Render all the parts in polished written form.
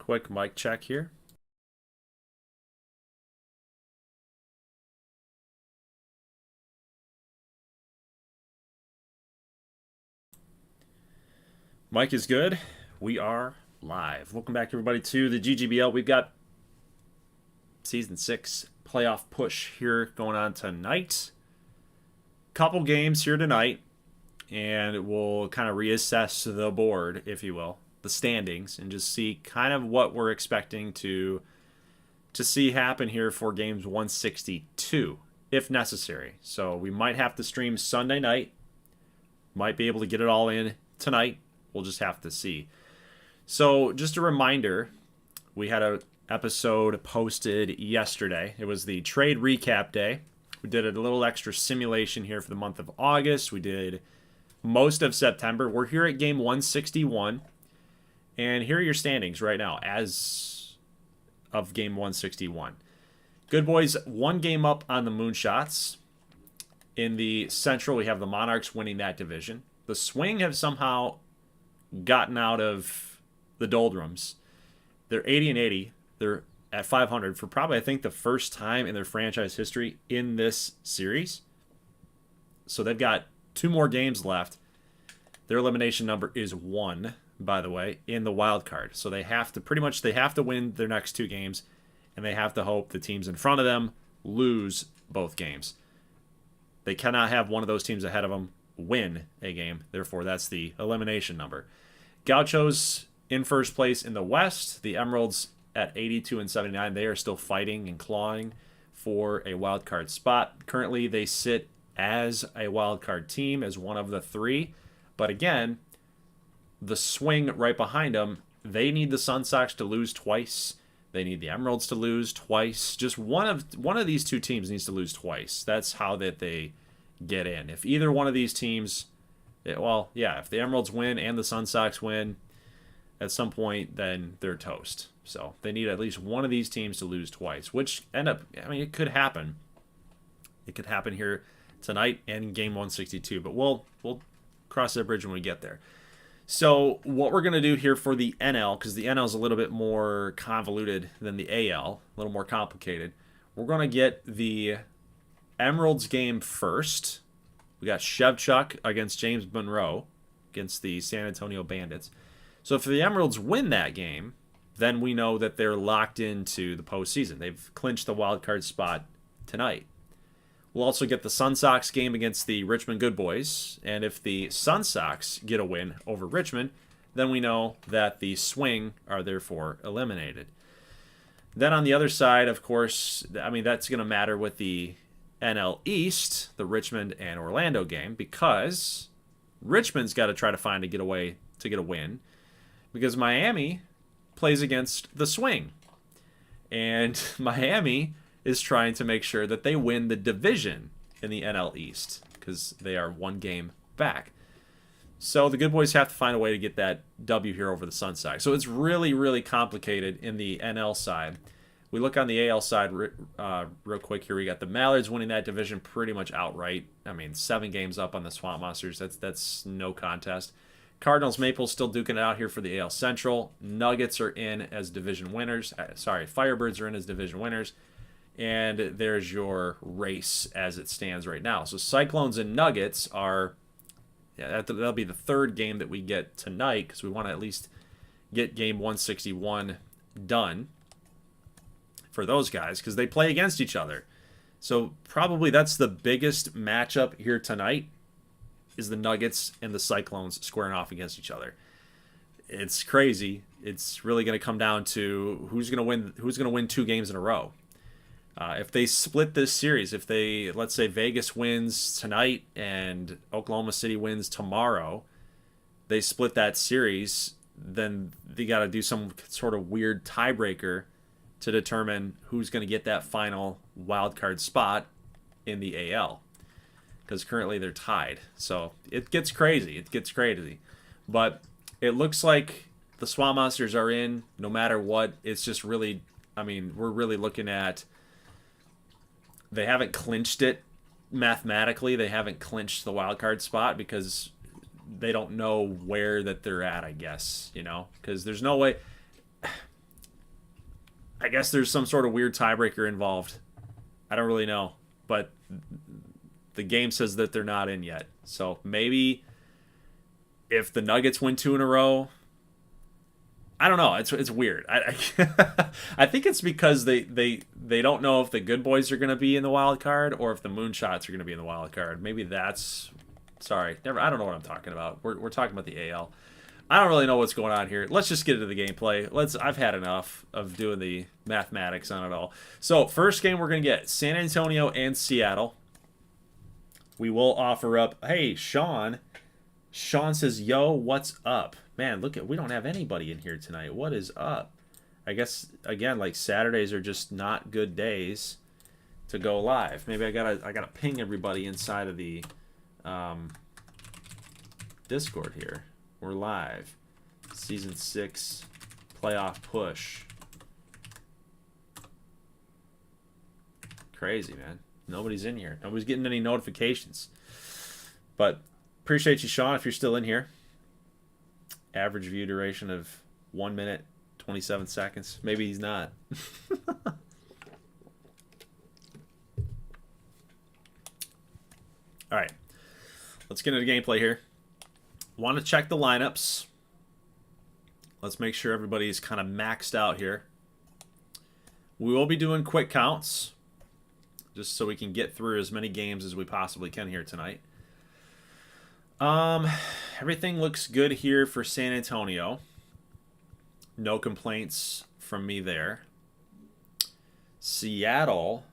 quick mic check here. Mic is good. We are live. Welcome back, everybody, to the GGBL. We've got Season 6 playoff push here going on tonight. Couple games here tonight, and we'll kind of reassess the board, if you will, the standings, and just see kind of what we're expecting to see happen here for games 162, if necessary. So we might have to stream Sunday night. Might be able to get it all in tonight. We'll just have to see. So just a reminder, we had an episode posted yesterday. It was the trade recap day. We did a little extra simulation here for the month of August. We did most of September. We're here at game 161. And here are your standings right now as of game 161. Good Boys, one game up on the Moonshots. In the Central, we have the Monarchs winning that division. The Swing have somehow gotten out of the doldrums. They're 80 and 80. They're at 500 for probably, I think, the first time in their franchise history in this series. So they've got 2 more games left. Their elimination number is 1, by the way, in the wild card. So they have to win their next 2 games, and they have to hope the teams in front of them lose both games. They cannot have one of those teams ahead of them win a game. Therefore, that's the elimination number. Gauchos in first place in the West. The Emeralds at 82 and 79. They are still fighting and clawing for a wild card spot. Currently, they sit as a wild card team, as one of the 3. But again, the Swing right behind them, they need the Sun Sox to lose twice. They need the Emeralds to lose twice. Just one of these 2 teams needs to lose twice. That's how that they get in. If either one of these teams, if the Emeralds win and the Sun Sox win at some point, then they're toast. So they need at least one of these teams to lose twice, which it could happen. It could happen here tonight and in game 162, but we'll cross that bridge when we get there. So what we're going to do here for the NL, because the NL is a little bit more convoluted than the AL, a little more complicated, we're going to get the Emeralds game first. We got Shevchuk against James Monroe against the San Antonio Bandits. So if the Emeralds win that game, then we know that they're locked into the postseason. They've clinched the wild card spot tonight. We'll also get the Sun Sox game against the Richmond Good Boys. And if the Sun Sox get a win over Richmond, then we know that the Swing are therefore eliminated. Then on the other side, of course, that's going to matter with the NL East, the Richmond and Orlando game, because Richmond's got to try to find a getaway to get a win, because Miami plays against the Swing. And Miami is trying to make sure that they win the division in the NL East, because they are 1 game back. So the Good Boys have to find a way to get that W here over the Sun Sox. So it's really, really complicated in the NL side. We look on the AL side real quick here. We got the Mallards winning that division pretty much outright. 7 games up on the Swamp Monsters. That's no contest. Cardinals, Maples still duking it out here for the AL Central. Nuggets are in as division winners. Firebirds are in as division winners. And there's your race as it stands right now. So Cyclones and Nuggets are, that'll be the 3rd game that we get tonight, because we want to at least get game 161 done for those guys, because they play against each other. So probably that's the biggest matchup here tonight, is the Nuggets and the Cyclones squaring off against each other. It's crazy. It's really going to come down to who's going to win 2 games in a row. If they split this series, let's say Vegas wins tonight and Oklahoma City wins tomorrow, they split that series, then they got to do some sort of weird tiebreaker to determine who's going to get that final wild card spot in the AL, because currently they're tied. So it gets crazy. But it looks like the Swamp Monsters are in no matter what. It's just really, we're really looking at, they haven't clinched it mathematically. They haven't clinched the wild card spot because they don't know where that they're at, I guess, because there's no way. I guess there's some sort of weird tiebreaker involved. I don't really know, but the game says that they're not in yet. So maybe if the Nuggets win 2 in a row, I don't know. It's weird. I think it's because they don't know if the good boys are going to be in the wild card or if the Moonshots are going to be in the wild card. Maybe that's never. I don't know what I'm talking about. We're talking about the AL. I don't really know what's going on here. Let's just get into the gameplay. I've had enough of doing the mathematics on it all. So first game we're going to get San Antonio and Seattle. We will offer up. Hey, Sean. Sean says, "Yo, what's up?" Man, we don't have anybody in here tonight. What is up? I guess again, like Saturdays are just not good days to go live. Maybe I gotta ping everybody inside of the Discord here. We're live. Season 6 playoff push. Crazy, man. Nobody's in here. Nobody's getting any notifications. But appreciate you, Sean, if you're still in here. Average view duration of 1 minute, 27 seconds. Maybe he's not. All right. Let's get into gameplay here. Want to check the lineups. Let's make sure everybody's kind of maxed out here. We will be doing quick counts, just so we can get through as many games as we possibly can here tonight. Everything looks good here for San Antonio. No complaints from me there. Seattle.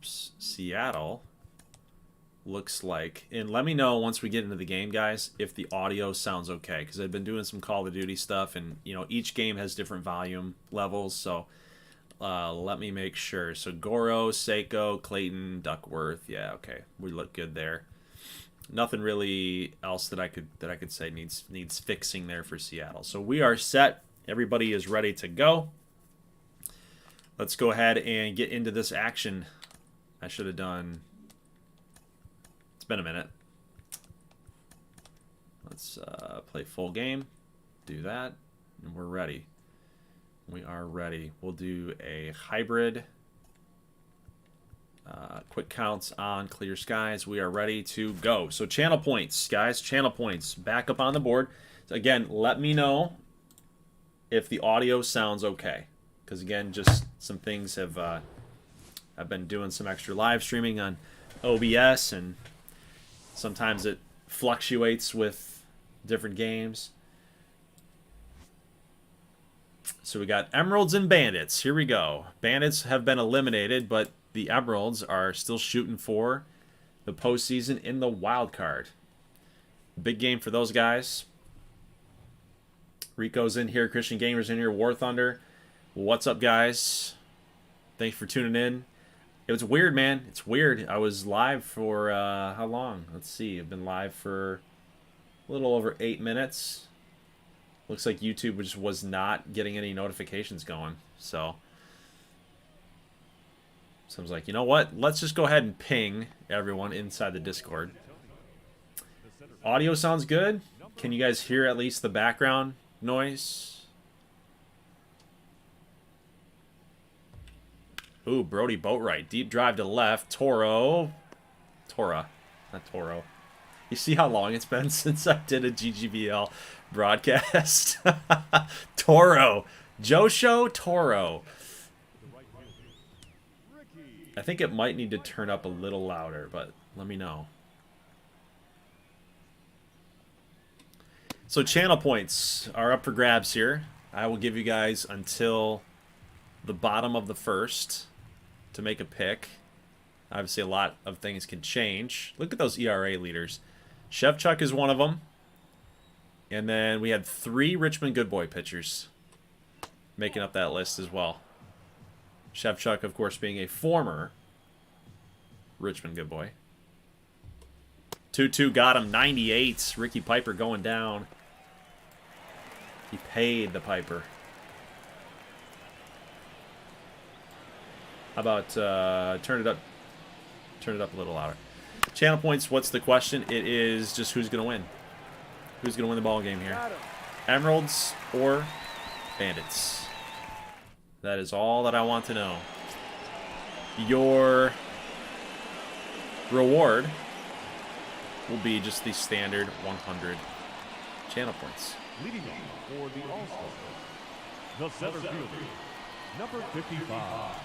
Seattle looks like, and let me know once we get into the game, guys, if the audio sounds okay, because I've been doing some Call of Duty stuff, and each game has different volume levels, so let me make sure. So Goro, Seiko, Clayton, Duckworth, yeah, okay, we look good there. Nothing really else that I could say needs fixing there for Seattle. So we are set. Everybody is ready to go. Let's go ahead and get into this action. I should have done. It's been a minute. Let's play full game. Do that, and we're ready. We are ready. We'll do a hybrid. Quick counts on clear skies. We are ready to go. So channel points, guys. Channel points. Back up on the board. So again, let me know if the audio sounds okay. Because again, just some things have. I've been doing some extra live streaming on OBS, and sometimes it fluctuates with different games. So we got Emeralds and Bandits. Here we go. Bandits have been eliminated, but the Emeralds are still shooting for the postseason in the wild card. Big game for those guys. Rico's in here. Christian Gamer's in here. War Thunder. What's up, guys? Thanks for tuning in. It was weird, man. It's weird. I was live for, how long? Let's see. I've been live for a little over 8 minutes. Looks like YouTube just was not getting any notifications going. So I was like, you know what? Let's just go ahead and ping everyone inside the Discord. Audio sounds good. Can you guys hear at least the background noise? Ooh, Brody Boatwright. Deep drive to left. Tora. Not Toro. You see how long it's been since I did a GGBL broadcast? Toro. Josho Toro. I think it might need to turn up a little louder, but let me know. So channel points are up for grabs here. I will give you guys until the bottom of the first to make a pick. Obviously, a lot of things can change. Look at those ERA leaders. Shevchuk is one of them. And then we had 3 Richmond Good Boy pitchers making up that list as well. Shevchuk, of course, being a former Richmond Good Boy. 2-2 got him. 98. Ricky Piper going down. He paid the Piper. How about turn it up a little louder. Channel points, what's the question? It is just who's going to win. Who's going to win the ball game here? Emeralds or Bandits. That is all that I want to know. Your reward will be just the standard 100 channel points. Leading off for the All-Star, the center fielder, number 55.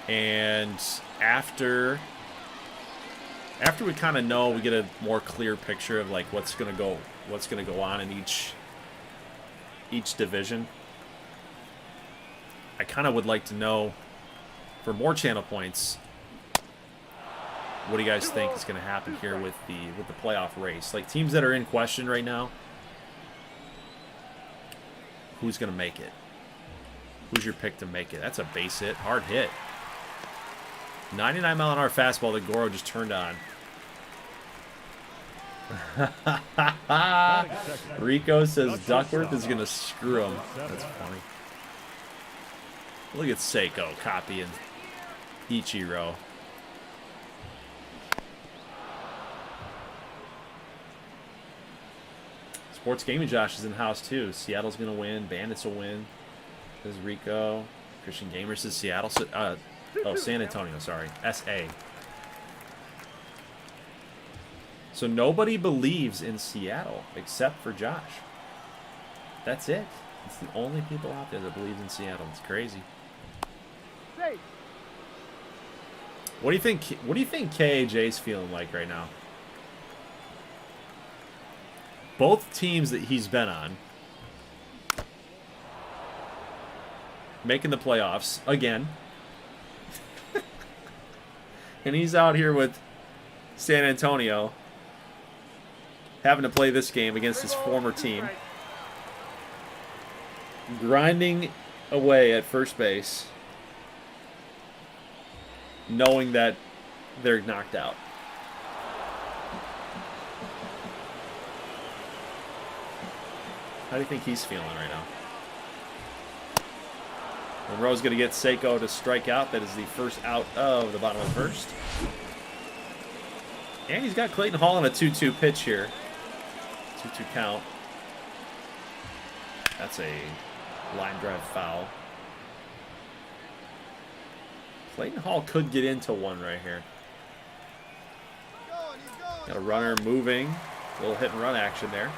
And after we kind of know, we get a more clear picture of like what's gonna go on in each division. I kind of would like to know, for more channel points, what do you guys think is going to happen here with the playoff race? Like teams that are in question right now, who's going to make it? Who's your pick to make it? That's a base hit, hard hit. 99-mile-an-hour fastball that Goro just turned on. Rico says Duckworth is going to screw him. That's funny. Look at Seiko copying Ichiro. Sports Gaming Josh is in the house too. Seattle's going to win. Bandits will win. Says Rico. Christian Gamer says Seattle. San Antonio, sorry. SA. So nobody believes in Seattle except for Josh. That's it. It's the only people out there that believes in Seattle. It's crazy. What do you think? What do you think KAJ's feeling like right now? Both teams that he's been on making the playoffs again, and he's out here with San Antonio having to play this game against his former team, grinding away at first base, knowing that they're knocked out. How do you think he's feeling right now? Monroe's going to get Seiko to strike out. That is the first out of the bottom of the first. And he's got Clayton Hall on a 2-2 pitch here. 2-2 count. That's a line drive foul. Clayton Hall could get into one right here. Got a runner moving. A little hit and run action there.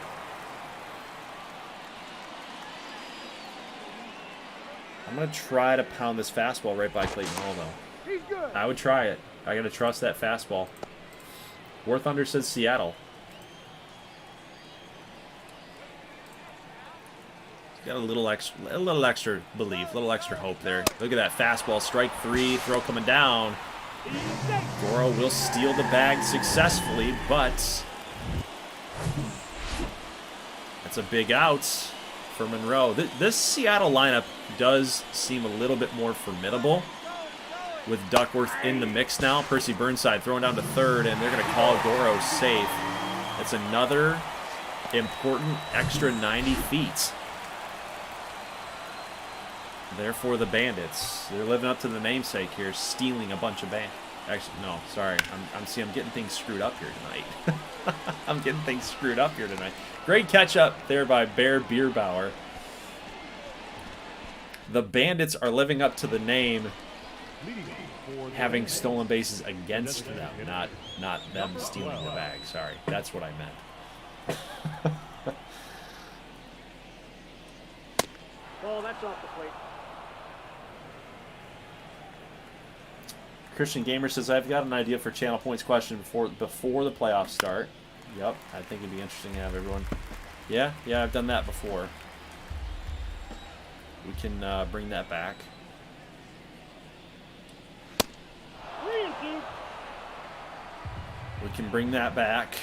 I'm going to try to pound this fastball right by Clayton Hall, though. I would try it. I got to trust that fastball. War Thunder says Seattle. Got a little extra belief, a little extra hope there. Look at that fastball, strike three, throw coming down. Goro will steal the bag successfully, but that's a big out for Monroe. This Seattle lineup does seem a little bit more formidable with Duckworth in the mix now. Percy Burnside throwing down to third, and they're going to call Goro safe. That's another important extra 90 feet. Therefore, the Bandits, they're living up to the namesake here, stealing a bunch of Actually, no, sorry. I'm getting things screwed up here tonight. I'm getting things screwed up here tonight. Great catch up there by Bear Bierbauer. The Bandits are living up to the name, having stolen bases against them, not them stealing the bag. Sorry, that's what I meant. Ball, that's off the plate. Christian Gamer says, I've got an idea for channel points question before the playoffs start. Yep, I think it'd be interesting to have everyone. Yeah, I've done that before. We can bring that back. We can bring that back.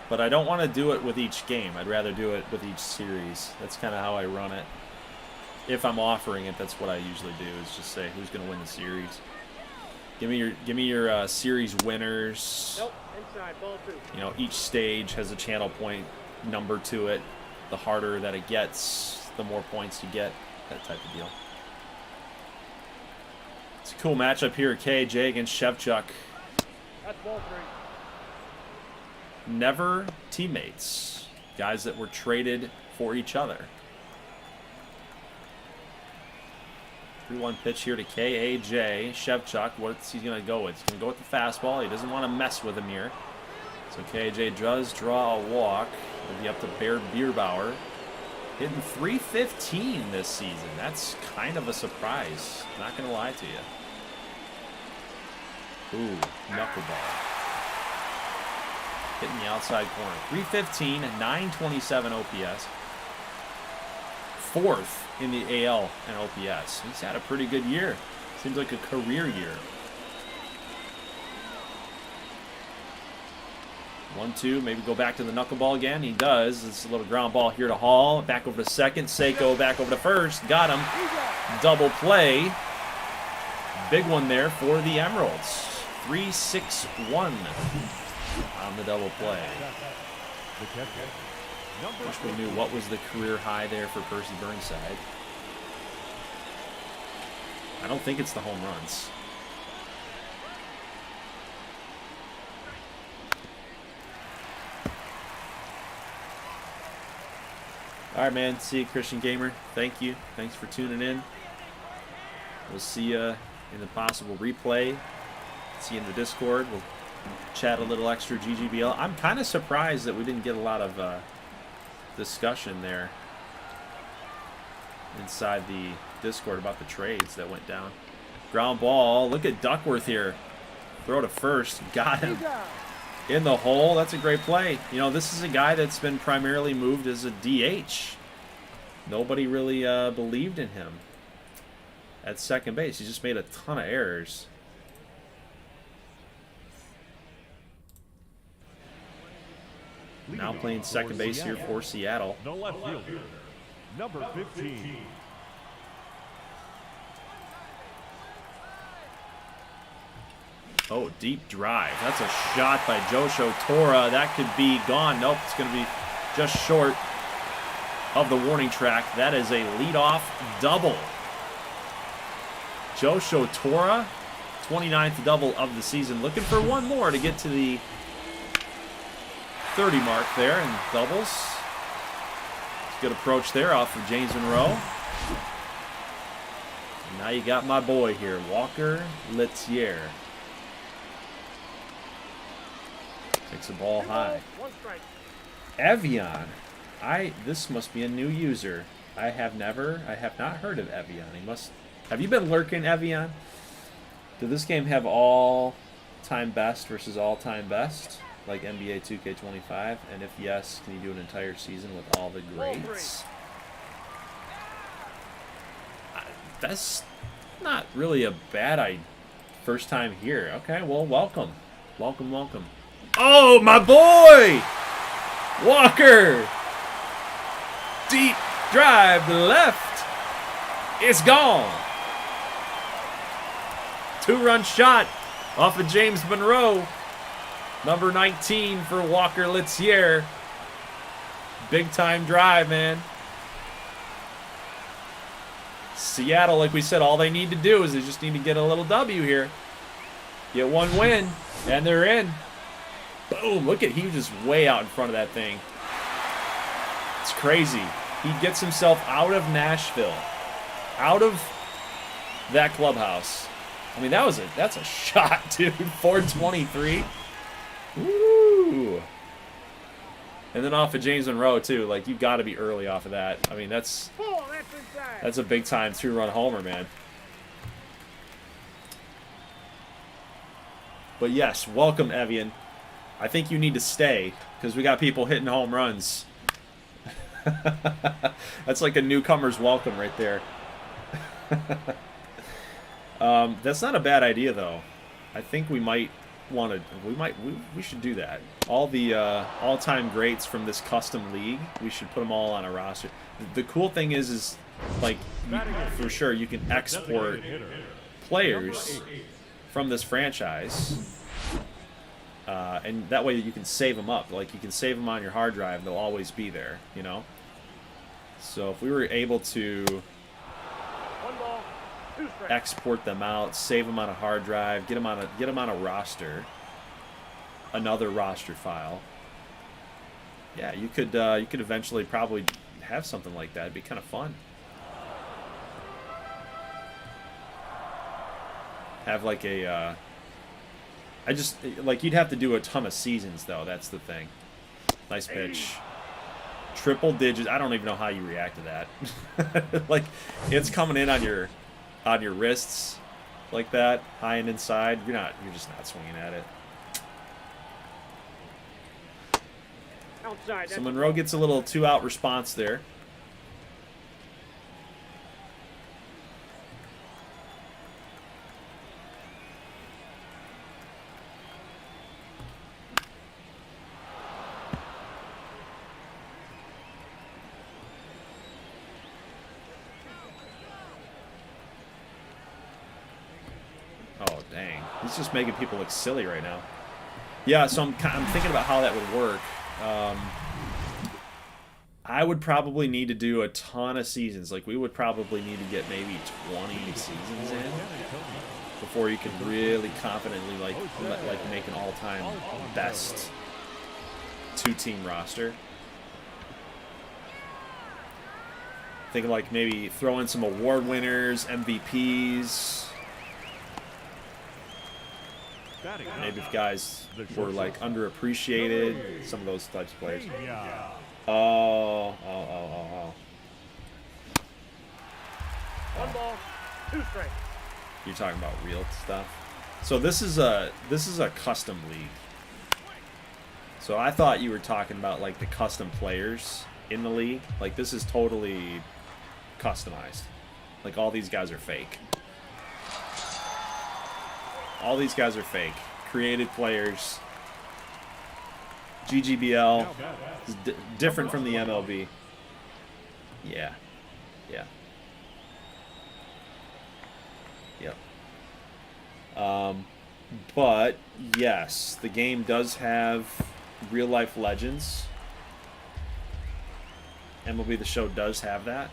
But I don't want to do it with each game. I'd rather do it with each series. That's kind of how I run it. If I'm offering it, that's what I usually do, is just say who's going to win the series. Give me your series winners. Nope, inside, ball two. You know, each stage has a channel point number to it. The harder that it gets, the more points you get. That type of deal. It's a cool matchup here. KJ against Shevchuk. That's ball 3. Never teammates. Guys that were traded for each other. 3-1 pitch here to KAJ. Shevchuk, what's he going to go with? He's going to go with the fastball. He doesn't want to mess with him here. So KAJ does draw a walk. It'll be up to Bierbauer. Hitting .315 this season. That's kind of a surprise. Not going to lie to you. Ooh, knuckleball. Hitting the outside corner. .315, 927 OPS. 4th in the AL and OPS. He's had a pretty good year. Seems like a career year. 1-2, maybe go back to the knuckleball again. He does. It's a little ground ball here to Hall. Back over to second. Seiko back over to first. Got him. Double play. Big one there for the Emeralds. 3-6-1 on the double play. Wish we knew what was the career high there for Percy Burnside. I don't think it's the home runs. All right, man. See you, Christian Gamer. Thank you. Thanks for tuning in. We'll see you in the possible replay. See you in the Discord. We'll chat a little extra GGBL. I'm kind of surprised that we didn't get a lot of discussion there inside the Discord about the trades that went down. Ground ball. Look at Duckworth here. Throw to first. Got him. In the hole. That's a great play. You know, this is a guy that's been primarily moved as a DH. Nobody really believed in him at second base. He just made a ton of errors. Now playing second base here for Seattle. The left fielder, number 15. Oh, deep drive. That's a shot by Josho Tora. That could be gone. Nope, it's going to be just short of the warning track. That is a leadoff double. Josho Tora, 29th double of the season. Looking for one more to get to the 30 mark there in doubles. Good approach there off of James Monroe. And now you got my boy here, Walker Litzier. Takes the ball high. Evian. This must be a new user. I have not heard of Evian. Have you been lurking, Evian? Did this game have all-time best versus all-time best? Like NBA 2K25? And if yes, can you do an entire season with all the greats? That's not really a bad first time here. Okay, well, welcome. Welcome, welcome. Oh, my boy! Walker! Deep drive to the left. It's gone. 2-run shot off of James Monroe. Number 19 for Walker Litzier. Big time drive, man. Seattle, like we said, all they need to do is they just need to get a little W here. Get one win, and they're in. Boom, look at, he was just way out in front of that thing. It's crazy. He gets himself out of Nashville. Out of that clubhouse. I mean, that's a shot, dude. 423. Woo! And then off of James Monroe, too. Like, you got to be early off of that. I mean, that's a big-time 2-run homer, man. But, yes, welcome, Evian. I think you need to stay because we got people hitting home runs. That's like a newcomer's welcome right there. That's not a bad idea, though. I think we might want to. We should do that. All the all-time greats from this custom league, we should put them all on a roster. The cool thing is like for sure you can export players from this franchise. And that way you can save them up. Like, you can save them on your hard drive. They'll always be there, you know? So if we were able to export them out, save them on a hard drive, get them on a roster, another roster file. Yeah, you could eventually probably have something like that. It'd be kind of fun. Have like a you'd have to do a ton of seasons though. That's the thing. Nice pitch. Triple digits. I don't even know how you react to that. Like, it's coming in on your wrists like that, high and inside. You're just not swinging at it. Outside. So Monroe gets a little 2-out response there. Oh, dang. He's just making people look silly right now. Yeah, so I'm thinking about how that would work. I would probably need to do a ton of seasons. Like, we would probably need to get maybe 20 seasons in before you can really confidently, like make an all-time best 2-team roster. Thinking like maybe throw in some award winners, MVPs. Maybe if guys were like underappreciated, some of those types of players. Oh. One ball, 2 strikes. You're talking about real stuff. So this is a custom league. So I thought you were talking about like the custom players in the league. Like, this is totally customized. Like, all these guys are fake. All these guys are fake. Created players. GGBL is different from the MLB. Yeah. Yeah. Yep. But, yes, the game does have real-life legends. MLB The Show does have that.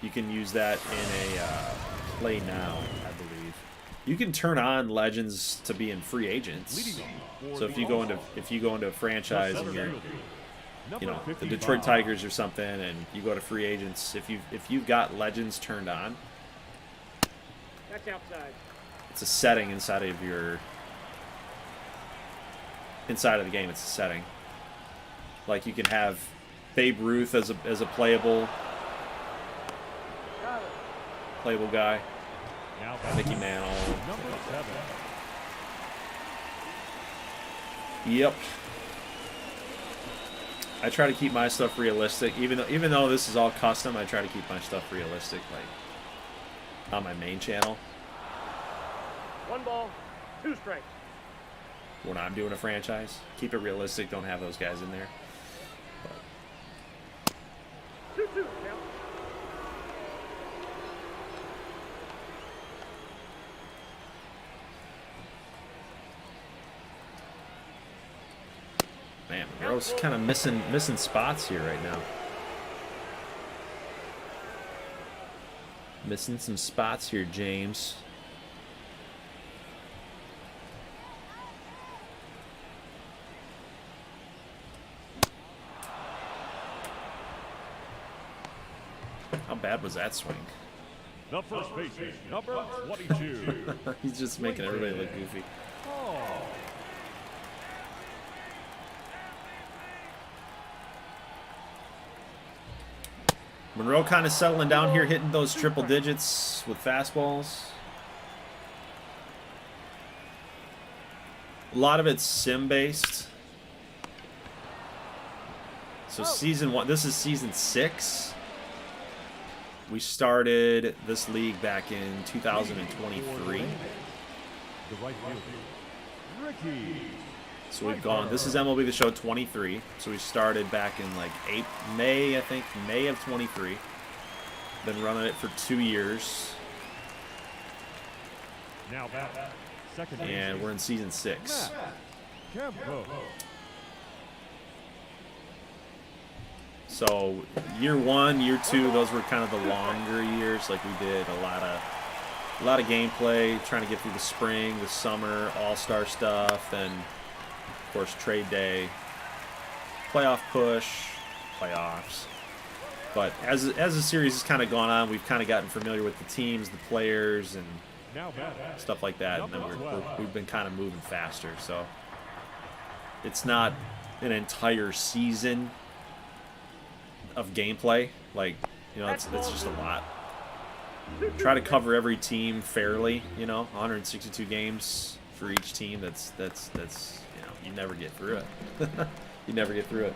You can use that in a play now, I believe. You can turn on legends to be in free agents. So if you go into a franchise and you're, the Detroit Tigers or something, and you go to free agents, if you've got legends turned on, That's outside. it's a setting inside of the game. It's a setting. Like, you can have Babe Ruth as a playable guy. Mickey Mantle. Yep. I try to keep my stuff realistic, even though this is all custom. I try to keep my stuff realistic, like on my main channel. 1 ball, 2 strikes. When I'm doing a franchise, keep it realistic. Don't have those guys in there. 2-2 count. Man, Monroe's kind of missing spots here right now. Missing some spots here, James. How bad was that swing? The first baseman, number 22. He's just making everybody look goofy. Monroe kind of settling down here, hitting those triple digits with fastballs. A lot of it's sim-based. So season 1, this is season 6. We started this league back in 2023. The right fielder, Ricky. So we've gone, this is MLB The Show 23. So we started back in like May of 23. Been running it for 2 years. Now back, second And we're in season 6. Campo. So year 1, year 2, those were kind of the longer years. Like, we did a lot of A lot of gameplay, trying to get through the spring, the summer, all-star stuff, and, of course, trade day, playoff push, playoffs. But as the series has kind of gone on, we've kind of gotten familiar with the teams, the players, and stuff like that. And then we've been kind of moving faster. So it's not an entire season of gameplay. Like, you know, it's just a lot. Try to cover every team fairly. You know, 162 games for each team. That's you know, you never get through it. You never get through it.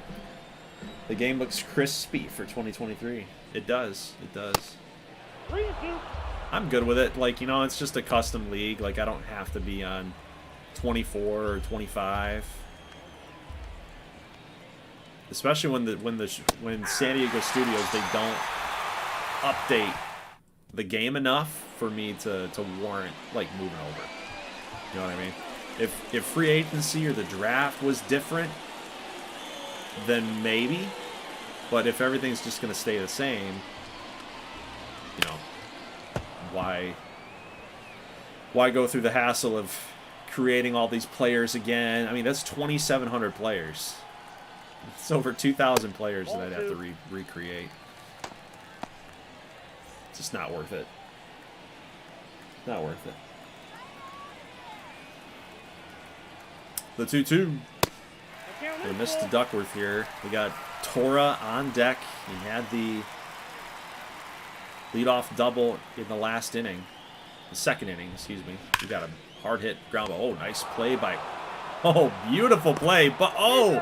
The game looks crispy for 2023. It does. It does. I'm good with it. Like, you know, it's just a custom league. Like, I don't have to be on 24 or 25. Especially when San Diego Studios, they don't update the game enough for me to warrant like moving over. You know what I mean? If free agency or the draft was different, then maybe. But if everything's just going to stay the same, you know, why go through the hassle of creating all these players again? I mean, that's 2,700 players. It's over 2,000 players that I'd have to recreate. It's just not worth it. Not worth it. The 2-2. We missed the Duckworth here. We got Tora on deck. He had the leadoff double in the last inning. The second inning, excuse me. We got a hard hit ground ball. Oh, nice play by... Oh, beautiful play. But, oh,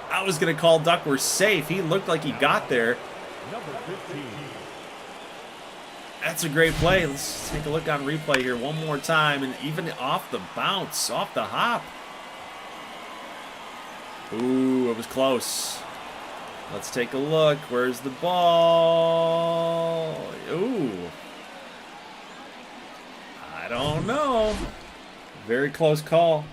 I was going to call Duckworth safe. He looked like he got there. Number 15. That's a great play. Let's take a look on replay here one more time. And even off the bounce, off the hop. Ooh, it was close. Let's take a look. Where's the ball? Ooh. I don't know. Very close call.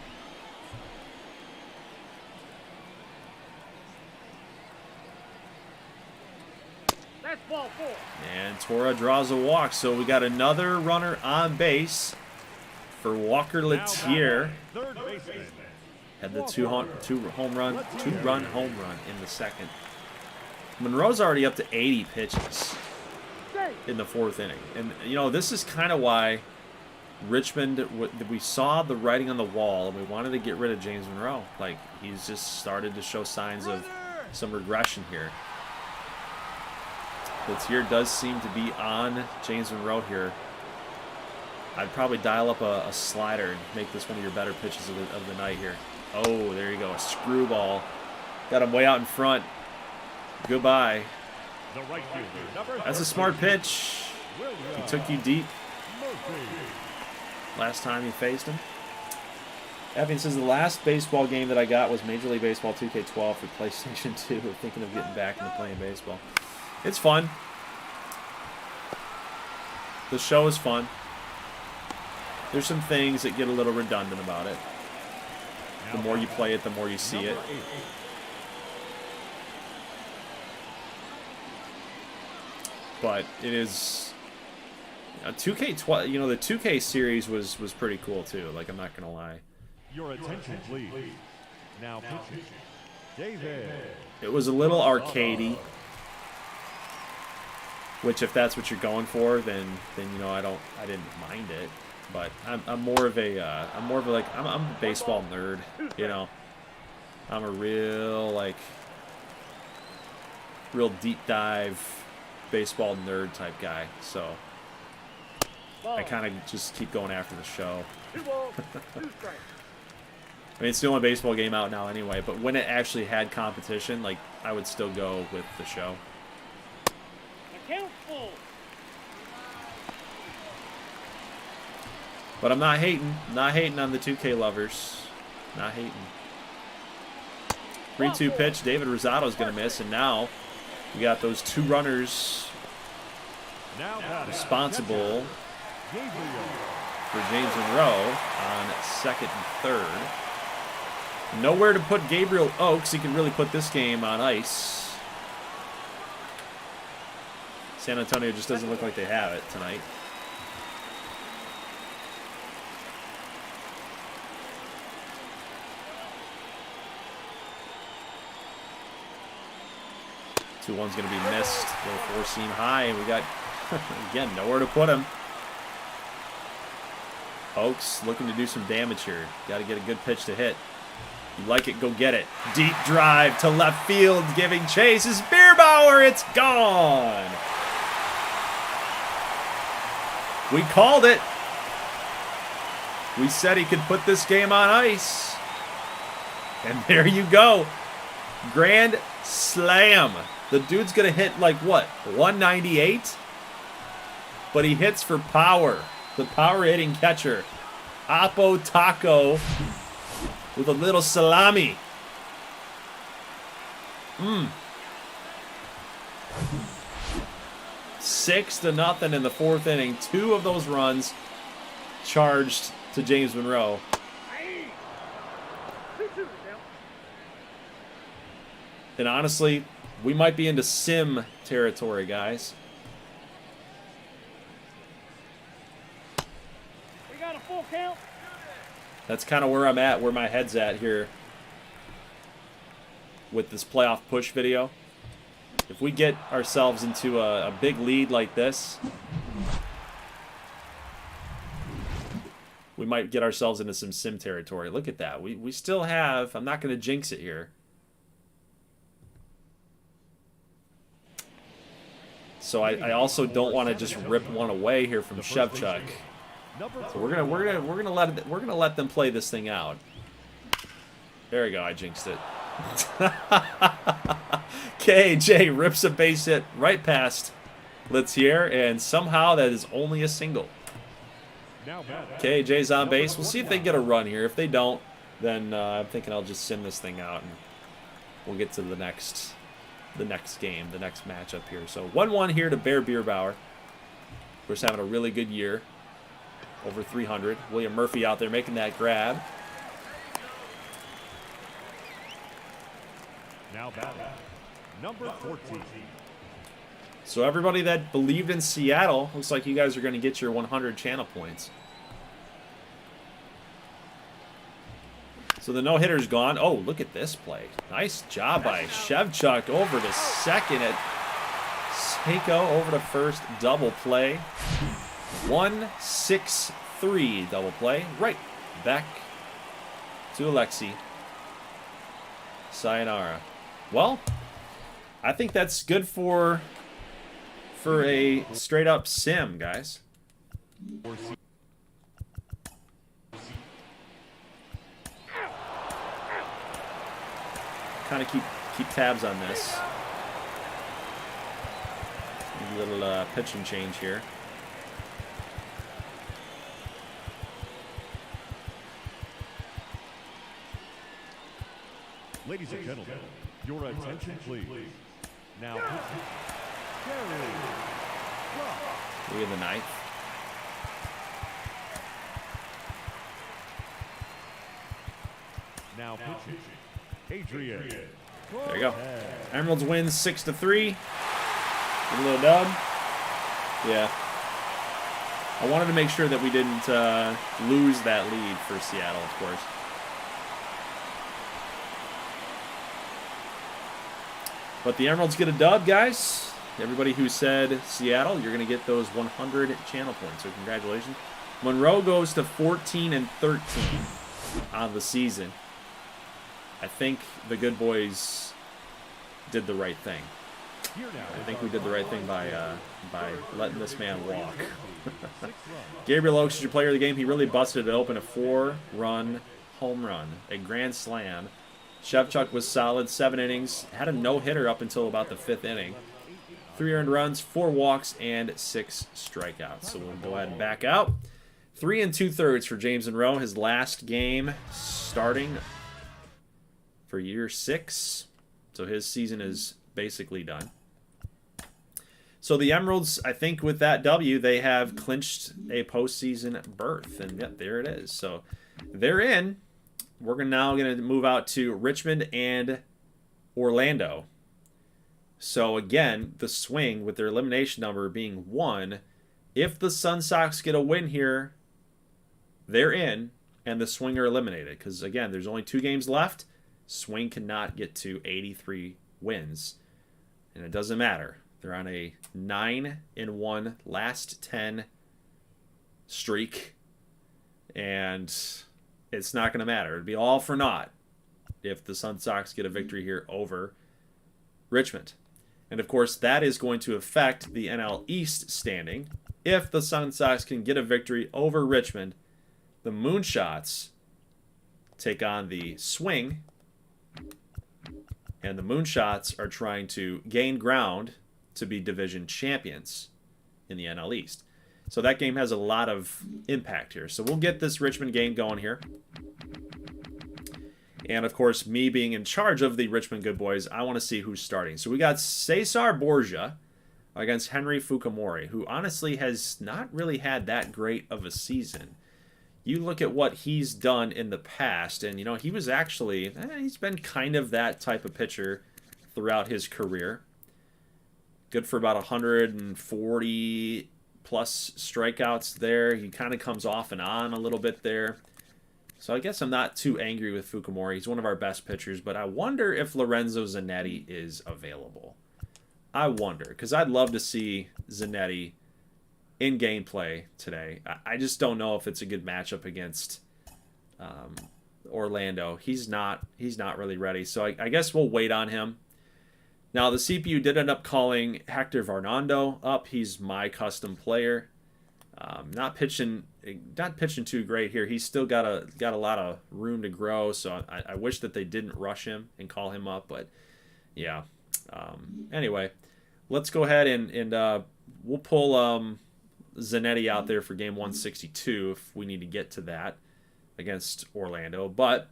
That's ball 4. And Tora draws a walk. So we got another runner on base for Walker Letier. Third baseman. Had the two-run home run in the second. Monroe's already up to 80 pitches in the fourth inning. And, you know, this is kind of why Richmond, we saw the writing on the wall, and we wanted to get rid of James Monroe. Like, he's just started to show signs of some regression here. Letier does seem to be on James Monroe here. I'd probably dial up a slider and make this one of your better pitches of the night here. Oh, there you go. A screwball. Got him way out in front. Goodbye. The right fielder, number That's a smart pitch. He took you deep Murphy. last time you faced him. Evan says the last baseball game that I got was Major League Baseball 2K12 for PlayStation 2. We're thinking of getting back into playing baseball. It's fun. The show is fun. There's some things that get a little redundant about it. The more you play it, the more you see it. But it is 2K12. You know, the 2K series was pretty cool too. Like, I'm not gonna lie. Your attention, please. Now pitching. David. It was a little arcadey. Which, if that's what you're going for, then you know, I didn't mind it. But I'm more of a baseball nerd, you know. I'm a real deep dive baseball nerd type guy. So I kind of just keep going after the show. 2 balls, 2 strikes. I mean, it's the only baseball game out now anyway. But when it actually had competition, like, I would still go with the show. Account full. But I'm not hating. Not hating on the 2K lovers. Not hating. 3-2 pitch. David Rosado's going to miss. And now we got those 2 runners responsible for James Monroe on second and third. Nowhere to put Gabriel Oakes. He can really put this game on ice. San Antonio just doesn't look like they have it tonight. 2-1's going to be missed. Little four-seam high, and we got, again, nowhere to put him. Oaks looking to do some damage here. Got to get a good pitch to hit. You like it, go get it. Deep drive to left field, giving chase is Bierbauer. It's gone. We called it. We said he could put this game on ice. And there you go. Grand slam. The dude's going to hit like what? 198? But he hits for power. The power hitting catcher. Apo Taco with a little salami. 6-0 in the fourth inning. 2 of those runs charged to James Monroe. 2-2 now. And honestly, we might be into sim territory, guys. We got a full count. That's kind of where I'm at, where my head's at here with this playoff push video. If we get ourselves into a big lead like this, we might get ourselves into some sim territory. Look at that. We still have, I'm not going to jinx it here. So I also don't want to just rip one away here from Shevchuk. So we're gonna let them play this thing out. There we go. I jinxed it. KJ rips a base hit right past Lettier, and somehow that is only a single. KJ's on base. We'll see if they get a run here. If they don't, then I'm thinking I'll just send this thing out, and we'll get to the next game, the next matchup here. So 1-1 here to Bear Bierbauer. Of course, having a really good year. Over 300. William Murphy out there making that grab. Now batting, number 14. So everybody that believed in Seattle, looks like you guys are going to get your 100 channel points. So the no-hitter's gone. Oh, look at this play. Nice job by Shevchuk over to second at Seiko over to first. Double play. 1-6-3 double play. Right back to Alexi. Sayonara. Well, I think that's good for a straight up sim, guys. Kind of keep tabs on this. A little pitching change here. Ladies and gentlemen, your attention please. Now, We in the ninth. now pitching, Adrian. There you go. Emeralds wins 6-3. Get a little dub. Yeah. I wanted to make sure that we didn't lose that lead for Seattle, of course. But the Emeralds get a dub, guys. Everybody who said Seattle, you're going to get those 100 channel points. So congratulations. Monroe goes to 14-13 on the season. I think the good boys did the right thing. I think we did the right thing by letting this man walk. Gabriel Oaks is your player of the game. He really busted it open. A 4-run home run, a grand slam. Shevchuk was solid, 7 innings. Had a no-hitter up until about the 5th inning. 3 earned runs, 4 walks, and 6 strikeouts. So we'll go ahead and back out. 3 2/3 for James Monroe. His last game starting for year 6. So his season is basically done. So the Emeralds, I think with that W, they have clinched a postseason berth. And yep, there it is. So they're in. We're now going to move out to Richmond and Orlando. So again, the swing with their elimination number being 1. If the Sun Sox get a win here, they're in, and the Swing are eliminated. Because again, there's only 2 games left. Swing cannot get to 83 wins. And it doesn't matter. They're on a 9-1 last 10 streak. And it's not going to matter. It'd be all for naught if the Sun Sox get a victory here over Richmond. And, of course, that is going to affect the NL East standing. If the Sun Sox can get a victory over Richmond, the Moonshots take on the Swing. And the Moonshots are trying to gain ground to be division champions in the NL East. So that game has a lot of impact here. So we'll get this Richmond game going here. And, of course, me being in charge of the Richmond Good Boys, I want to see who's starting. So we got Cesar Borgia against Henry Fukumori, who honestly has not really had that great of a season. You look at what he's done in the past, and, you know, he was actually, he's been kind of that type of pitcher throughout his career. Good for about 140 plus strikeouts there. He kind of comes off and on a little bit there. So I guess I'm not too angry with Fukumori. He's one of our best pitchers, but I wonder if Lorenzo Zanetti is available. I wonder, because I'd love to see Zanetti in gameplay today. I just don't know if it's a good matchup against Orlando. He's not really ready, so I guess we'll wait on him. Now, the CPU did end up calling Hector Varnando up. He's my custom player. Not pitching too great here. He's still got a lot of room to grow, so I wish that they didn't rush him and call him up, but yeah. Anyway, let's go ahead and we'll pull Zanetti out there for game 162 if we need to get to that against Orlando. But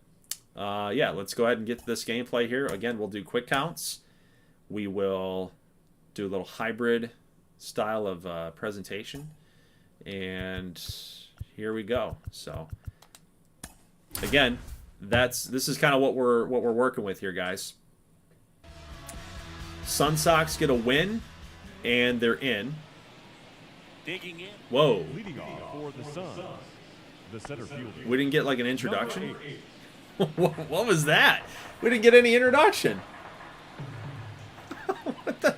yeah, let's go ahead and get to this gameplay here. Again, we'll do quick counts. We will do a little hybrid style of presentation. And here we go. So again, this is kind of what we're working with here, guys. Sun Sox get a win, and they're in. Digging in. Whoa! Leading off for the Suns, the center fielder. We didn't get like an introduction. What was that? We didn't get any introduction. What the?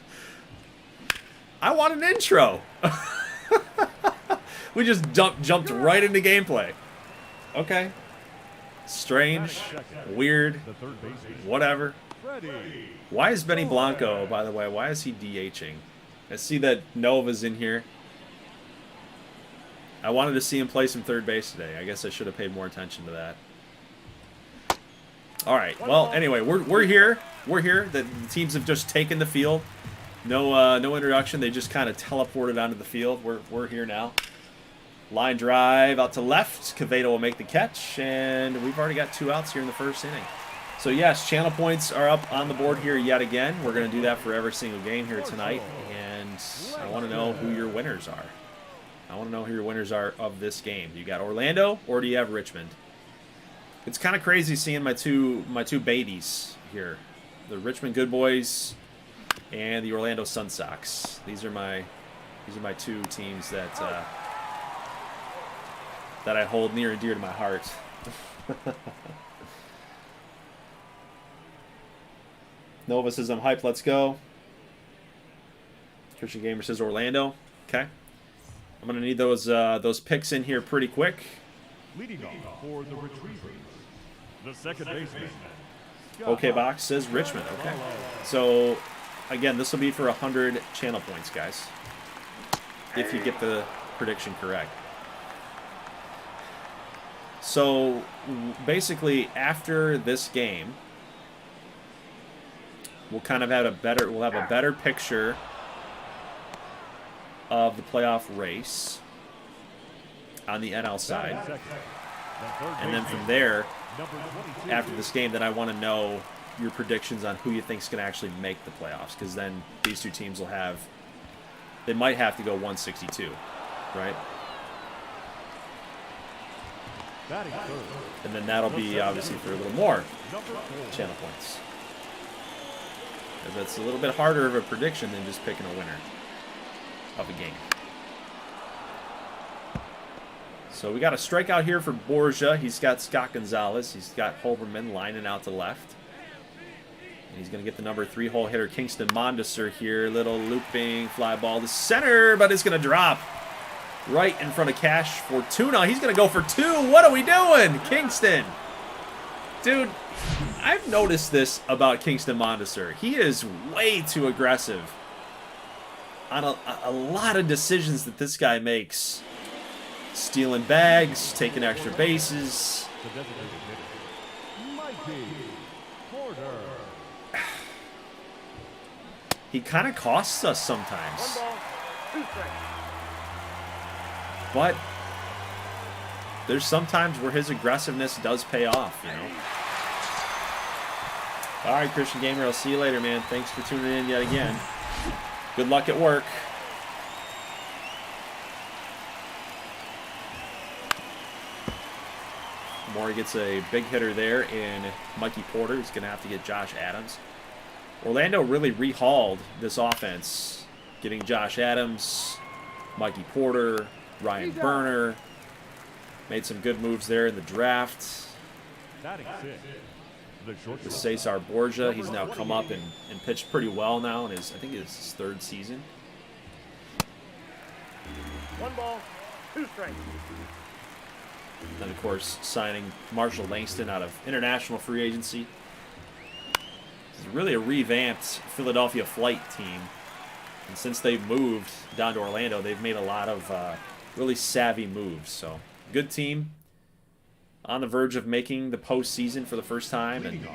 I want an intro. We just jumped right into gameplay. Okay. Strange. Weird. Whatever. Why is Benny Blanco, by the way, why is he DHing? I see that Nova's in here. I wanted to see him play some third base today. I guess I should have paid more attention to that. All right. Well, anyway, we're here. We're here. The teams have just taken the field. No introduction. They just kind of teleported onto the field. We're here now. Line drive out to left. Quevedo will make the catch, and we've already got 2 outs here in the first inning. So yes, channel points are up on the board here yet again. We're going to do that for every single game here tonight, and I want to know who your winners are. I want to know who your winners are of this game. Do you got Orlando or do you have Richmond? It's kind of crazy seeing my two babies here, the Richmond Good Boys and the Orlando Sun Sox. These are my 2 teams that I hold near and dear to my heart. Nova says I'm hyped. Let's go. Christian Gamer says Orlando. Okay. I'm gonna need those picks in here pretty quick. Leading off for the Retrievers, the second baseman. Okay, Box says Richmond. Okay. So again, this will be for 100 channel points, guys. If you get the prediction correct. So basically, after this game, we'll kind of have a better picture of the playoff race on the NL side. And then from there, after this game, then I want to know your predictions on who you think is going to actually make the playoffs, because then these 2 teams they might have to go 162, right? And then that'll be obviously for a little more channel points. Because that's a little bit harder of a prediction than just picking a winner of a game. So we got a strikeout here for Borgia. He's got Scott Gonzalez. He's got Holberman lining out to left. And he's going to get the number 3-hole hitter, Kingston Mondesser here. Little looping fly ball to center, but it's going to drop right in front of Cash Fortuna. He's going to go for 2. What are we doing, Kingston? Dude, I've noticed this about Kingston Mondesser. He is way too aggressive on a lot of decisions that this guy makes. Stealing bags, taking extra bases. He kind of costs us sometimes. 1 ball, 2 strikes. But there's sometimes where his aggressiveness does pay off, you know. All right, Christian Gamer, I'll see you later, man. Thanks for tuning in yet again. Good luck at work. Maury gets a big hitter there in Mikey Porter. He's going to have to get Josh Adams. Orlando really rehauled this offense, getting Josh Adams, Mikey Porter, Ryan Berger. Made some good moves there in the draft. With Cesar Borgia, he's now come up and pitched pretty well now in his, I think it's his 3rd season. 1 ball, 2 strikes. Then, of course, signing Marshall Langston out of international free agency. It's really a revamped Philadelphia flight team. And since they've moved down to Orlando, they've made a lot of really savvy moves. So, good team. On the verge of making the postseason for the first time. And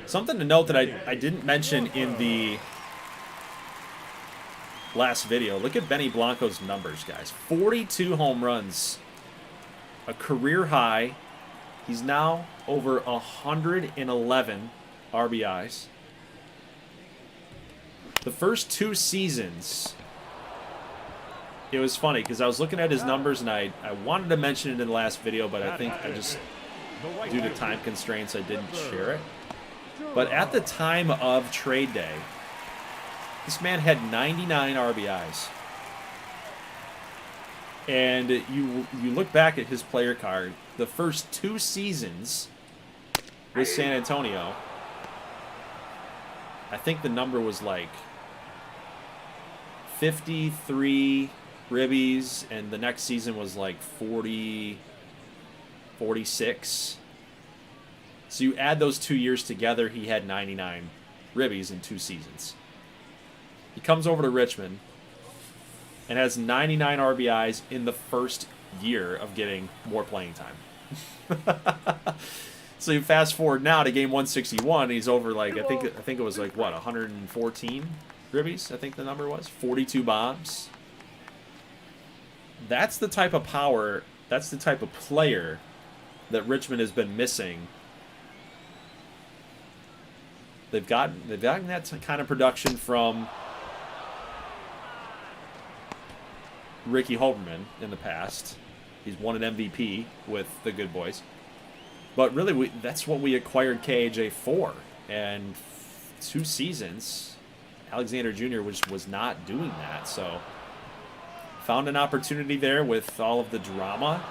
something to note that I didn't mention in the last video. Look at Benny Blanco's numbers, guys. 42 home runs. A career high. He's now over 111 RBIs. The first 2 seasons, it was funny because I was looking at his numbers and I wanted to mention it in the last video, but I think I just, due to time constraints, I didn't share it. But at the time of trade day, this man had 99 RBIs. And you look back at his player card, the first 2 seasons with San Antonio, I think the number was like 53 ribbies, and the next season was like 40, 46. So you add those 2 years together, he had 99 ribbies in 2 seasons. He comes over to Richmond and has 99 RBIs in the first year of getting more playing time. So you fast forward now to game 161, and he's over like I think it was like what, 114 ribbies, I think the number was, 42 bombs. That's the type of power, that's the type of player that Richmond has been missing. They've gotten that kind of production from Ricky Holberman in the past. He's won an MVP with the good boys. But really, that's what we acquired KAJ for. And 2 seasons, Alexander Jr. was not doing that. So found an opportunity there with all of the drama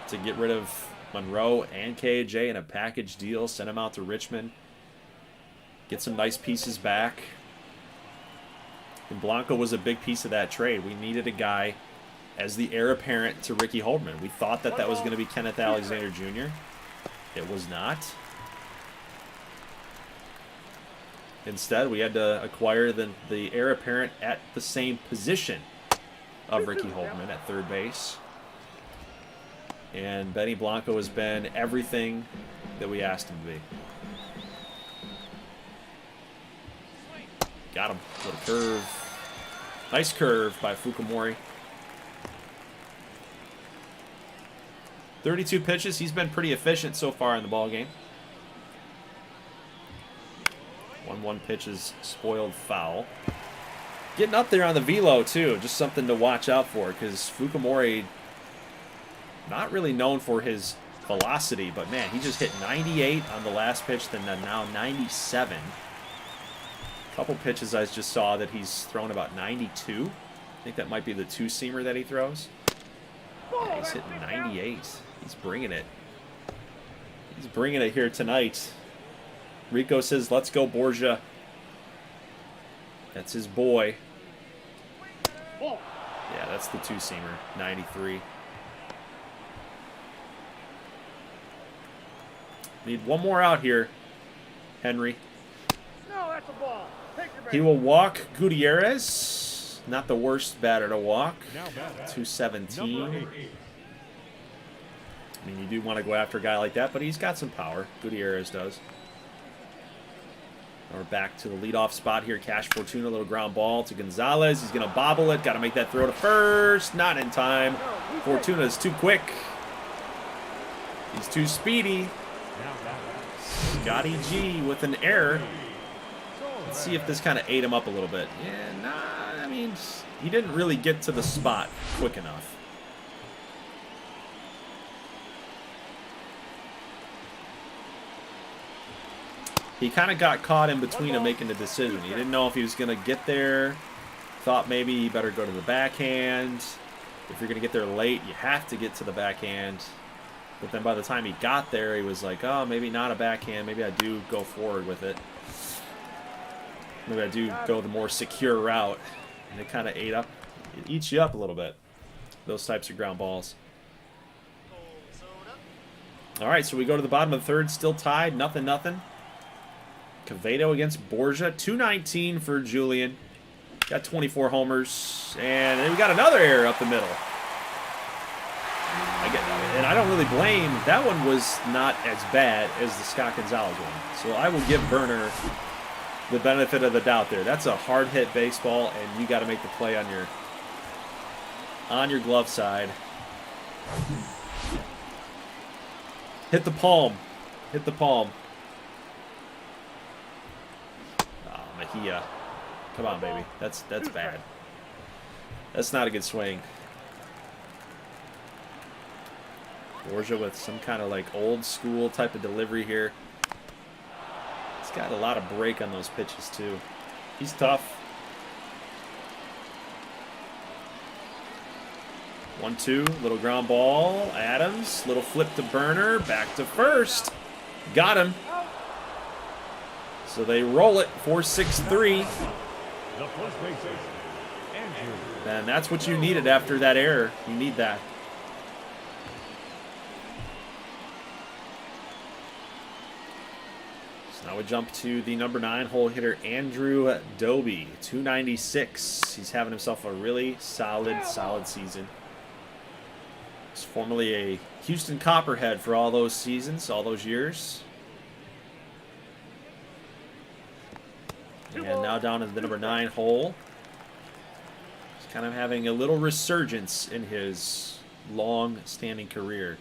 to get rid of Monroe and KAJ in a package deal, send them out to Richmond, get some nice pieces back. And Blanco was a big piece of that trade. We needed a guy as the heir apparent to Ricky Holderman. We thought that was going to be Kenneth Alexander Jr. It was not. Instead, we had to acquire the heir apparent at the same position of Ricky Holderman at third base. And Benny Blanco has been everything that we asked him to be. Got him with a curve. Nice curve by Fukumori. 32 pitches. He's been pretty efficient so far in the ballgame. 1-1 pitches, spoiled foul. Getting up there on the velo, too. Just something to watch out for, because Fukumori, not really known for his velocity, but man, he just hit 98 on the last pitch, then now 97. A couple pitches I just saw that he's thrown about 92. I think that might be the two-seamer that he throws. Yeah, he's hitting 98. He's bringing it. He's bringing it here tonight Rico says, let's go, Borgia. That's his boy. Ball. Yeah, that's the two-seamer, 93. Need one more out here, Henry. No, that's a ball. Take your He will walk Gutierrez. Not the worst batter to walk. Now batting, 217. number 8. I mean, you do want to go after a guy like that, but he's got some power. Gutierrez does. Now we're back to the leadoff spot here. Cash Fortuna, little ground ball to Gonzalez. He's going to bobble it. Got to make that throw to first. Not in time. Fortuna is too quick. He's too speedy. Now batting, Scotty G with an error. Let's see if this kind of ate him up a little bit. Yeah, nah, I mean, he didn't really get to the spot quick enough. He kind of got caught in between him making the decision. He didn't know if he was going to get there. Thought maybe he better go to the backhand. If you're going to get there late, you have to get to the backhand. But then by the time he got there, he was like, oh, maybe not a backhand. Maybe I do go forward with it. Maybe I do go the more secure route. And it kind of ate up. It eats you up a little bit. Those types of ground balls. All right, so we go to the bottom of the third. Still tied. Nothing. Quevedo against Borgia. 219 for Julian. Got 24 homers. And then we got another error up the middle. And I don't really blame. That one was not as bad as the Scott Gonzalez one. So I will give Berger the benefit of the doubt there. That's a hard hit baseball, and you got to make the play on your glove side. Hit the palm. Hit the palm. Oh, Mejia. Come on, baby. That's bad. That's not a good swing. Borgia with some kind of like old school type of delivery here. He's got a lot of break on those pitches too. He's tough. 1-2, little ground ball. Adams, little flip to Berger, back to first. Got him. So they roll it 4-6-3. the first baseman, Andrew. And that's what you needed after that error. You need that. Now we jump to the number 9 hole hitter, Andrew Doby, 296. He's having himself a really solid season. He's formerly a Houston Copperhead for all those seasons, all those years. And now down to the number 9 hole. He's kind of having a little resurgence in his long-standing career.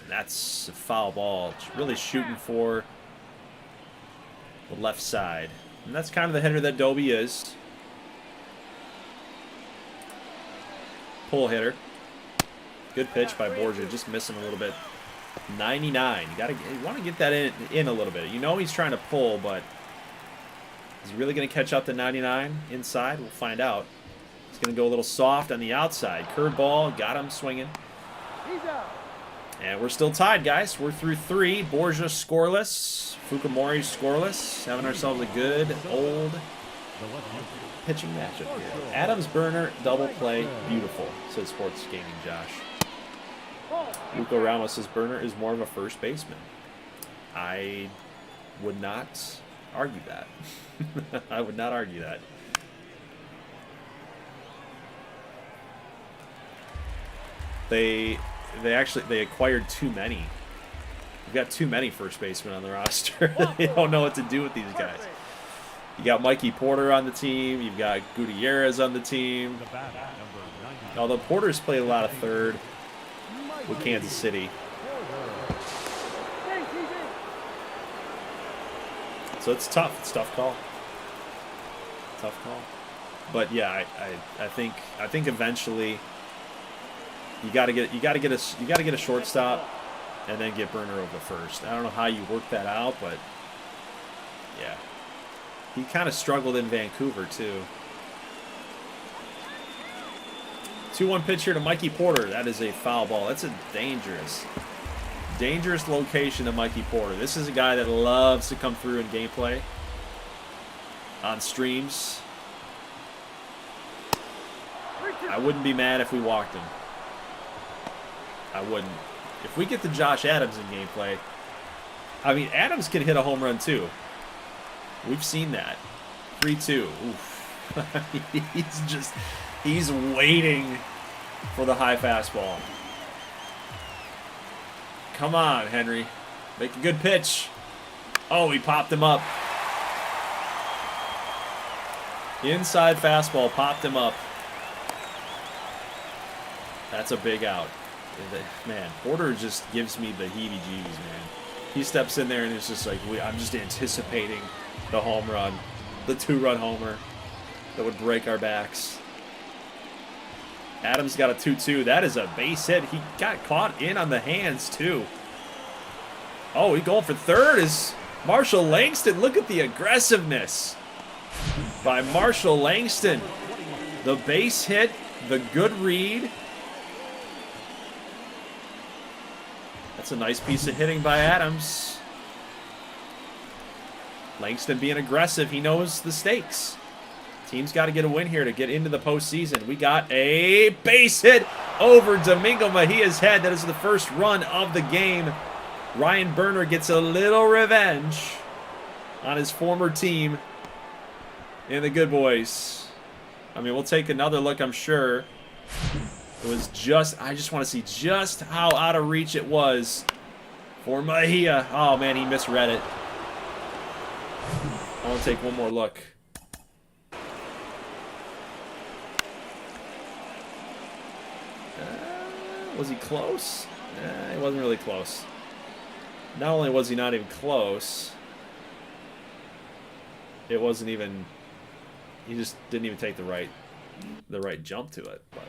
That's a foul ball. It's really shooting for the left side. And that's kind of the hitter that Doby is. Pull hitter. Good pitch by Borgia. Just missing a little bit. 99. You want to get that in a little bit. You know he's trying to pull, but is he really going to catch up to 99 inside? We'll find out. He's going to go a little soft on the outside. Curveball. Got him swinging. He's out. And we're still tied, guys. We're through 3. Borgia scoreless. Fukumori scoreless. Having ourselves a good old pitching matchup here. Adams Berger double play. Beautiful, says Sports Gaming Josh. Luco Ramos says Berger is more of a first baseman. I would not argue that. I would not argue that. They acquired too many. We've got too many first basemen on the roster. They don't know what to do with these guys. You got Mikey Porter on the team. You've got Gutierrez on the team. The bat, number 90. Although Porter's played a lot of third with Kansas City. So it's tough. It's a tough call. Tough call. But yeah, I think eventually you got to get a shortstop and then get Berger over first. I don't know how you work that out, but yeah. He kind of struggled in Vancouver too. 2-1 pitch here to Mikey Porter. That is a foul ball. That's a dangerous dangerous location to Mikey Porter. This is a guy that loves to come through in gameplay on streams. I wouldn't be mad if we walked him. I wouldn't. If we get to Josh Adams in gameplay, I mean, Adams can hit a home run too. We've seen that. 3-2. Oof. He's waiting for the high fastball. Come on, Henry. Make a good pitch. Oh, he popped him up. Inside fastball popped him up. That's a big out. Man, Porter just gives me the heebie-jeebies, man. He steps in there and it's just like, I'm just anticipating the home run. The 2-run homer that would break our backs. Adams got a 2-2. That is a base hit. He got caught in on the hands, too. Oh, he going for third is Marshall Langston. Look at the aggressiveness by Marshall Langston. The base hit, the good read. That's a nice piece of hitting by Adams. Langston being aggressive. He knows the stakes. Team's got to get a win here to get into the postseason. We got a base hit over Domingo Mejia's head. That is the first run of the game. Ryan Berger gets a little revenge on his former team in the Good Boys. I mean, we'll take another look, I'm sure. It was just, I just want to see just how out of reach it was for Mejia. Oh, man, he misread it. I want to take one more look. Was he close? He wasn't really close. Not only was he not even close, it wasn't even, he just didn't even take the right jump to it. But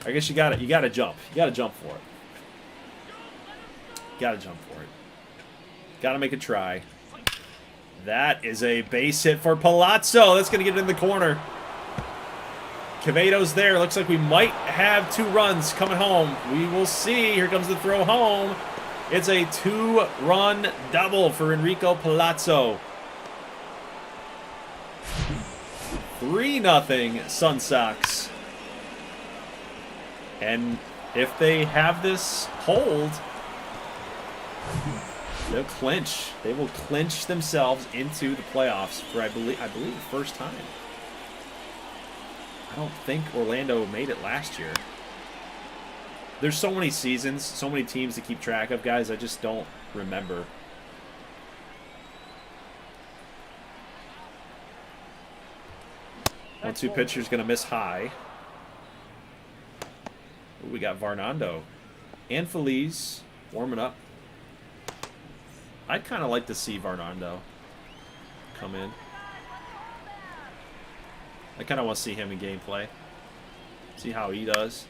I guess you gotta jump. You gotta jump for it. Gotta jump for it. Gotta make a try. That is a base hit for Palazzo. That's gonna get it in the corner. Quevedo's there. Looks like we might have 2 runs coming home. We will see. Here comes the throw home. It's a 2-run double for Enrico Palazzo. 3-0 Sun Sox. And if they have this hold, they'll clinch. They will clinch themselves into the playoffs for I believe the first time. I don't think Orlando made it last year. There's so many seasons, so many teams to keep track of, guys. I just don't remember. One-two pitcher's going to miss high. Ooh, we got Varnando and Feliz warming up. I'd kind of like to see Varnando come in. I kind of want to see him in gameplay. See how he does.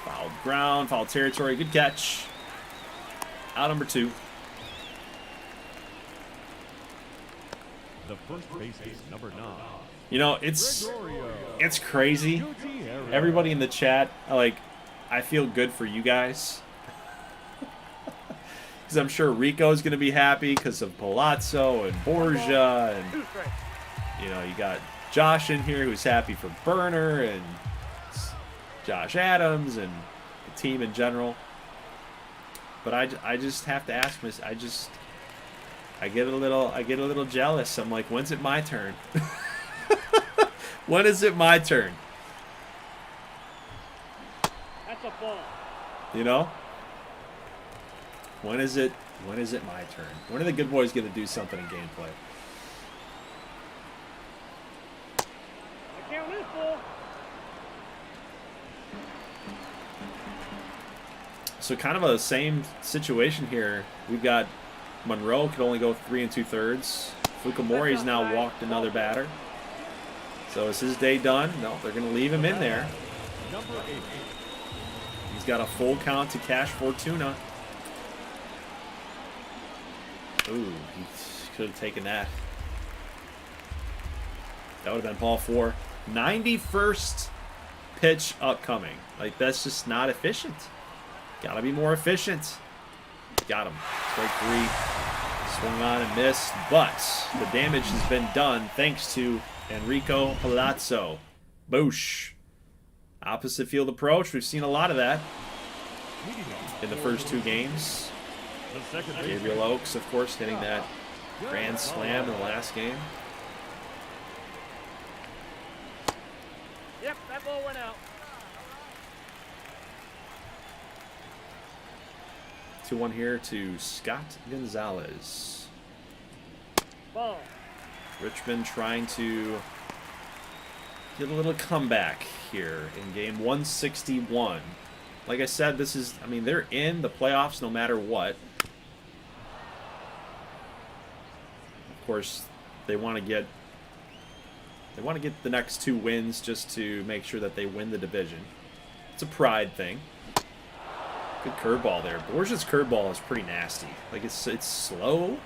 Foul ground, foul territory. Good catch. Out number 2. The first base is number 9. You know, it's crazy. Everybody in the chat, I feel good for you guys. Because I'm sure Rico's going to be happy because of Palazzo and Borgia. And, you know, you got Josh in here who's happy for Berger and Josh Adams and the team in general. But I just have to ask myself, I get a little jealous. I'm like, when's it my turn? When is it my turn? That's a ball. You know? When is it my turn? When are the Good Boys going to do something in gameplay? The count is full. So kind of a same situation here. We've got Monroe could only go 3 2/3. Fukumori's now walked another batter. So is his day done? No, they're going to leave him in there. Number 8. He's got a full count to cash Fortuna. Ooh, he could have taken that. That would have been ball 4. 91st pitch upcoming. Like, that's just not efficient. Gotta be more efficient. Got him. Strike 3. Swung on and missed, but the damage has been done thanks to Enrico Palazzo. Boosh. Opposite field approach. We've seen a lot of that in the first 2 games. Gabriel Oaks, of course, hitting that grand slam in the last game. Yep, that ball went out. 2-1 here to Scott Gonzalez. Ball. Richmond trying to get a little comeback here in game 161. Like I said, this is, I mean, they're in the playoffs no matter what. Of course, they want to get the next 2 wins just to make sure that they win the division. It's a pride thing. Good curveball there. Borgia's curveball is pretty nasty. Like it's slow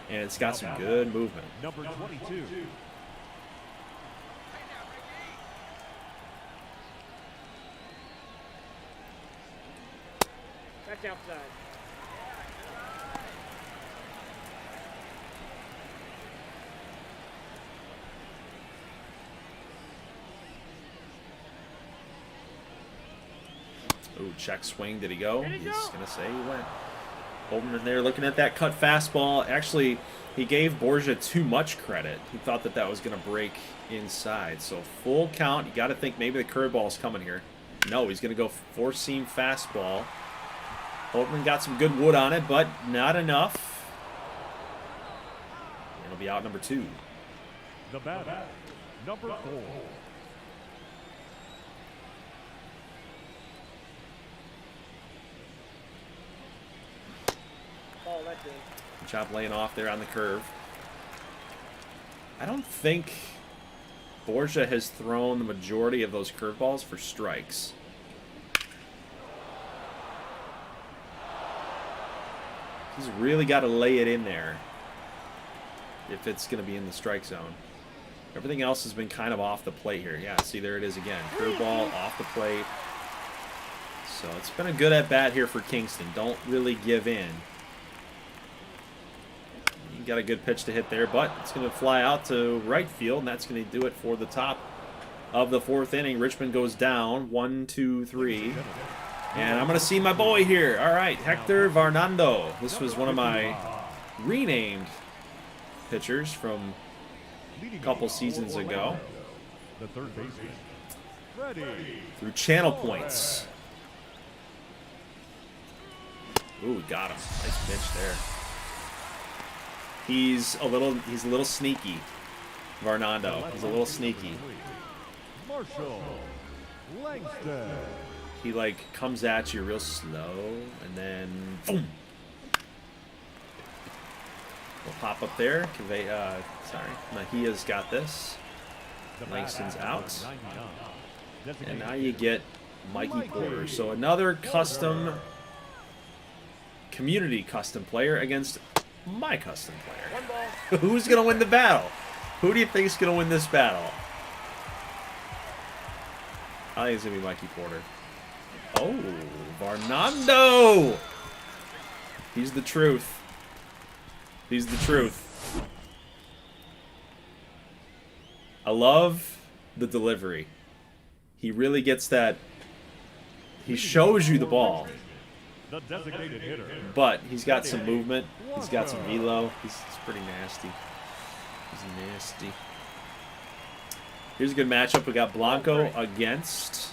and it's got some good movement. Number 22. That's outside. Ooh, check swing. Did he go? Did he He's go? going to say he went. Holding in there, looking at that cut fastball. Actually, he gave Borgia too much credit. He thought that that was going to break inside. So full count. You got to think maybe the curveball's coming here. No, he's going to go 4-seam fastball. Holtman got some good wood on it, but not enough. It'll be out number 2. The batter, number 4. Ball, that's in. Good job laying off there on the curve. I don't think Borgia has thrown the majority of those curveballs for strikes. He's really got to lay it in there if it's going to be in the strike zone. Everything else has been kind of off the plate here. Yeah, see, there it is again. Curveball off the plate. So it's been a good at-bat here for Kingston. Don't really give in. You got a good pitch to hit there, but it's going to fly out to right field, and that's going to do it for the top of the 4th inning. Richmond goes down, 1, 2, 3. And I'm going to see my boy here. All right, Hector Varnando. This was one of my renamed pitchers from a couple seasons ago. The third baseman, Freddie. Through channel points. Ooh, got him. Nice pitch there. He's a little sneaky. Varnando. He's a little sneaky. Marshall Langston. He like comes at you real slow and then boom. We'll pop up there. Sorry. Mejia's got this. Langston's out. And now you get Mikey Porter. So another custom community custom player against my custom player. One ball. Who's going to win the battle? Who do you think is going to win this battle? I think it's going to be Mikey Porter. Oh, Varnando! He's the truth. He's the truth. I love the delivery. He really gets that. He shows you the ball. The designated hitter. But he's got some movement. He's got some velo. He's pretty nasty. He's nasty. Here's a good matchup. We got Blanco against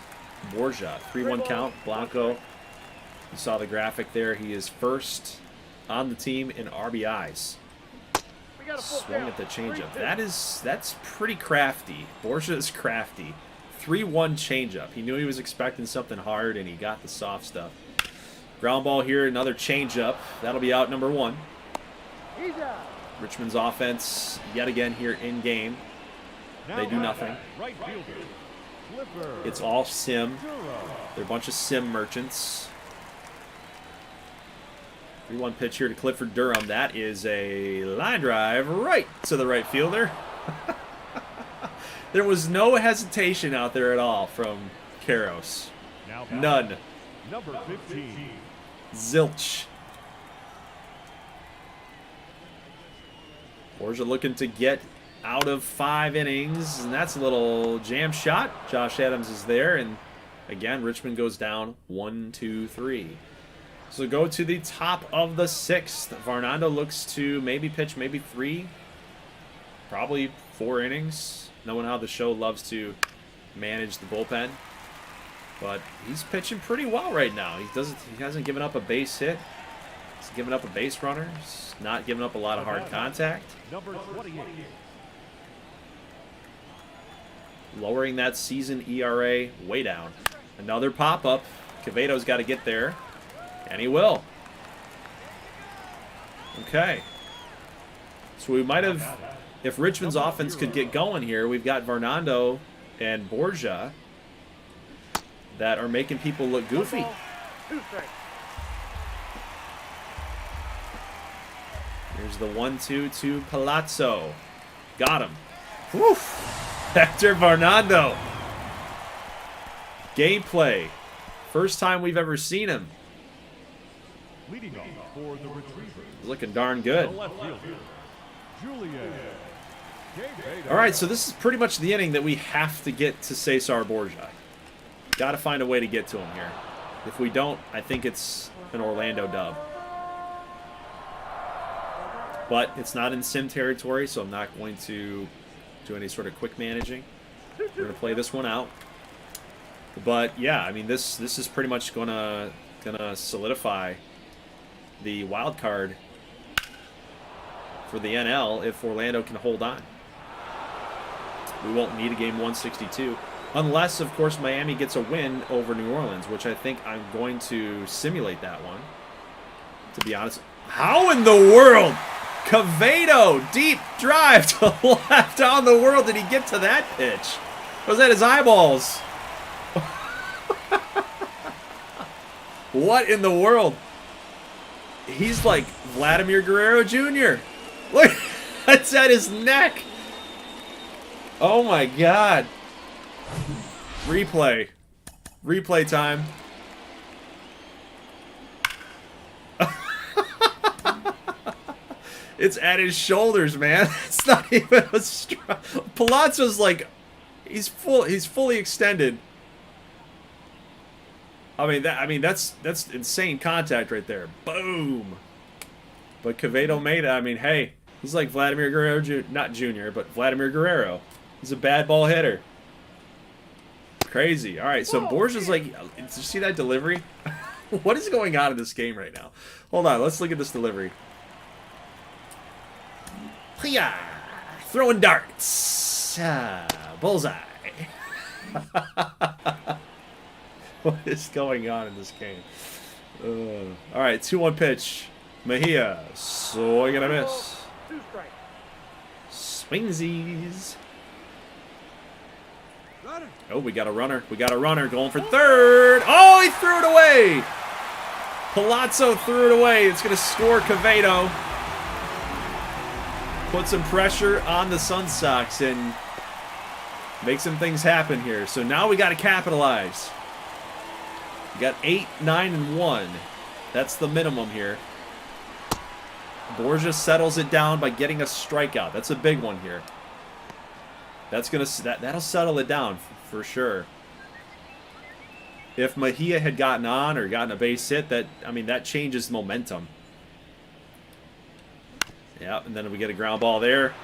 Borgia. 3-1 count. Blanco, you saw the graphic there. He is first on the team in RBIs. We got a full Swung count. at the changeup. That's pretty crafty. Borgia is crafty. 3-1 changeup. He knew he was expecting something hard, and he got the soft stuff. Ground ball here, another changeup. That'll be out number 1. He's out. Richmond's offense yet again here in game. They do nothing. Right fielder, Clipper. It's all sim. Dura. They're a bunch of sim merchants. 3-1 pitch here to Clifford Durham. That is a line drive right to the right fielder. There was no hesitation out there at all from Karos. Now None. Number 15. Zilch. Borgia looking to get out of 5 innings, and that's a little jam shot. Josh Adams is there, and again, Richmond goes down 1-2-3. So go to the top of the 6th. Varnando looks to maybe pitch maybe 3, probably 4 innings, knowing how the show loves to manage the bullpen. But he's pitching pretty well right now. He hasn't given up a base hit. He's given up a base runner. He's not giving up a lot of hard contact. Number 28. Lowering that season ERA way down. Another pop-up. Quevedo's got to get there. And he will. Okay. So we might have, if Richmond's offense could get going here, we've got Varnando and Borgia that are making people look goofy. 2 strikes. Here's the 1-2 to Palazzo. Got him. Whew. Hector Varnando. Gameplay. First time we've ever seen him. Leading off for the Retrievers. Looking darn good. The left fielder, Julian. All right, so this is pretty much the inning that we have to get to Cesar Borgia. Got to find a way to get to him here. If we don't, I think it's an Orlando dub. But it's not in sim territory, so I'm not going to do any sort of quick managing. We're going to play this one out. But yeah, I mean this is pretty much gonna solidify the wild card for the NL if Orlando can hold on. We won't need a game 162 unless, of course, Miami gets a win over New Orleans, which I think I'm going to simulate that one. To be honest, how in the world? Quevedo, deep drive to left. How in the world did he get to that pitch? Was that his eyeballs? What in the world? He's like Vladimir Guerrero Jr. Look, that's at his neck. Oh my God. Replay. Replay time. It's at his shoulders, man. It's not even a strike. Palazzo's like, he's fully extended. I mean that's insane contact right there. Boom. But Quevedo made it. I mean, hey, he's like Vladimir Guerrero, not Jr., but Vladimir Guerrero. He's a bad ball hitter. Crazy. All right, so Borgia's like, did you see that delivery? What is going on in this game right now? Hold on, let's look at this delivery. Hiya! Throwing darts. Bullseye. What is going on in this game? All right, 2-1 pitch. Mejia, swing and a miss. 2 strikes. Swingsies. Oh, we got a runner. We got a runner going for third. Oh, he threw it away. Palazzo threw it away. It's going to score Quevedo. Put some pressure on the Sun Sox and make some things happen here. So now we got to capitalize. We got 8, 9, and 1. That's the minimum here. Borgia settles it down by getting a strikeout. That's a big one here. That'll settle it down for sure. If Mejia had gotten on or gotten a base hit, that changes momentum. Yeah, and then we get a ground ball there.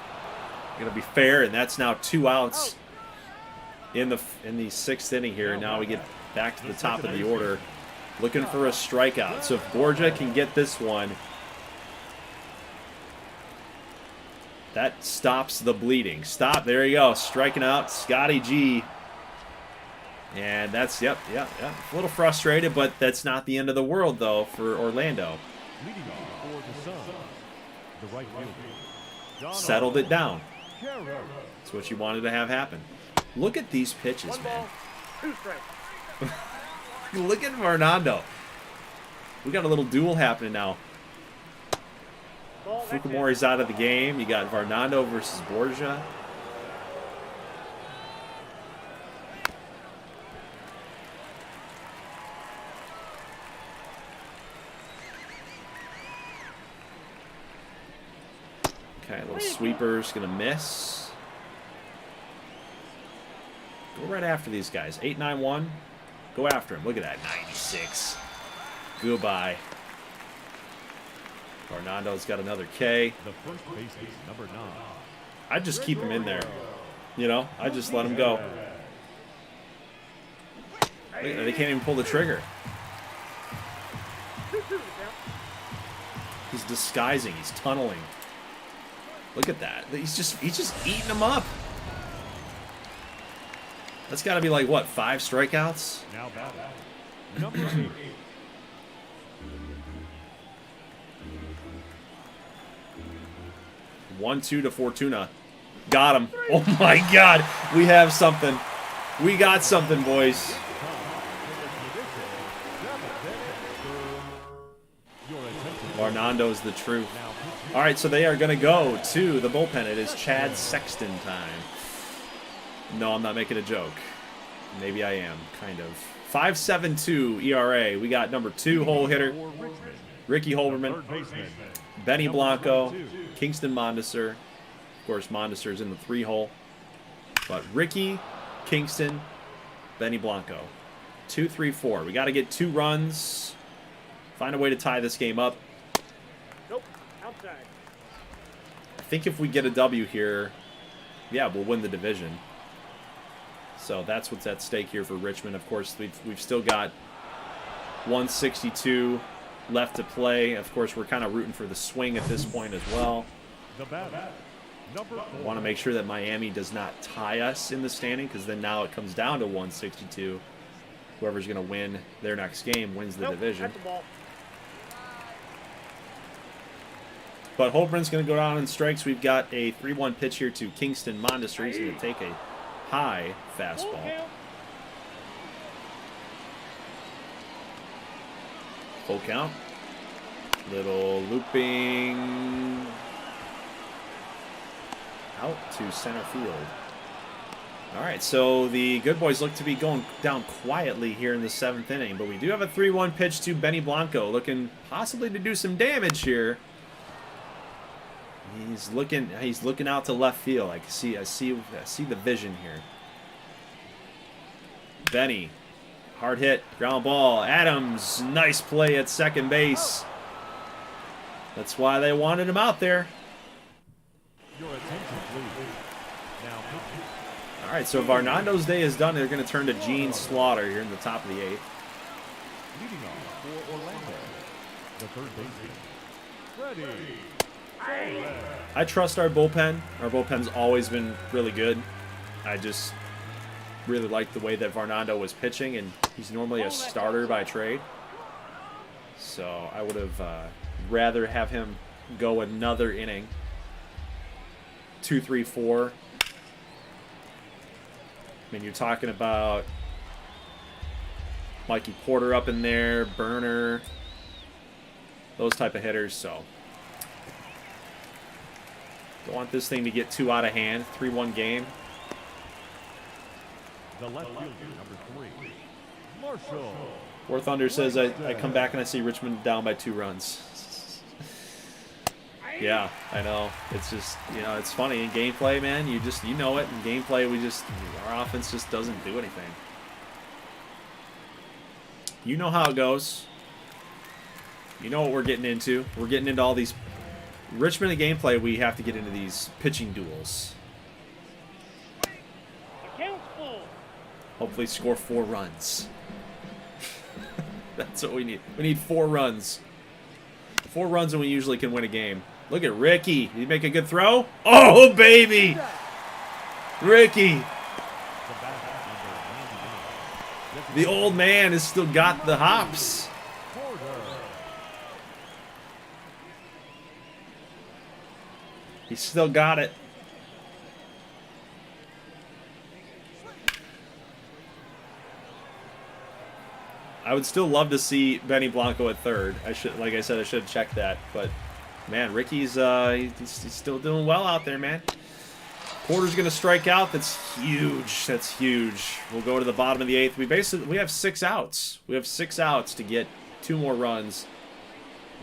Gonna be fair, and that's now 2 outs in the 6th inning here. And now we get back to the top of the order, looking for a strikeout. So if Borgia can get this one, that stops the bleeding. Stop. There you go. Striking out Scotty G. And that's, yep. A little frustrated, but that's not the end of the world, though, for Orlando. Leading off for the Suns, the right fielder. Settled it down. That's what you wanted to have happen. Look at these pitches, 1 man. ball, 2 strikes. Look at Fernando. We got a little duel happening now. Ball, that's it. Fukumori's out of the game. You got Varnando versus Borgia. Okay, little sweeper's going to miss. Go right after these guys. 8-9-1. Go after him. Look at that. 96. Goodbye. Fernando's got another K. The first baseman, number 9. I'd just keep him in there. You know, I'd just let him go. They can't even pull the trigger. He's disguising. He's tunneling. Look at that. He's just eating them up. That's got to be like, what, 5 strikeouts? Now batting, number 8. 1-2 to Fortuna. Got him. Oh my God. We have something. We got something, boys. Fernando's the truth. All right, so they are going to go to the bullpen. It is Chad Sexton time. No, I'm not making a joke. Maybe I am, kind of. 5.72 ERA. We got number 2 hole hitter, Ricky Holberman, Benny Blanco, Kingston Mondesir. Of course, Mondeser's in the 3 hole. But Ricky, Kingston, Benny Blanco. 2, 3, 4. We got to get 2 runs. Find a way to tie this game up. Nope, outside. I think if we get a W here, yeah, we'll win the division. So that's what's at stake here for Richmond. Of course, we've still got 162 left to play. Of course, we're kind of rooting for the swing at this point as well. The batter, number 4. Want to make sure that Miami does not tie us in the standing, because then now it comes down to 162. Whoever's going to win their next game wins the division. That's the ball. But Holburn's going to go down in strikes. We've got a 3-1 pitch here to Kingston Mondesir. He's going to take a high fastball. Full count. Little looping out to center field. All right, so the good boys look to be going down quietly here in the 7th inning, but we do have a 3-1 pitch to Benny Blanco, looking possibly to do some damage here. He's looking out to left field. I see the vision here. Benny, hard hit, ground ball. Adams, nice play at second base. That's why they wanted him out there. Your attention, please. Now, All right, so Varnando's day is done. They're going to turn to Gene Slaughter here in the top of the 8th. leading off for Orlando, the third baseman, Freddie. I trust our bullpen. Our bullpen's always been really good. I just really like the way that Varnando was pitching, and he's normally a starter by trade. So I would have rather have him go another inning. 2, 3, 4. I mean, you're talking about Mikey Porter up in there, Burner, those type of hitters, so don't want this thing to get too out of hand. 3-1 game. The left fielder, number 3, Marshall. War Thunder says, I come back and I see Richmond down by 2 runs. Yeah, I know. It's just, you know, it's funny. In gameplay, man, you know it. In gameplay, our offense just doesn't do anything. You know how it goes. You know what we're getting into. We're getting into all these... Richmond in gameplay, we have to get into these pitching duels. Account's full. Hopefully score 4 runs. That's what we need. We need 4 runs. 4 runs and we usually can win a game. Look at Ricky. Did he make a good throw? Oh, baby! Ricky! The old man has still got the hops. He's still got it. I would still love to see Benny Blanco at third. Like I said, I should have checked that. But man, Ricky's he's still doing well out there, man. Porter's gonna strike out. That's huge. That's huge. We'll go to the bottom of the 8th. We have 6 outs. We have 6 outs to get 2 more runs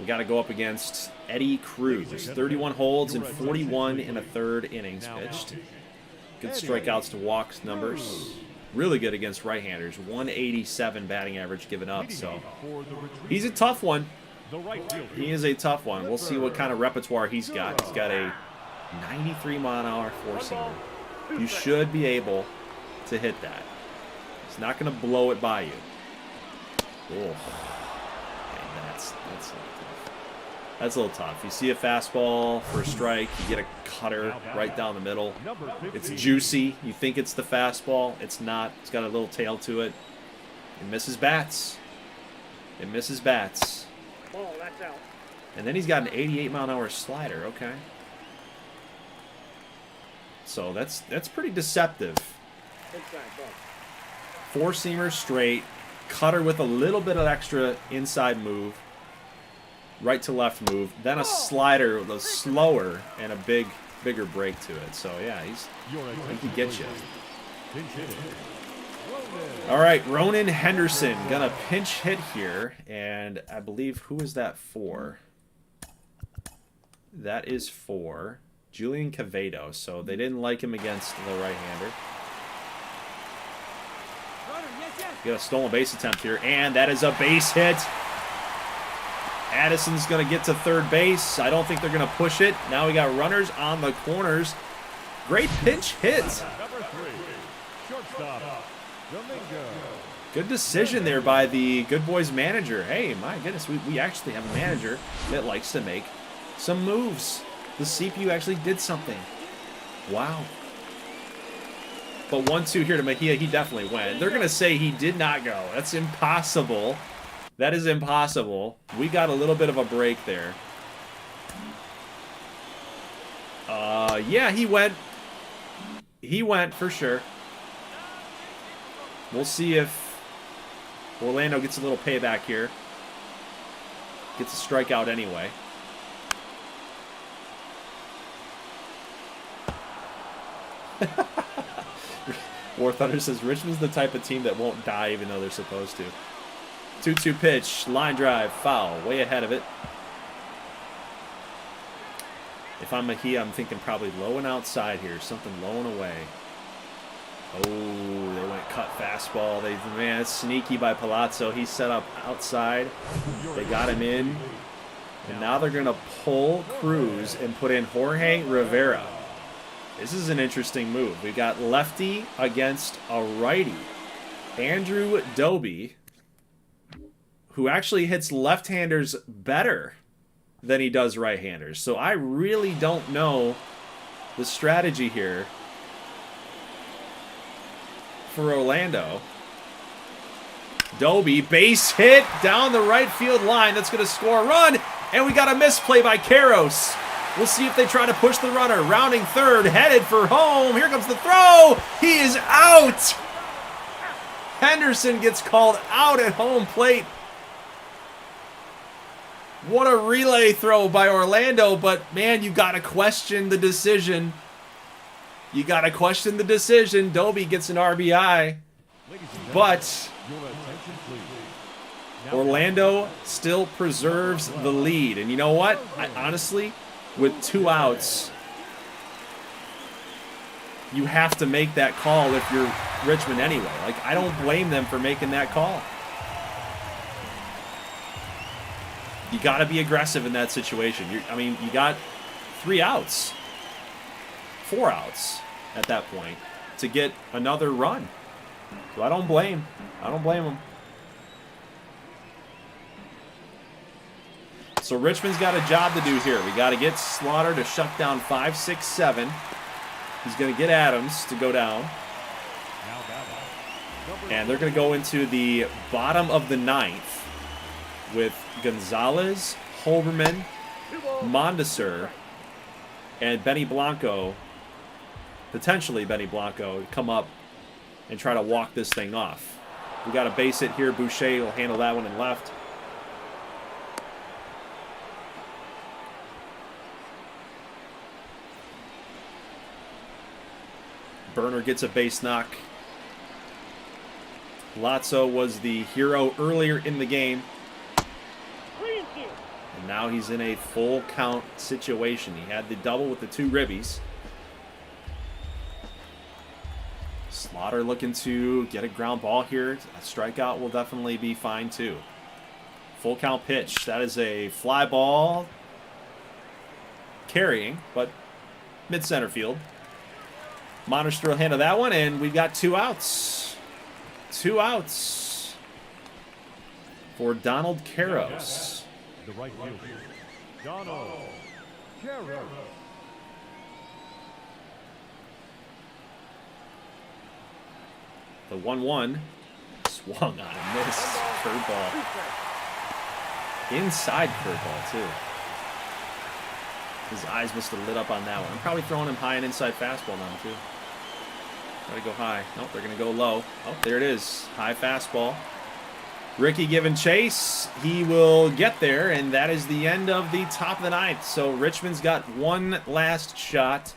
We got to go up against Eddie Cruz. 31 holds and 41 in a third innings pitched. Good strikeouts to walks numbers. Really good against right-handers. 187 batting average given up. So he's a tough one. He is a tough one. We'll see what kind of repertoire he's got. He's got a 93-mile-an-hour four-seamer. You should be able to hit that. He's not going to blow it by you. Oh, that's a little tough. You see a fastball for a strike, you get a cutter right down the middle. It's juicy. You think it's the fastball. It's not. It's got a little tail to it. It misses bats. It misses bats. Ball, that's out. And then he's got an 88-mile-an-hour slider. Okay. So that's pretty deceptive. Inside ball. Four-seamer straight, cutter with a little bit of extra inside move, right to left move, then a slider with a slower and a bigger break to it. So yeah, he can get you. All right, Ronan Henderson gonna pinch hit here, and I believe, who is that for? That is for Julian Cavedo. So they didn't like him against the right-hander. Get a stolen base attempt here, and that is a base hit. Addison's going to get to third base. I don't think they're going to push it. Now we got runners on the corners. Great pinch hit. Number 3, shortstop, Domingo. Good decision there by the Good Boys manager. Hey, my goodness, we actually have a manager that likes to make some moves. The CPU actually did something. Wow. But 1-2 here to Mejia. He definitely went. They're going to say he did not go. That's impossible. That is impossible. We got a little bit of a break there. Yeah, he went. He went for sure. We'll see if Orlando gets a little payback here. Gets a strikeout anyway. War Thunder says Richmond's the type of team that won't die even though they're supposed to. 2-2 pitch, line drive, foul, way ahead of it. If I'm Mejia, I'm thinking probably low and outside here, something low and away. Oh, they went cut fastball. Man, it's sneaky by Palazzo. He's set up outside. They got him in. And now they're going to pull Cruz and put in Jorge Rivera. This is an interesting move. We got lefty against a righty. Andrew Doby, who actually hits left-handers better than he does right-handers. So I really don't know the strategy here for Orlando. Doby, base hit down the right field line. That's going to score a run. And we got a misplay by Karros. We'll see if they try to push the runner. Rounding third, headed for home. Here comes the throw. He is out. Henderson gets called out at home plate. What a relay throw by Orlando, but man, you got to question the decision. You got to question the decision. Doby gets an RBI, but Orlando still preserves the lead. And you know what? Honestly, with 2 outs, you have to make that call if you're Richmond anyway. Like, I don't blame them for making that call. You got to be aggressive in that situation. You got 3 outs, 4 outs at that point to get another run. So I don't blame them. So Richmond's got a job to do here. We got to get Slaughter to shut down 5, 6, 7. He's going to get Adams to go down. And they're going to go into the bottom of the 9th with Gonzalez, Holberman, Mondesir, and Benny Blanco, potentially Benny Blanco, come up and try to walk this thing off. We got a base hit here. Boucher will handle that one in left. Berger gets a base knock. Lotso was the hero earlier in the game. And now he's in a full count situation. He had the double with the 2 ribbies. Slaughter looking to get a ground ball here. A strikeout will definitely be fine too. Full count pitch. That is a fly ball. Carrying, but mid-center field. Monster will handle that one, and we've got 2 outs. 2 outs for Donald Caros. The right fielder, Donald Caros. The 1-1 swung on a miss. Curveball. Inside curveball, too. His eyes must have lit up on that one. I'm probably throwing him high and inside fastball now, too. Try to go high. Nope, they're going to go low. Oh, there it is. High fastball. Ricky giving chase. He will get there, and that is the end of the top of the 9th. So Richmond's got one last shot,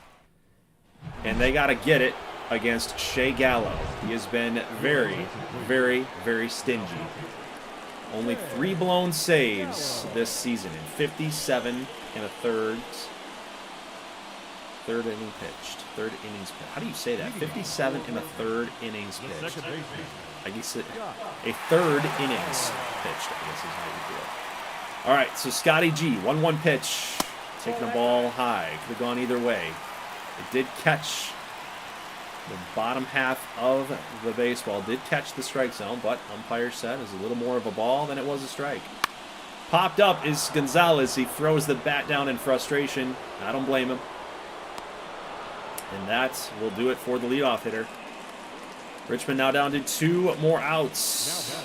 and they got to get it against Shea Gallo. He has been very, very, very stingy. Only 3 blown saves this season in 57 and a third inning pitched. 3rd innings pitched. How do you say that? 57 and a third innings pitched. I guess a 3rd innings pitched, I guess is how you do it. All right, so Scotty G, 1-1 pitch. Taking the ball high. Could have gone either way. It did catch the bottom half of the baseball. Did catch the strike zone, but umpire said it was a little more of a ball than it was a strike. Popped up is Gonzalez. He throws the bat down in frustration. I don't blame him. And that will do it for the leadoff hitter. Richmond now down to 2 more outs.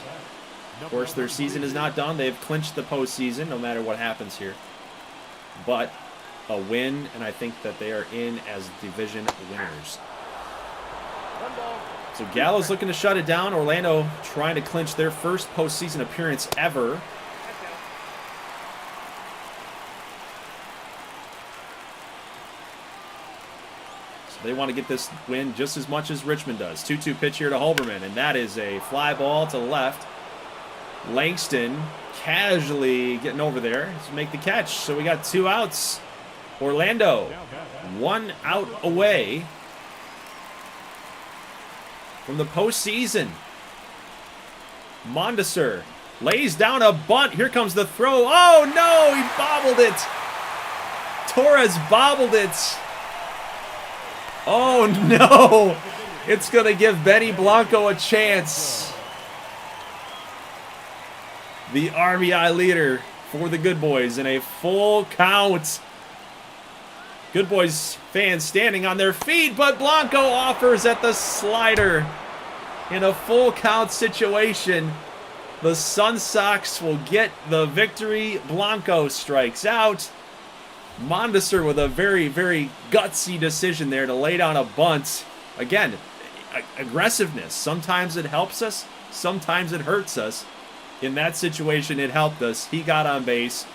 Of course, their season is not done. They've clinched the postseason no matter what happens here. But a win, and I think that they are in as division winners. So Gallo's looking to shut it down. Orlando trying to clinch their first postseason appearance ever. They want to get this win just as much as Richmond does. 2-2 pitch here to Holberman, and that is a fly ball to left. Langston casually getting over there to make the catch. So we got 2 outs. Orlando 1 out away from the postseason. Mondesir lays down a bunt. Here comes the throw. Oh, no, he bobbled it. Torres bobbled it. Oh, no! It's going to give Benny Blanco a chance. The RBI leader for the Good Boys in a full count. Good Boys fans standing on their feet, but Blanco offers at the slider. In a full count situation, the Sun Sox will get the victory. Blanco strikes out. Mondesir with a very, very gutsy decision there to lay down a bunt. Again, aggressiveness. Sometimes it helps us. Sometimes it hurts us. In that situation, it helped us. He got on base.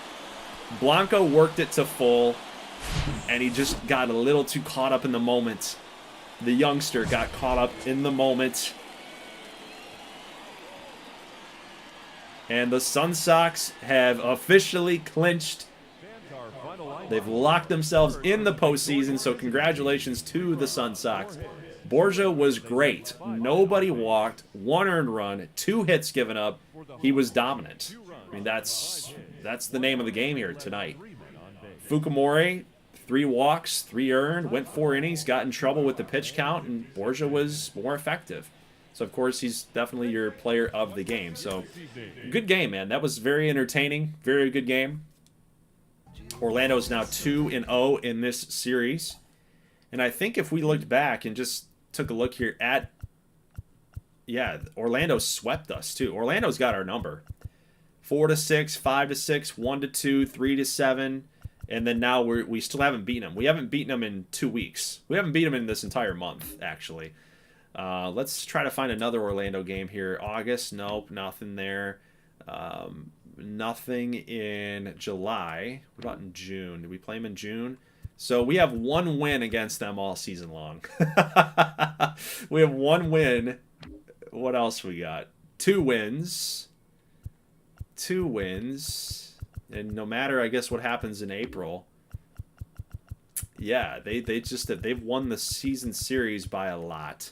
Blanco worked it to full. And he just got a little too caught up in the moment. The youngster got caught up in the moment. And the Sun Sox have officially clinched. They've locked themselves in the postseason, so congratulations to the Sun Sox. Berger was great. Nobody walked, 1 earned run, 2 hits given up. He was dominant. I mean, that's the name of the game here tonight. Fukumori, 3 walks, 3 earned, went 4 innings, got in trouble with the pitch count, and Berger was more effective. So, of course, he's definitely your player of the game. So, good game, man. That was very entertaining. Very good game. Orlando is now 2-0 in this series. And I think if we looked back and just took a look here at... Yeah, Orlando swept us, too. Orlando's got our number. 4-6, 5-6, 1-2, 3-7. And then now we still haven't beaten them. We haven't beaten them in 2 weeks. We haven't beaten them in this entire month, actually. Let's try to find another Orlando game here. August, nope, nothing there. Nothing in July. What about in June? Did we play them in June? So we have 1 win against them all season long. We have 1 win. What else we got? 2 wins. 2 wins. And no matter, I guess, what happens in April, yeah, they've won the season series by a lot.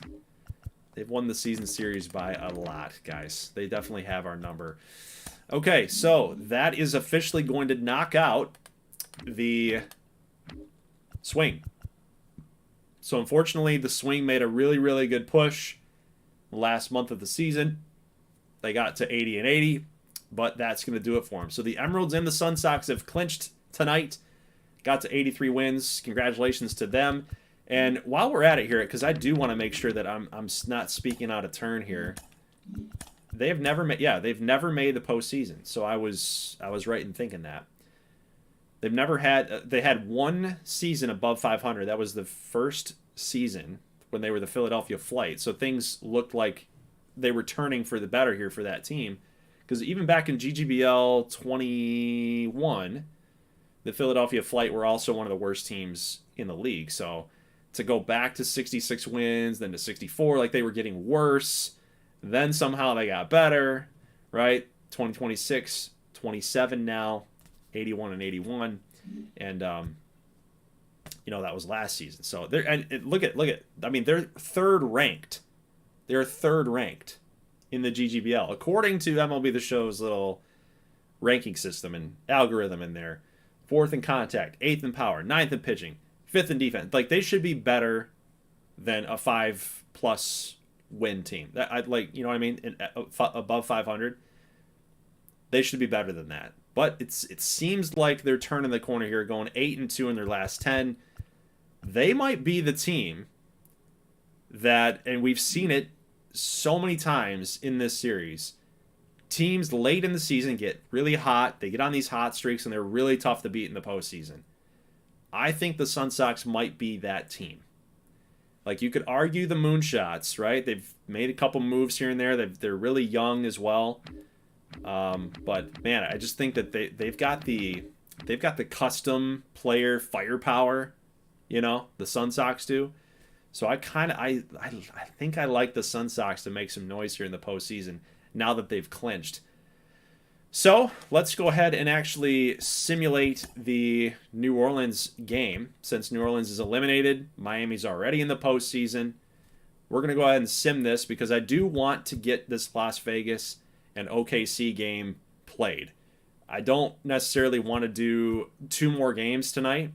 They've won the season series by a lot, guys. They definitely have our number. Okay, so that is officially going to knock out the swing. So unfortunately, the swing made a really, really good push last month of the season. They got to 80 and 80, but that's going to do it for them. So the Emeralds and the Sun Sox have clinched tonight. Got to 83 wins. Congratulations to them. And while we're at it here, because I do want to make sure that I'm not speaking out of turn here, they've never made the postseason. So I was right in thinking that. They've never had they had one season above 500. That was the first season when they were the Philadelphia Flight. So things looked like they were turning for the better here for that team. Because even back in GGBL 21, the Philadelphia Flight were also one of the worst teams in the league. So to go back to 66 wins, then to 64, like they were getting worse. Then somehow they got better, right? 2026, 27 now, 81 and 81. And, that was last season. So look at, I mean, they're third ranked. They're third ranked in the GGBL, according to MLB The Show's little ranking system and algorithm in there. Fourth in contact, eighth in power, ninth in pitching, fifth in defense. Like, they should be better than a 5+ win team. That I'd like, you know what I mean? Above 500, they should be better than that. But it seems like they're turning the corner here, going 8-2 in their last 10. They might be the team that, and we've seen it so many times in this series, teams late in the season get really hot. They get on these hot streaks, and they're really tough to beat in the postseason. I think the Sun Sox might be that team. Like, you could argue the Moonshots, right? They've made a couple moves here and there. They're really young as well. But man, I just think that they've got the custom player firepower, the Sun Sox do. So I think I like the Sun Sox to make some noise here in the postseason now that they've clinched. So let's go ahead and actually simulate the New Orleans game. Since New Orleans is eliminated, Miami's already in the postseason. We're going to go ahead and sim this because I do want to get this Las Vegas and OKC game played. I don't necessarily want to do 2 more games tonight.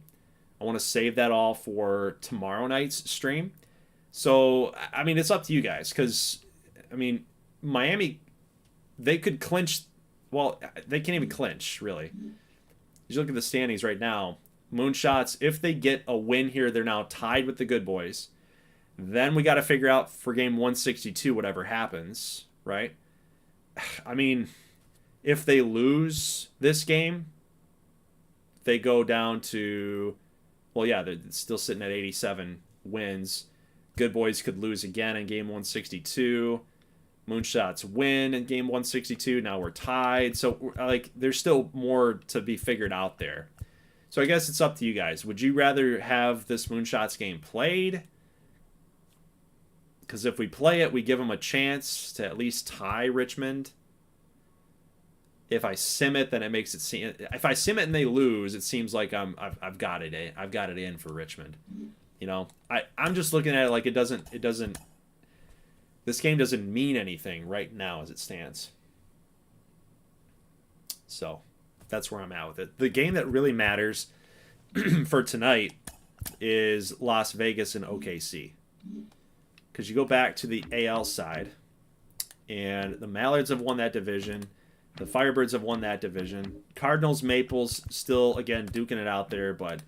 I want to save that all for tomorrow night's stream. So, I mean, it's up to you guys because, I mean, Miami, they could clinch. Well, they can't even clinch, really. You look at the standings right now. Moonshots, if they get a win here, they're now tied with the Good Boys. Then we got to figure out for game 162 whatever happens, right? I mean, if they lose this game, they go down to, well, yeah, they're still sitting at 87 wins. Good Boys could lose again in game 162. Moonshots win in game 162. Now we're tied. So, like, there's still more to be figured out there. So I guess it's up to you guys. Would you rather have this Moonshots game played? Because if we play it, we give them a chance to at least tie Richmond. If I sim it, then it makes it seem. If I sim it and they lose, it seems like I've got it in. I've got it in for Richmond. I'm just looking at it like it doesn't. This game doesn't mean anything right now as it stands. So that's where I'm at with it. The game that really matters for tonight is Las Vegas and OKC. Because you go back to the AL side, and the Mallards have won that division. The Firebirds have won that division. Cardinals, Maples, still, again, duking it out there. But,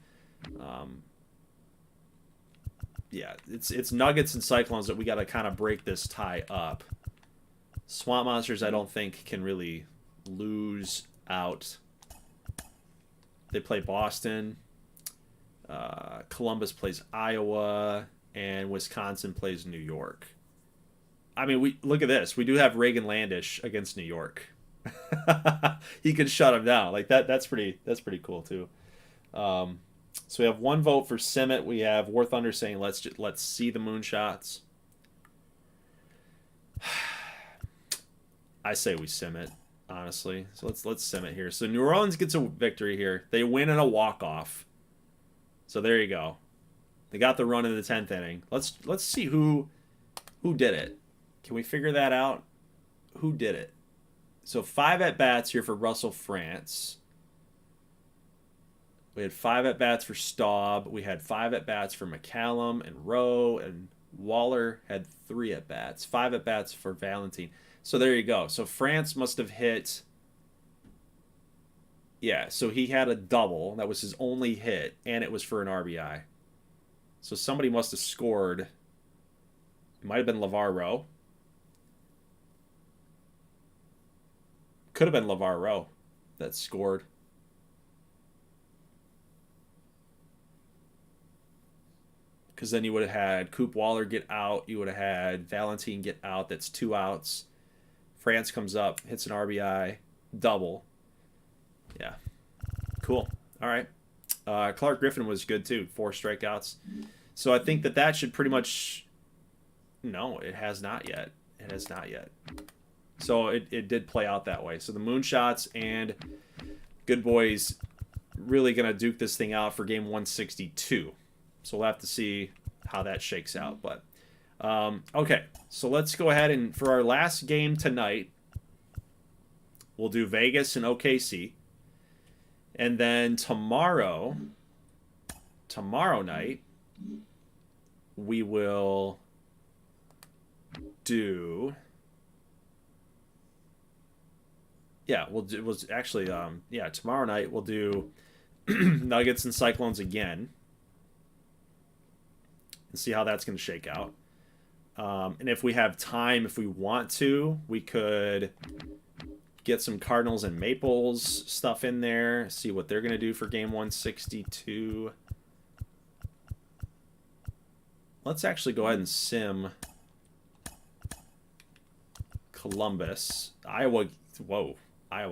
yeah, it's Nuggets and Cyclones that we got to kind of break this tie up. Swamp Monsters, I don't think, can really lose out. They play Boston. Columbus plays Iowa. And Wisconsin plays New York. I mean, we look at this. We do have Reagan Landish against New York. He could shut him down. Like that. That's pretty cool too. So we have 1 vote for Simmet. We have War Thunder saying let's see the Moonshots. I say we sim it. honestly. So let's sim it here. So New Orleans gets a victory here. They win in a walk-off. So there you go. They got the run in the 10th inning. Let's see who did it. Can we figure that out? Who did it? So 5 at-bats here for Russell France. We had 5 at-bats for Staub. We had 5 at-bats for McCallum and Rowe, and Waller had 3 at-bats. 5 at-bats for Valentine. So there you go. So France must have hit... Yeah, so he had a double. That was his only hit, and it was for an RBI. So somebody must have scored. It might have been LeVar Rowe. Could have been LeVar Rowe that scored. Because then you would have had Coop Waller get out. You would have had Valentine get out. That's 2 outs. France comes up, hits an RBI, double. Yeah. Cool. All right. Clark Griffin was good too. 4 strikeouts. So I think that should pretty much... No, it has not yet. It has not yet. So it did play out that way. So the Moonshots and Good Boys really going to duke this thing out for game 162. So we'll have to see how that shakes out. But okay, so let's go ahead and for our last game tonight, we'll do Vegas and OKC. And then tomorrow night, we will do... Yeah, tomorrow night we'll do Nuggets and Cyclones again. And see how that's going to shake out. And if we have time, if we want to, we could get some Cardinals and Maples stuff in there. See what they're going to do for game 162. Let's actually go ahead and sim Columbus. Iowa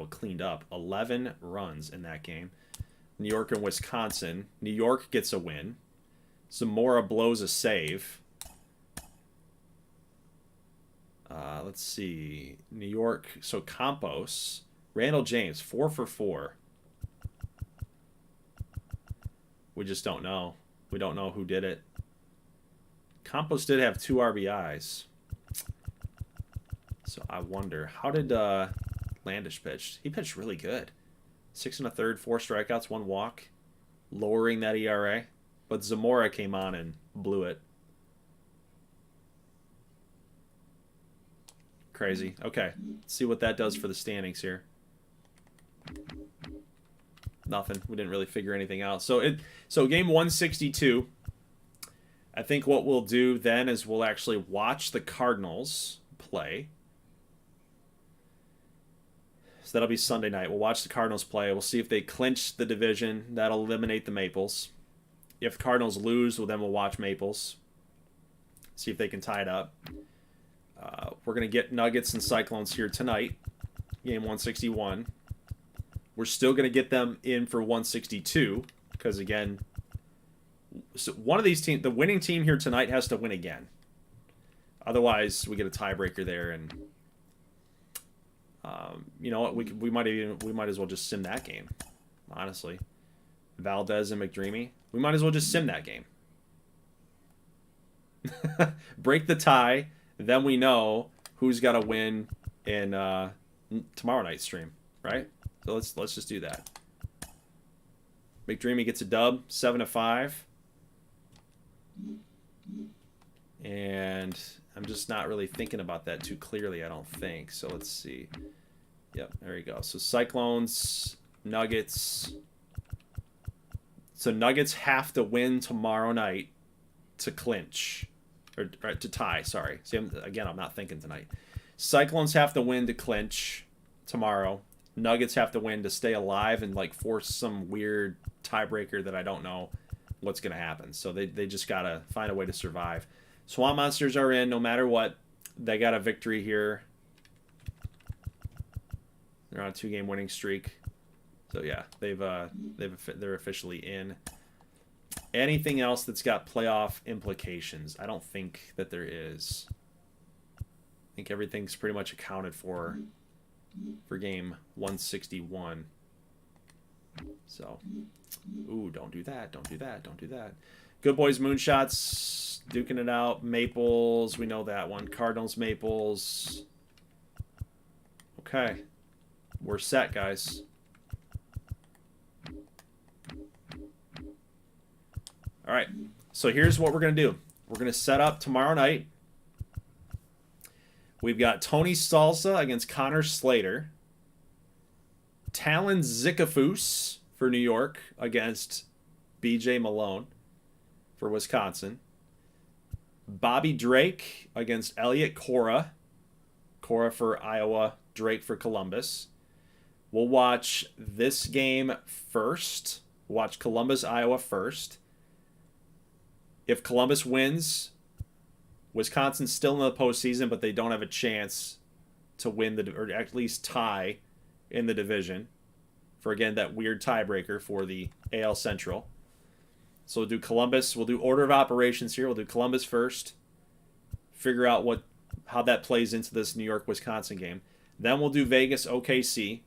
cleaned up 11 runs in that game. New York and Wisconsin. New York gets a win. Zamora blows a save. Let's see. New York. So Campos. Randall James, 4 for 4. We just don't know. We don't know who did it. Campos did have 2 RBIs. So I wonder, how did Landish pitch? He pitched really good. 6 1/3, 4 strikeouts, 1 walk. Lowering that ERA. But Zamora came on and blew it. Crazy. Okay. Let's see what that does for the standings here. Nothing. We didn't really figure anything out. So game 162. I think what we'll do then is we'll actually watch the Cardinals play. So that'll be Sunday night. We'll watch the Cardinals play. We'll see if they clinch the division. That'll eliminate the Maples. If Cardinals lose, well, then we'll watch Maples. See if they can tie it up. We're going to get Nuggets and Cyclones here tonight. Game 161. We're still going to get them in for 162. Because, again, so one of these teams, the winning team here tonight has to win again. Otherwise, we get a tiebreaker there. And, you know what? We might as well just sim that game, honestly. Valdez and McDreamy. We might as well just sim that game. Break the tie. Then we know who's got to win in tomorrow night's stream, right? So let's just do that. McDreamy gets a dub, 7-5. And I'm just not really thinking about that too clearly, I don't think. So let's see. Yep, there you go. So Cyclones, Nuggets. So Nuggets have to win tomorrow night to clinch. Or to tie, sorry. See, I'm not thinking tonight. Cyclones have to win to clinch tomorrow. Nuggets have to win to stay alive and like force some weird tiebreaker that I don't know what's going to happen. So they just got to find a way to survive. Swamp Monsters are in no matter what. They got a victory here. They're on a 2-game winning streak. So yeah, they're officially in. Anything else that's got playoff implications? I don't think that there is. I think everything's pretty much accounted for for game 161. So, ooh, don't do that. Don't do that. Don't do that. Good Boys Moonshots, duking it out. Maples, we know that one. Cardinals, Maples. Okay. We're set, guys. All right. So here's what we're going to do. We're going to set up tomorrow night. We've got Tony Salsa against Connor Slater. Talon Zickafoose for New York against BJ Malone for Wisconsin. Bobby Drake against Elliot Cora. Cora for Iowa, Drake for Columbus. We'll watch this game first. We'll watch Columbus, Iowa first. If Columbus wins, Wisconsin's still in the postseason, but they don't have a chance to win or at least tie in the division for, again, that weird tiebreaker for the AL Central. So we'll do Columbus. We'll do order of operations here. We'll do Columbus first. Figure out how that plays into this New York-Wisconsin game. Then we'll do Vegas OKC,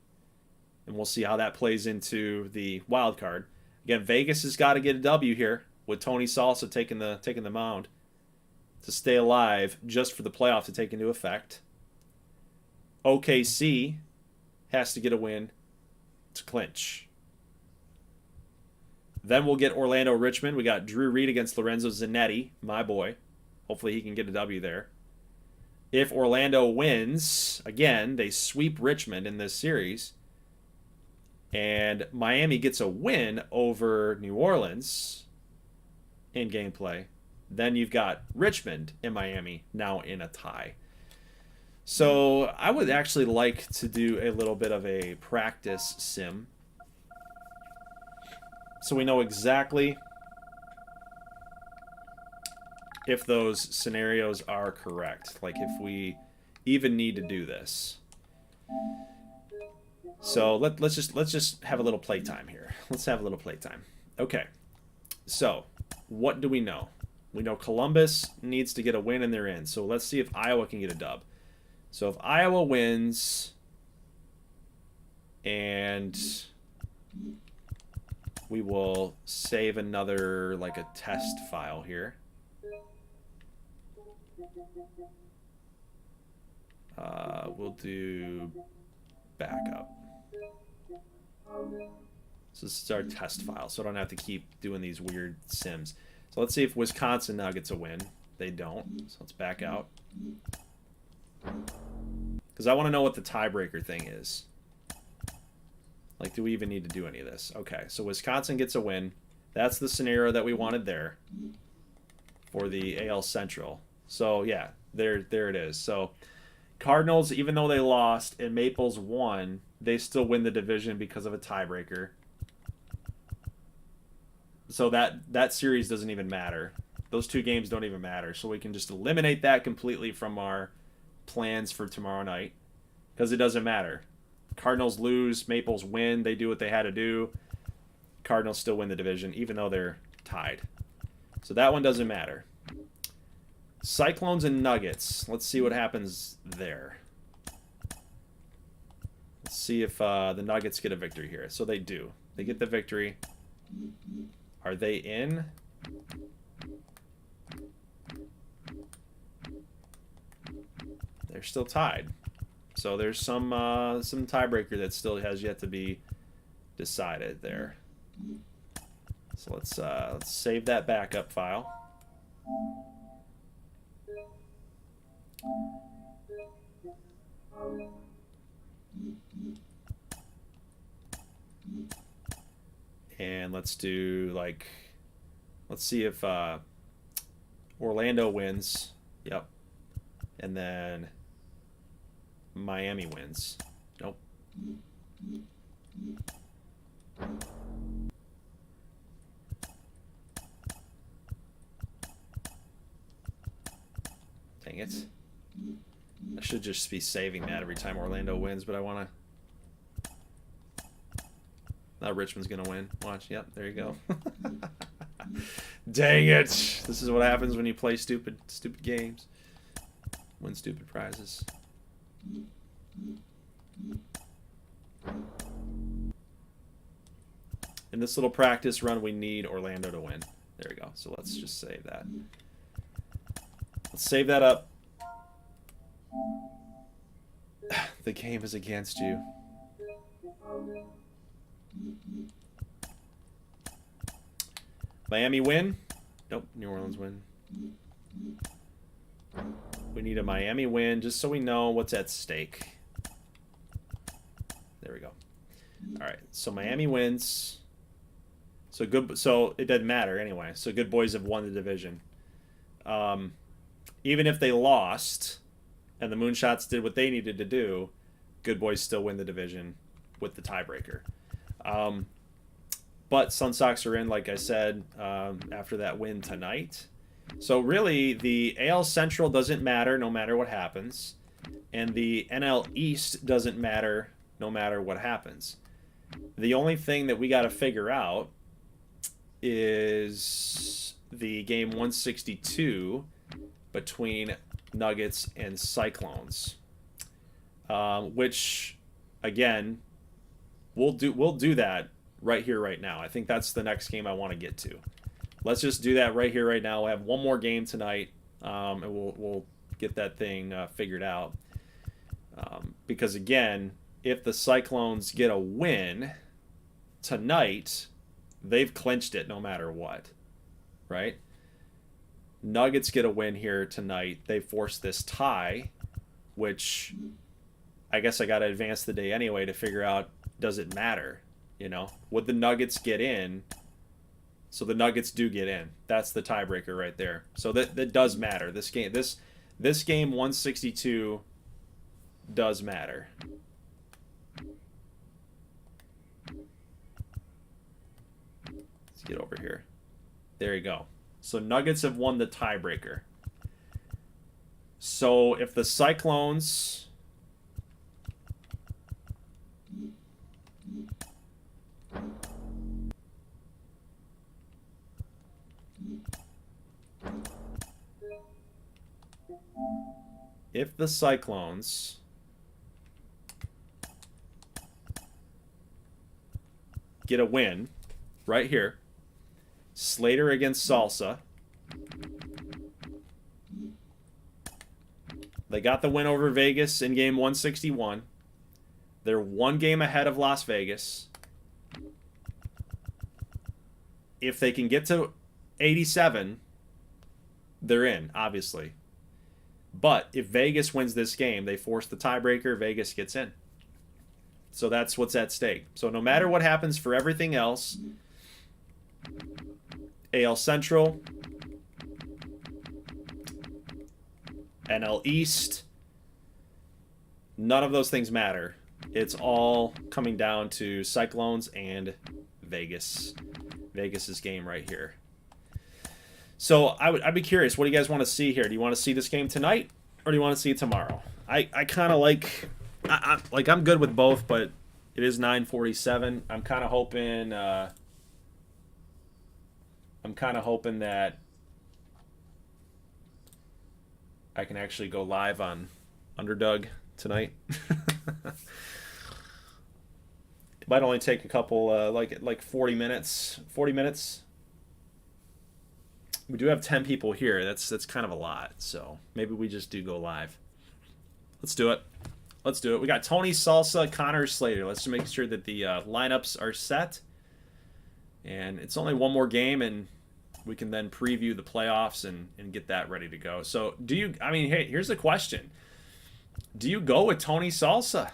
and we'll see how that plays into the wild card. Again, Vegas has got to get a W here with Tony Salsa taking the mound to stay alive just for the playoff to take into effect. OKC has to get a win to clinch. Then we'll get Orlando Richmond. We got Drew Reed against Lorenzo Zanetti, my boy. Hopefully he can get a W there. If Orlando wins, again, they sweep Richmond in this series, and Miami gets a win over New Orleans in gameplay, then you've got Richmond and Miami now in a tie. So I would actually like to do a little bit of a practice sim so we know exactly if those scenarios are correct, like if we even need to do this. So let's just have a little playtime here. Let's have a little playtime. Okay. So what do we know? We know Columbus needs to get a win and they're in. So let's see if Iowa can get a dub. So if Iowa wins and we will save another, like a test file here. We'll do backup. So this is our test file, so I don't have to keep doing these weird sims. So let's see if Wisconsin now gets a win. They don't, so let's back out. Because I want to know what the tiebreaker thing is. Like, do we even need to do any of this? Okay, so Wisconsin gets a win. That's the scenario that we wanted there for the AL Central. So, yeah, there it is. So, Cardinals, even though they lost and Maples won, they still win the division because of a tiebreaker. So that series doesn't even matter. Those two games don't even matter. So we can just eliminate that completely from our plans for tomorrow night because it doesn't matter. Cardinals lose, Maples win, they do what they had to do. Cardinals still win the division even though they're tied. So that one doesn't matter. Cyclones and Nuggets. Let's see what happens there. Let's see if the Nuggets get a victory here. So they do. They get the victory. Are they in? They're still tied. So there's some tiebreaker that still has yet to be decided there. So let's save that backup file. And let's do let's see if Orlando wins. Yep. And then Miami wins. Nope. Dang it. I should just be saving that every time Orlando wins, but I want to... Now Richmond's going to win. Watch. Yep, there you go. Dang it. This is what happens when you play stupid games. Win stupid prizes. In this little practice run, we need Orlando to win. There we go. So let's just save that. Let's save that up. The game is against you. Miami win? Nope, New Orleans win. We need a Miami win just so we know what's at stake. There we go. All right, so Miami wins. So good. So it doesn't matter anyway. So Good Boys have won the division. Even if they lost, and the Moonshots did what they needed to do, Good Boys still win the division with the tiebreaker. But Sun Sox are in, like I said, after that win tonight. So really, the AL Central doesn't matter no matter what happens, and the NL East doesn't matter no matter what happens. The only thing that we got to figure out is the game 162 between Nuggets and Cyclones, which again we'll do that right here right now. I think that's the next game I want to get to. Let's just do that right here right now. We'll have one more game tonight, and we'll get that thing figured out, because again, if the Cyclones get a win tonight, they've clinched it no matter what, right? Nuggets get a win here tonight. They force this tie, which I guess I got to advance the day anyway to figure out, does it matter? You know, would the Nuggets get in? So the Nuggets do get in. That's the tiebreaker right there. So that does matter. This game 162 does matter. Let's get over here. There you go. So Nuggets have won the tiebreaker. So if the Cyclones get a win right here, Slater against Salsa. They got the win over Vegas in game 161. They're one game ahead of Las Vegas. If they can get to 87, they're in, obviously. But if Vegas wins this game, they force the tiebreaker, Vegas gets in. So that's what's at stake. So no matter what happens for everything else, AL Central, NL East, none of those things matter. It's all coming down to Cyclones and Vegas. Vegas's game right here. So I'd be curious, what do you guys want to see here? Do you want to see this game tonight, or do you want to see it tomorrow? I kind of I'm good with both, but it is 9:47. I'm kind of hoping that I can actually go live on Underdog tonight. It might only take a couple like 40 minutes. 40 minutes. We do have 10 people here. That's kind of a lot. So maybe we just do go live. Let's do it. Let's do it. We got Tony, Salsa, Connor, Slater. Let's just make sure that the lineups are set. And it's only one more game, and we can then preview the playoffs and get that ready to go. So hey, here's the question. Do you go with Tony Salsa?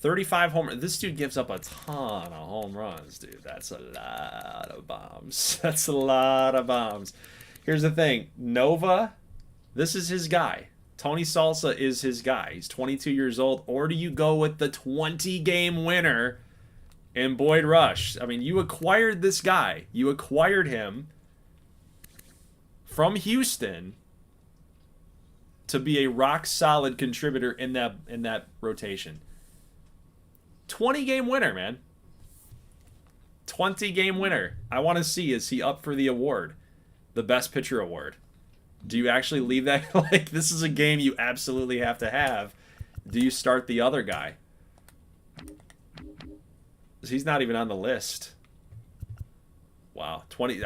35 home runs. This dude gives up a ton of home runs, dude. That's a lot of bombs. That's a lot of bombs. Here's the thing. Nova, this is his guy. Tony Salsa is his guy. He's 22 years old. Or do you go with the 20-game winner in Boyd Rush? I mean, you acquired this guy. You acquired him from Houston to be a rock-solid contributor in that rotation. 20-game winner, man. 20-game winner. I want to see, is he up for the award? The Best Pitcher Award. Do you actually leave that? Like, this is a game you absolutely have to have. do you start the other guy? He's not even on the list. Wow, 20.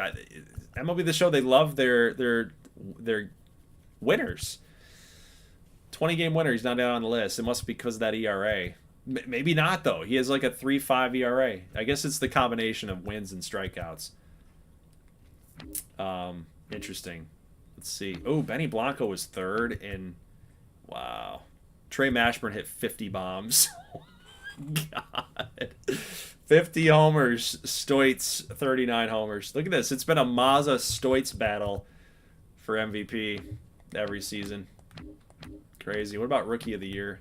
MLB The Show, they love their winners. 20-game winner, he's not on the list. It must be because of that ERA. Maybe not, though. He has like a 3.5 ERA. I guess it's the combination of wins and strikeouts. Interesting. Let's see. Oh, Benny Blanco was third, and wow. Trey Mashburn hit 50 bombs. God. 50 homers. Stoitz, 39 homers. Look at this. It's been a Mazza Stoitz battle for MVP every season. Crazy. What about Rookie of the Year?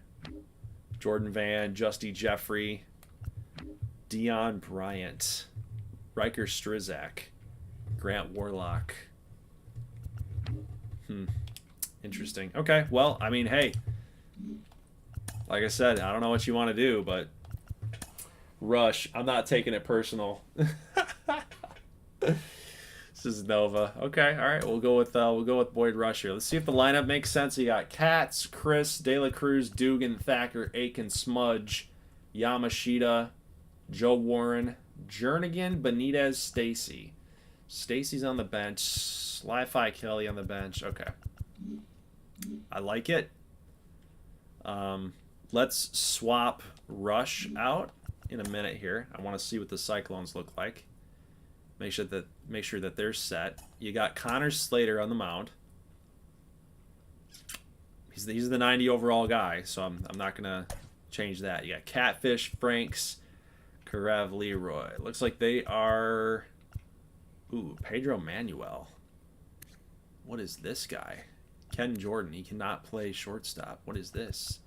Jordan Van, Justy Jeffrey, Dion Bryant, Riker Strizak, Grant Warlock. Interesting. Okay, well, I mean, hey, like I said, I don't know what you want to do, but Rush, I'm not taking it personal. This is Nova. Okay, all right, we'll go with Boyd Rush here. Let's see if the lineup makes sense. You got Katz, Chris, De La Cruz, Dugan, Thacker, Aiken, Smudge, Yamashita, Joe Warren, Jernigan, Benitez, Stacy. Stacy's on the bench. Sly-Fi Kelly on the bench. Okay. I like it. Let's swap Rush out in a minute here. I want to see what the Cyclones look like. Make sure that they're set. You got Connor Slater on the mound. He's the 90 overall guy, so I'm not gonna change that. You got Catfish, Franks, Karev, Leroy. Looks like they are. Ooh, Pedro Manuel. What is this guy? Ken Jordan. He cannot play shortstop. What is this?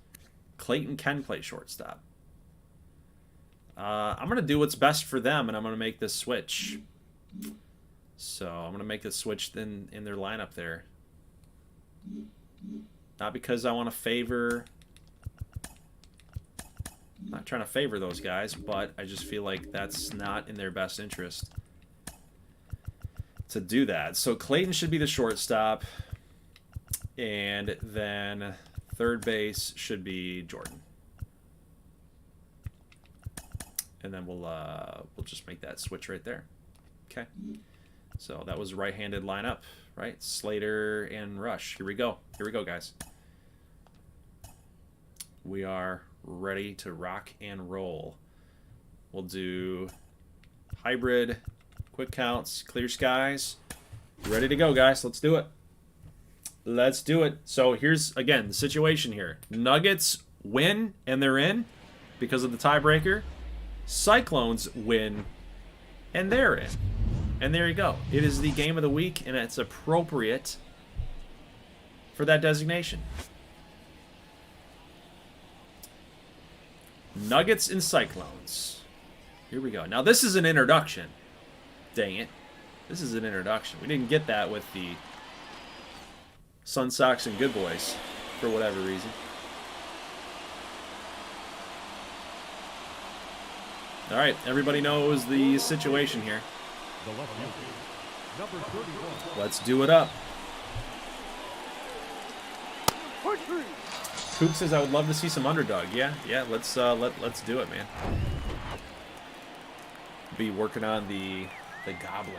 Clayton can play shortstop. I'm gonna do what's best for them, and I'm gonna make this switch. So I'm going to make the switch in their lineup there. Not because I want to favor... I'm not trying to favor those guys, but I just feel like that's not in their best interest to do that. So Clayton should be the shortstop. And then third base should be Jordan. And then we'll just make that switch right there. Okay, so that was right-handed lineup, right? Slater and Rush. Here we go. Here we go, guys. We are ready to rock and roll. We'll do hybrid, quick counts, clear skies. Ready to go, guys. Let's do it. Let's do it. So here's, again, the situation here. Nuggets win, and they're in because of the tiebreaker. Cyclones win, and they're in. And there you go. It is the game of the week, and it's appropriate for that designation. Nuggets and Cyclones. Here we go. Now, this is an introduction. Dang it. This is an introduction. We didn't get that with the Sun Sox and Good Boys for whatever reason. All right, everybody knows the situation here. The left fielder, number 31. Let's do it up. Coop says I would love to see some underdog. Yeah, let's do it, man. Be working on the Goblin.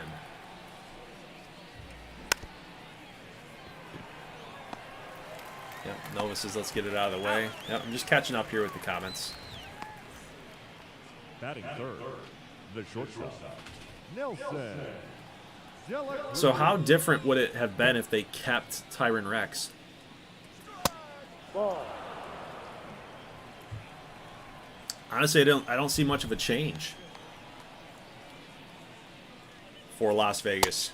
Yep, Nova says let's get it out of the way. Yep, I'm just catching up here with the comments. Batting third, the shortstop, Nelson. So how different would it have been if they kept Tyron Rex? Ball. Honestly, I don't see much of a change for Las Vegas.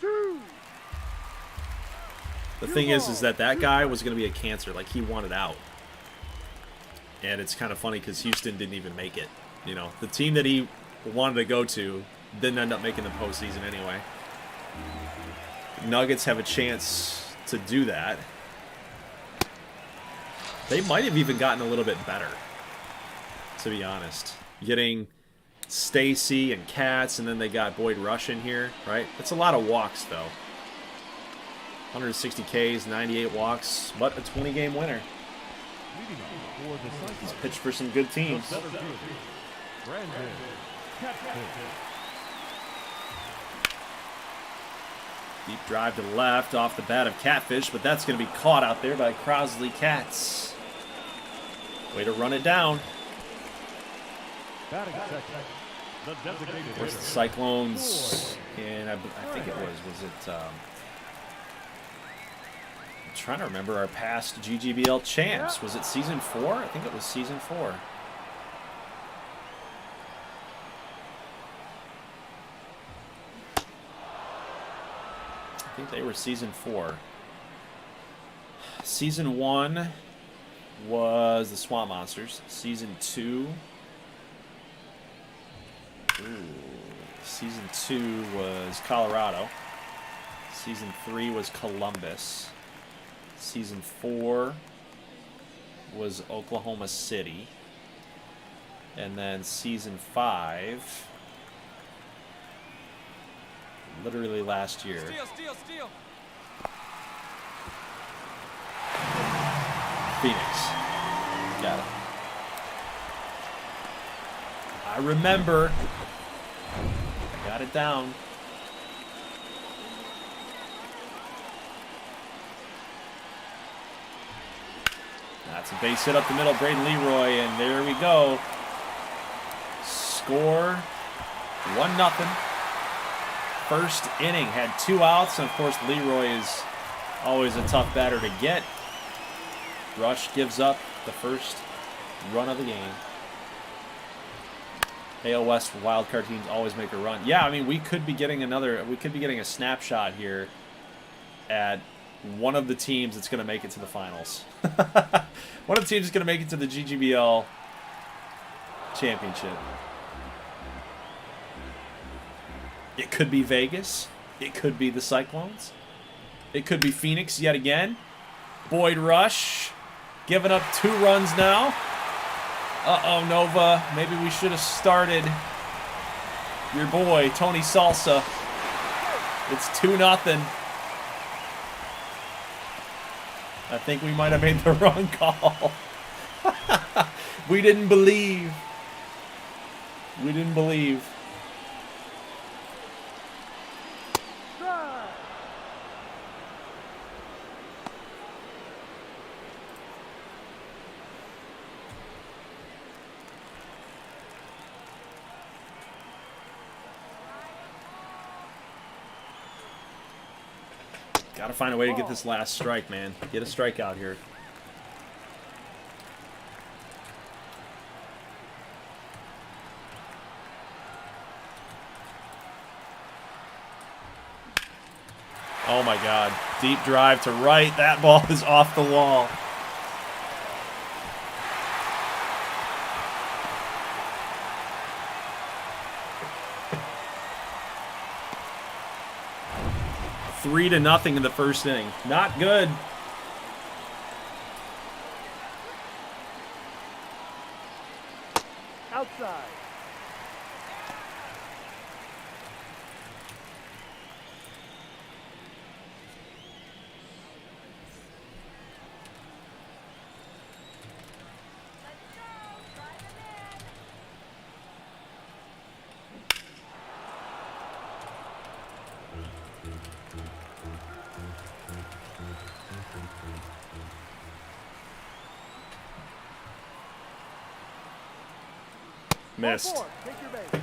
The thing is that guy was going to be a cancer. Like, he wanted out. And it's kind of funny because Houston didn't even make it. You know, the team that he wanted to go to didn't end up making the postseason anyway. Nuggets have a chance to do that. They might have even gotten a little bit better, to be honest. Getting Stacy and Katz, and then they got Boyd Rush in here, right? That's a lot of walks, though. 160 Ks, 98 walks, but a 20-game winner. Leading off, For the He's Cyclones, pitched for some good the teams. center fielder, Brandon Catfish. Deep drive to the left off the bat of Catfish, but that's going to be caught out there by Crosley Katz. Way to run it down. Batting second, the designated Of course, hitter, the Cyclones, and I think it was it, I'm trying to remember our past GGBL champs. Was it season 4? I think it was season 4. I think they were season 4. Season 1 was the Swamp Monsters. Season 2... Season 2 was Colorado. Season 3 was Columbus. Season 4 was Oklahoma City. And then Season 5, literally last year. Steal. Phoenix. Got it. I remember. Got it down. That's a base hit up the middle. Braden Leroy, and there we go. Score 1-0. First inning had 2 outs, and of course Leroy is always a tough batter to get. Rush gives up the first run of the game. AL West wildcard teams always make a run. Yeah, I mean, we could be getting a snapshot here at one of the teams that's going to make it to the finals. One of the teams that's going to make it to the GGBL championship. It could be Vegas. It could be the Cyclones. It could be Phoenix yet again. Boyd Rush giving up 2 runs now. Uh-oh, Nova. Maybe we should have started your boy, Tony Salsa. It's 2-0. I think we might have made the wrong call. We didn't believe. We didn't believe. Got to find a way to get this last strike, man. Get a strike out here. Oh my God. Deep drive to right. That ball is off the wall. Three to nothing in the first inning. Not good. Outside. Missed. Take your base.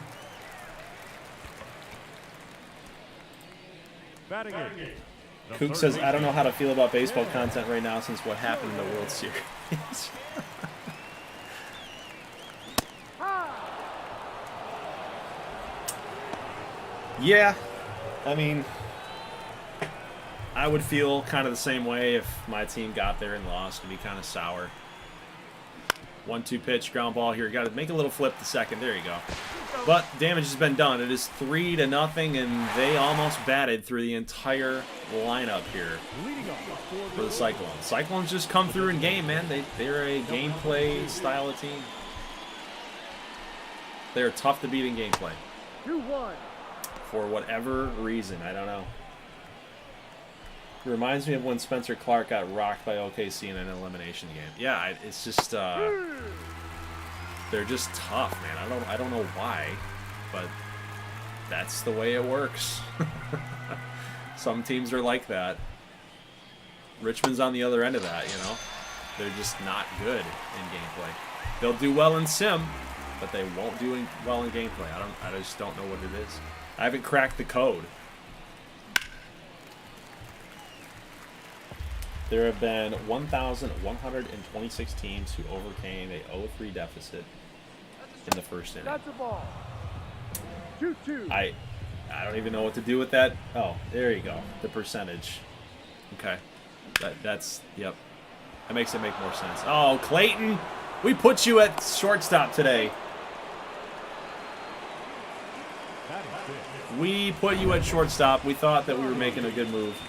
Batting eighth, the Kook third says, I don't know baseman, how to feel about baseball content right now since what happened in the World Series. Yeah, I mean, I would feel kind of the same way if my team got there and lost. It'd be kind of sour. 1-2 pitch, ground ball here. Got to make a little flip to second. There you go. But damage has been done. It is 3-0, and they almost batted through the entire lineup here leading off for the Cyclones. Cyclones just come through in game, man. They're a gameplay style of team. They're tough to beat in gameplay. 2-1. For whatever reason, I don't know. Reminds me of when Spencer Clark got rocked by OKC in an elimination game. Yeah, it's just they're just tough, man. I don't know why, but that's the way it works. Some teams are like that. Richmond's on the other end of that, you know. They're just not good in gameplay. They'll do well in sim, but they won't do well in gameplay. I just don't know what it is. I haven't cracked the code. There have been 1,126 teams who overcame a 0-3 deficit in the first inning. That's a ball. 2-2. I don't even know what to do with that. Oh, there you go. The percentage. Okay. That's yep. That makes it make more sense. Oh, Clayton, we put you at shortstop today. We put you at shortstop. We thought that we were making a good move.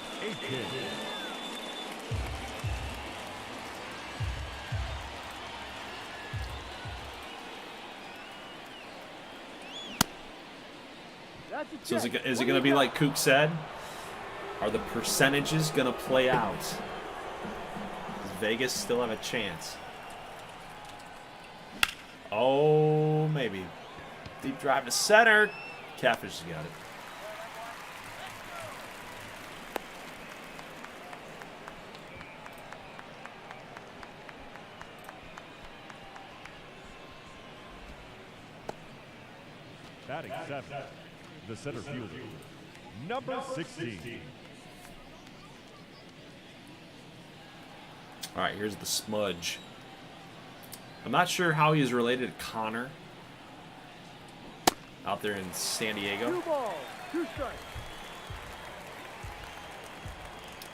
So is it going to be like Kook said? Are the percentages going to play out? Does Vegas still have a chance? Oh, maybe. Deep drive to center. Catfish has got it. Batting seventh, the center fielder, number 16. All right, here's the smudge. I'm not sure how he is related to Connor out there in San Diego. 2 balls, 2 strikes.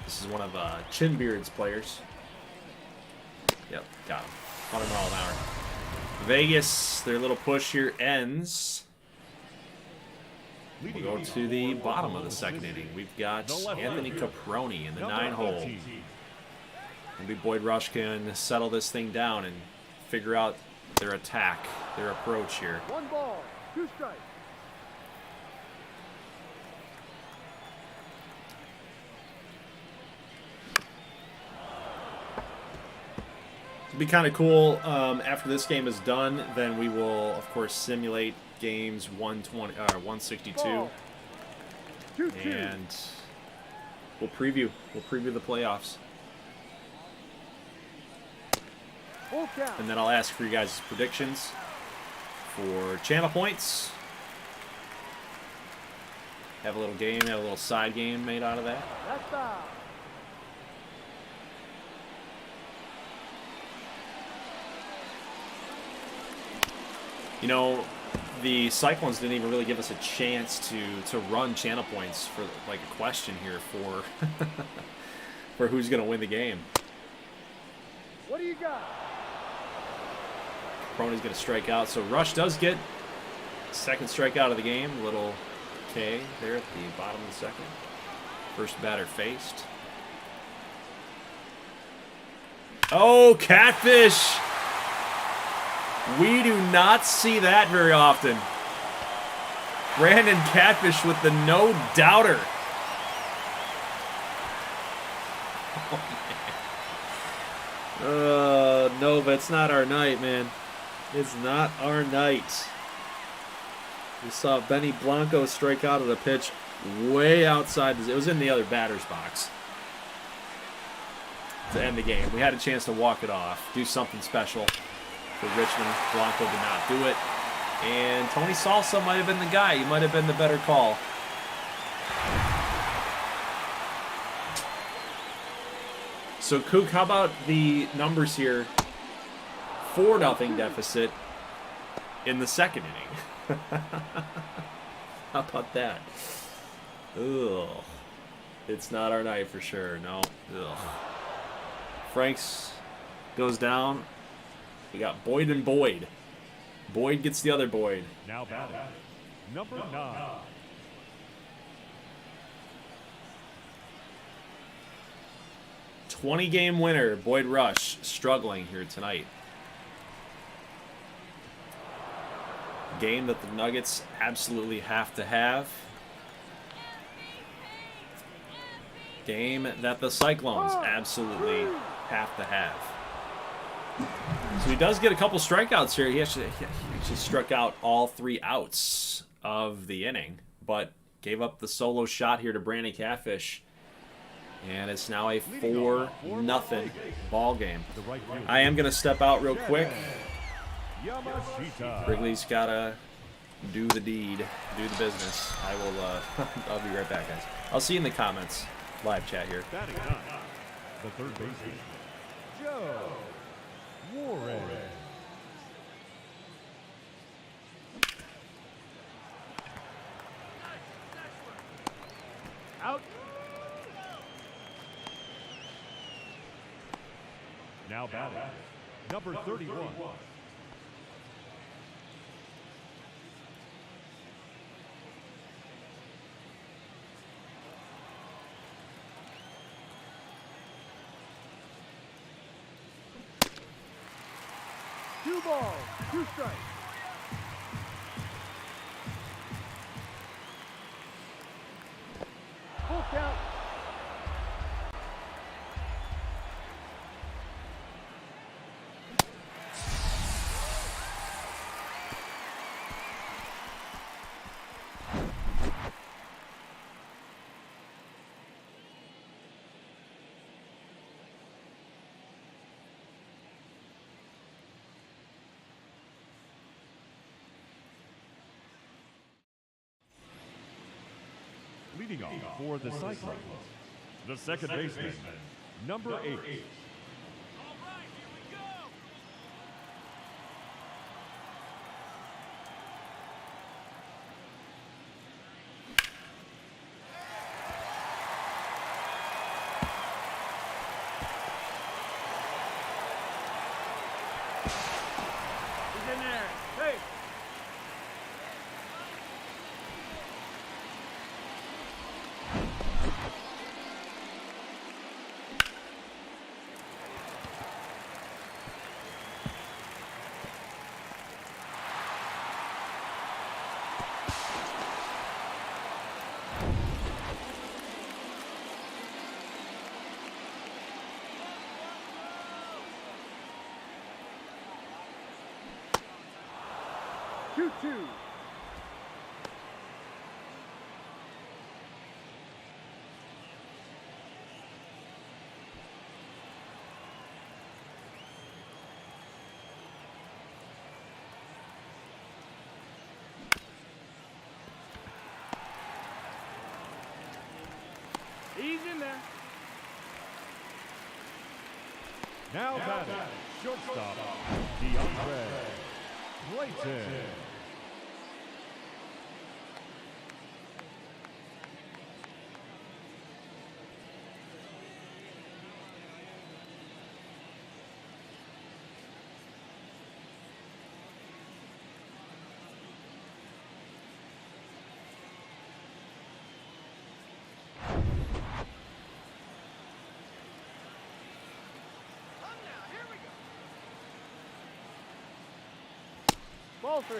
This is one of Chinbeard's players. Yep, got him. 100 miles an hour. Vegas, their little push here ends. We'll go to the bottom of the second inning. We've got Anthony Caproni in the 9-hole. Maybe Boyd Rush can settle this thing down and figure out their attack, their approach here. 1 ball, 2 strikes. It'll be kind of cool. After this game is done, then we will, of course, simulate games 162, Ball. 2-2. and we'll preview the playoffs. Full count. And then I'll ask for you guys' predictions for channel points. Have a little game, have a little side game made out of that. That's foul. You know, the Cyclones didn't even really give us a chance to run channel points for like a question here for for who's going to win the game. What do you got? Caproni's going to strike out, so Rush does get second strikeout of the game. Little K there at the bottom of the second. First batter faced. Oh, catfish! We do not see that very often. Brandon Catfish with the no-doubter. Oh, man. No, but it's not our night, man. It's not our night. We saw Benny Blanco strike out at a pitch way outside. It was in the other batter's box to end the game. We had a chance to walk it off, do something special for Richmond. Blanco did not do it. And Tony Salsa might have been the guy. He might have been the better call. So, Kook, how about the numbers here? 4-0 deficit in the second inning. How about that? Ugh. It's not our night for sure. No. Ugh. Franks goes down. We got Boyd and Boyd. Boyd gets the other Boyd. Now batting, number 9. 20-game winner, Boyd Rush, struggling here tonight. Game that the Nuggets absolutely have to have. game that the Cyclones absolutely have to have. So he does get a couple strikeouts here. He actually struck out all 3 outs of the inning, but gave up the solo shot here to Brandon Catfish. And it's now a 4-0 ball game. I am going to step out real quick. Wrigley's got to do the deed, do the business. I will, I'll be right back, guys. I'll see you in the comments. Live chat here. The third baseman, Joe Warren. Out. Now batting, number 31. Two balls, 2 strikes. Full count. Leading off for the Cyclones, the second baseman, number 8. He's in there. Hey. Two. He's in there. Now batting, shortstop, DeAndre Clayton. Ball 3.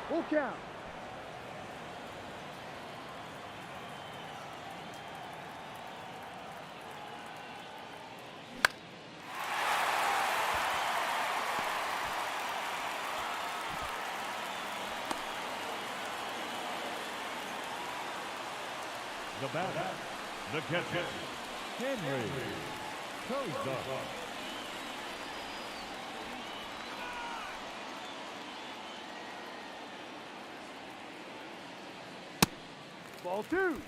Full count. The batter, the catcher, Henry Koza. Ball 2.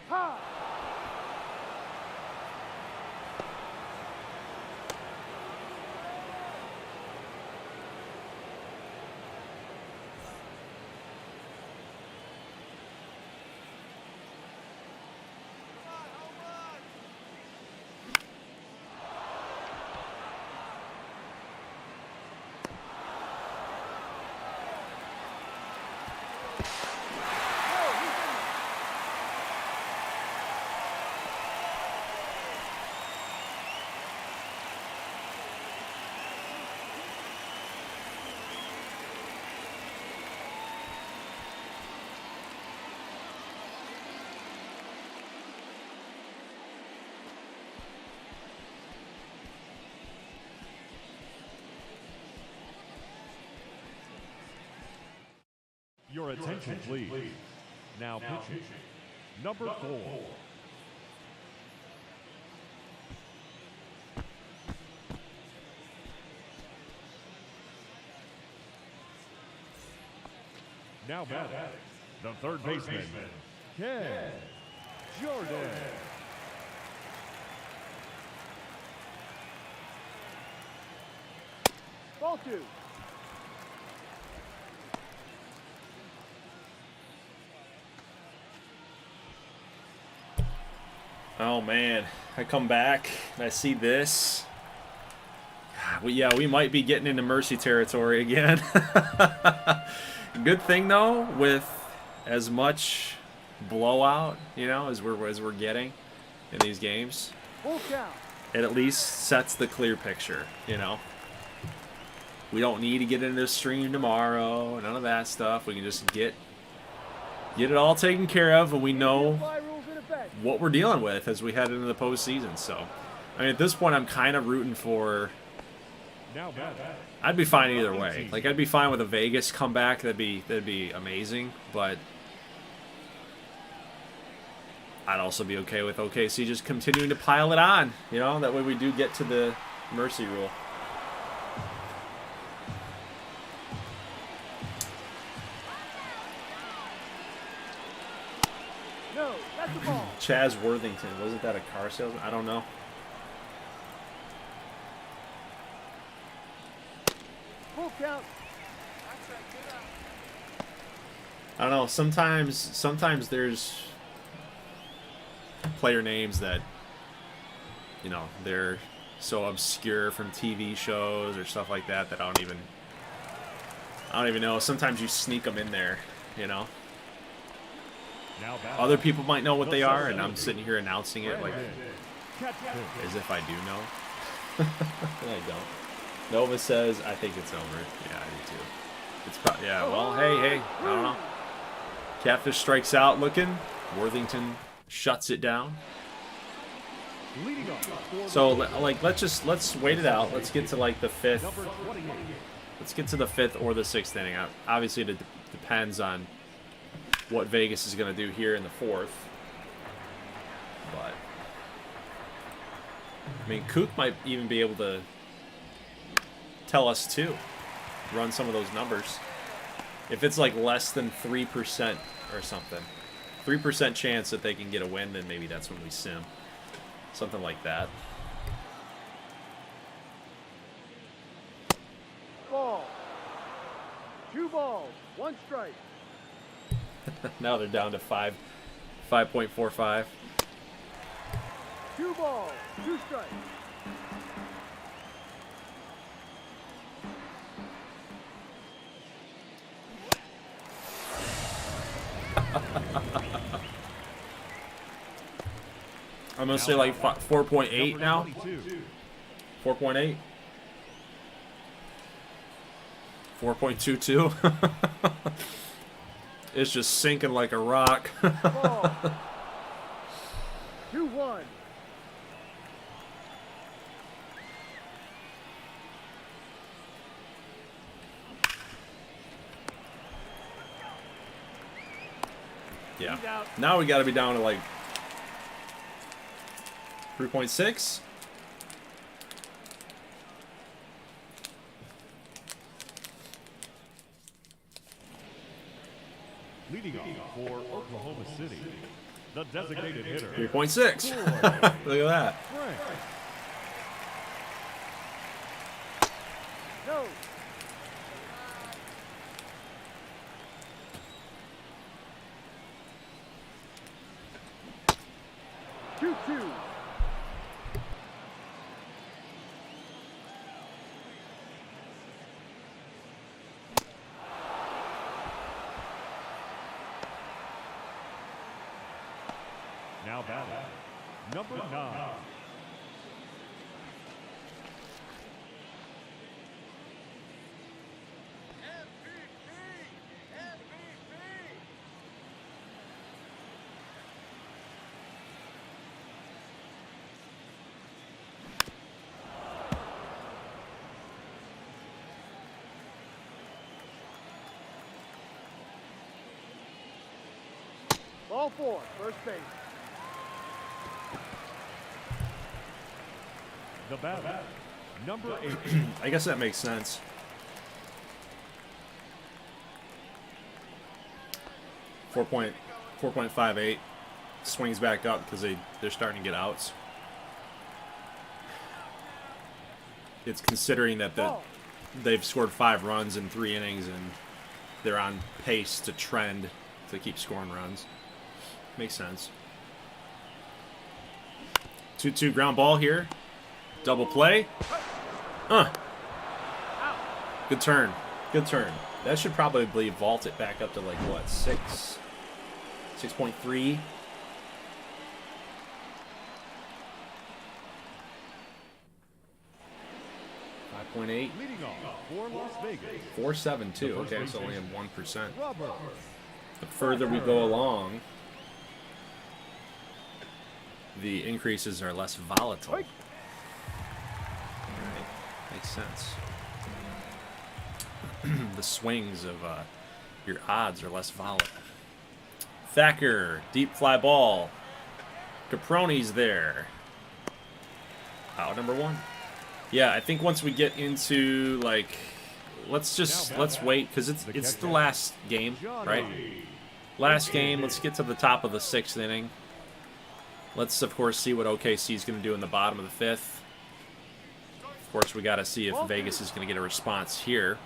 Ha! Attention, please. Now pitching. Number 4. Now batting, the third baseman, Kenneth Jordan. Ball 2. Oh man, I come back and I see this. We might be getting into mercy territory again. Good thing though, with as much blowout, as we're getting in these games, Full count. it at least sets the clear picture. We don't need to get into the stream tomorrow, none of that stuff. We can just get it all taken care of, and we know Fly rules in effect. what we're dealing with as we head into the postseason. So, at this point, I'm kind of rooting for. Now batting. I'd be fine either way. Like, I'd be fine with a Vegas comeback. That'd be amazing. But I'd also be okay with OKC just continuing to pile it on. That way we do get to the mercy rule. No, that's the ball. Chaz Worthington, wasn't that a car salesman? I don't know. Full count. I don't know. Sometimes there's player names that they're so obscure from TV shows or stuff like that I don't even know. Sometimes you sneak them in there. Now batting. Other people might know what they are, and I'm sitting here announcing it like Catch this. as if I do know. And I don't. Nova says, I think it's over. Yeah, I do too. It's probably, well, hey, I don't know. Catfish strikes out looking. Worthington shuts it down. Leading off. So, let's wait it out. Let's get to, the fifth. Number 28. Let's get to the fifth or the sixth inning. Obviously, it depends on what Vegas is going to do here in the fourth. But, Kook might even be able to tell us too. Run some of those numbers. If it's less than 3% or something, 3% chance that they can get a win, then maybe that's when we sim. Something like that. Ball. 2 balls, 1 strike. Now they're down to 5.45. 2 balls, 2 strikes. I'm gonna say 4.8 now. 4.8. 4.22. It's just sinking like a rock. Ball. 2-1. Yeah. He's out. Now we got to be down to 3.6. Leading off for Oklahoma City, the designated hitter, 3.6. Look at that. Frank. No. Two. Now batting, number 9. Ball 4, first base. The batter, number 8. I guess that makes sense. 4.58 swings back up because they're starting to get outs. It's considering that they've scored 5 runs in 3 innings and they're on pace to trend to keep scoring runs. Makes sense. 2-2 ground ball here. Double play. Good turn. Good turn. That should probably vault it back up to like what, 6.3. .8. Leading off for Las Vegas. 4.7 too. Okay, it's only at 1%. Robert. The further we go along, the increases are less volatile. Right. Makes sense. The swings of your odds are less volatile. Thacker, deep fly ball. Caproni's there. Out number 1. Yeah, I think once we get into like, let's wait because it's the last game, right? Last game. Let's get to the top of the 6th inning. Let's of course see what OKC is going to do in the bottom of the 5th. Of course, we got to see if Vegas is going to get a response here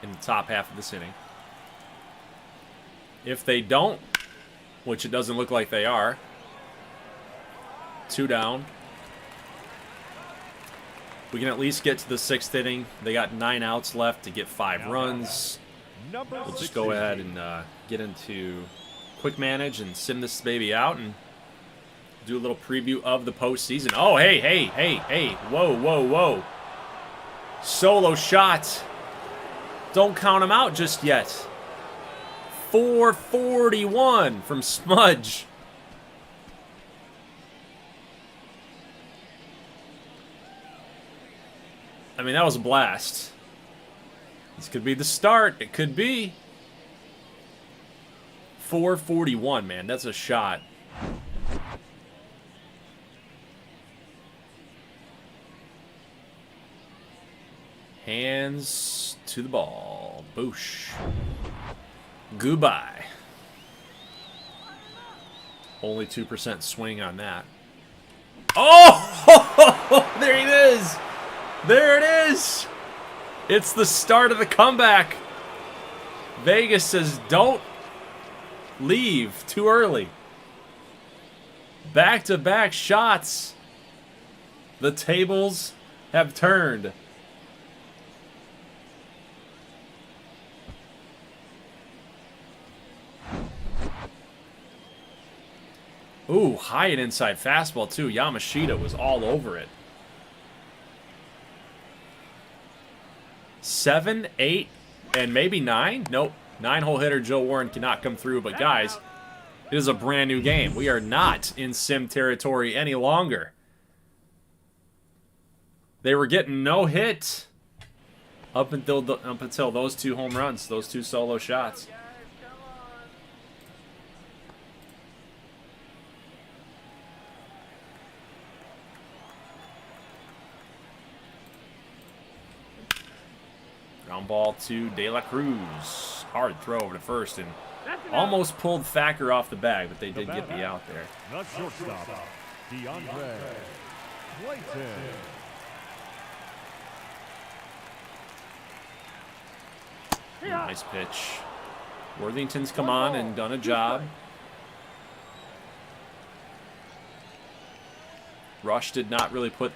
in the top half of this inning. If they don't, which it doesn't look like they are, 2 down. We can at least get to the 6th inning. They got 9 outs left to get 5 runs. We'll just go ahead and get into quick manage and sim this baby out and do a little preview of the postseason. Oh, hey. Whoa. Solo shot. Don't count him out just yet. 441 from Smudge. I mean, that was a blast. This could be the start. It could be. 441, man. That's a shot. Hands to the ball. Boosh. Goodbye. Only 2% swing on that. Oh! There it is! There it is! It's the start of the comeback. Vegas says, don't leave too early. Back-to-back shots. The tables have turned. Ooh, high and inside fastball, too. Yamashita was all over it. 7, 8, and maybe 9? Nope. 9-hole hitter Joe Warren cannot come through. But, guys, it is a brand new game. We are not in sim territory any longer. They were getting no hit up until those 2 home runs, those 2 solo shots. Ground ball to De La Cruz. Hard throw over to first and almost pulled Thacker off the bag, but they did get the out there. The shortstop, DeAndre Clayton. Nice pitch. Worthington's come on and done a job. Rush did not really put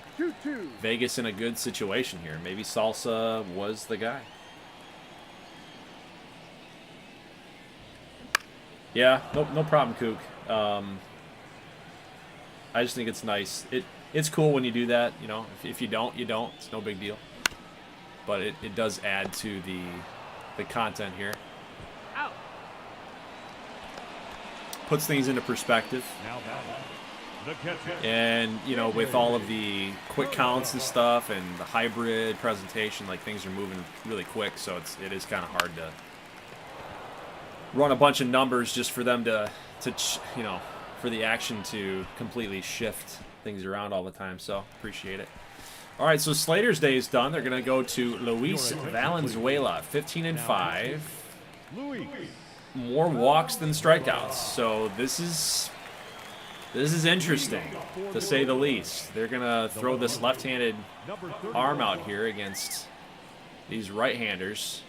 Vegas in a good situation here. Maybe Salsa was the guy. Yeah, no problem, Kook. I just think it's nice. It's cool when you do that. You know, if you don't, you don't. It's no big deal. But it does add to the content here. Puts things into perspective. And, you know, with all of the quick counts and stuff and the hybrid presentation, like, things are moving really quick, so it is kind of hard run a bunch of numbers just for them to you know, for the action to completely shift things around all the time. So appreciate it. All right, so Slater's day is done. They're gonna go to Luis Valenzuela, 15-5. Luis. More walks than strikeouts. So this is interesting, to say the least. They're gonna throw this left-handed arm out here against these right-handers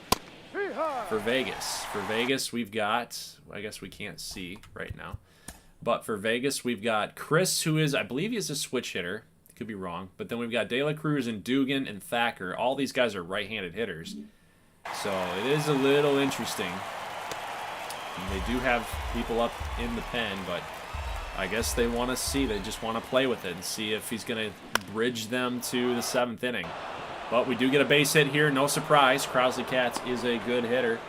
for Vegas. For Vegas, we've got, I guess we can't see right now, but for Vegas, we've got Chris, who is, I believe he is a switch hitter. Could be wrong. But then we've got De La Cruz and Dugan and Thacker. All these guys are right-handed hitters. So it is a little interesting. And they do have people up in the pen, but I guess they want to see. They just want to play with it and see if he's going to bridge them to the 7th inning. But we do get a base hit here. No surprise. Krausley Katz is a good hitter.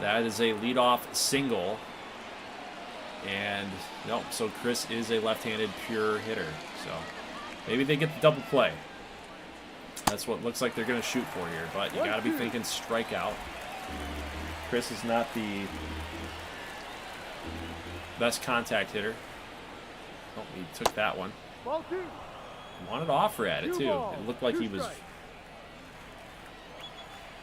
That is a leadoff single. And, no, so Chris is a left-handed pure hitter. So maybe they get the double play. That's what it looks like they're going to shoot for here. But you got to be thinking strikeout. Chris is not the best contact hitter. Oh, he took that one. Wanted to offer at it, too. It looked like he was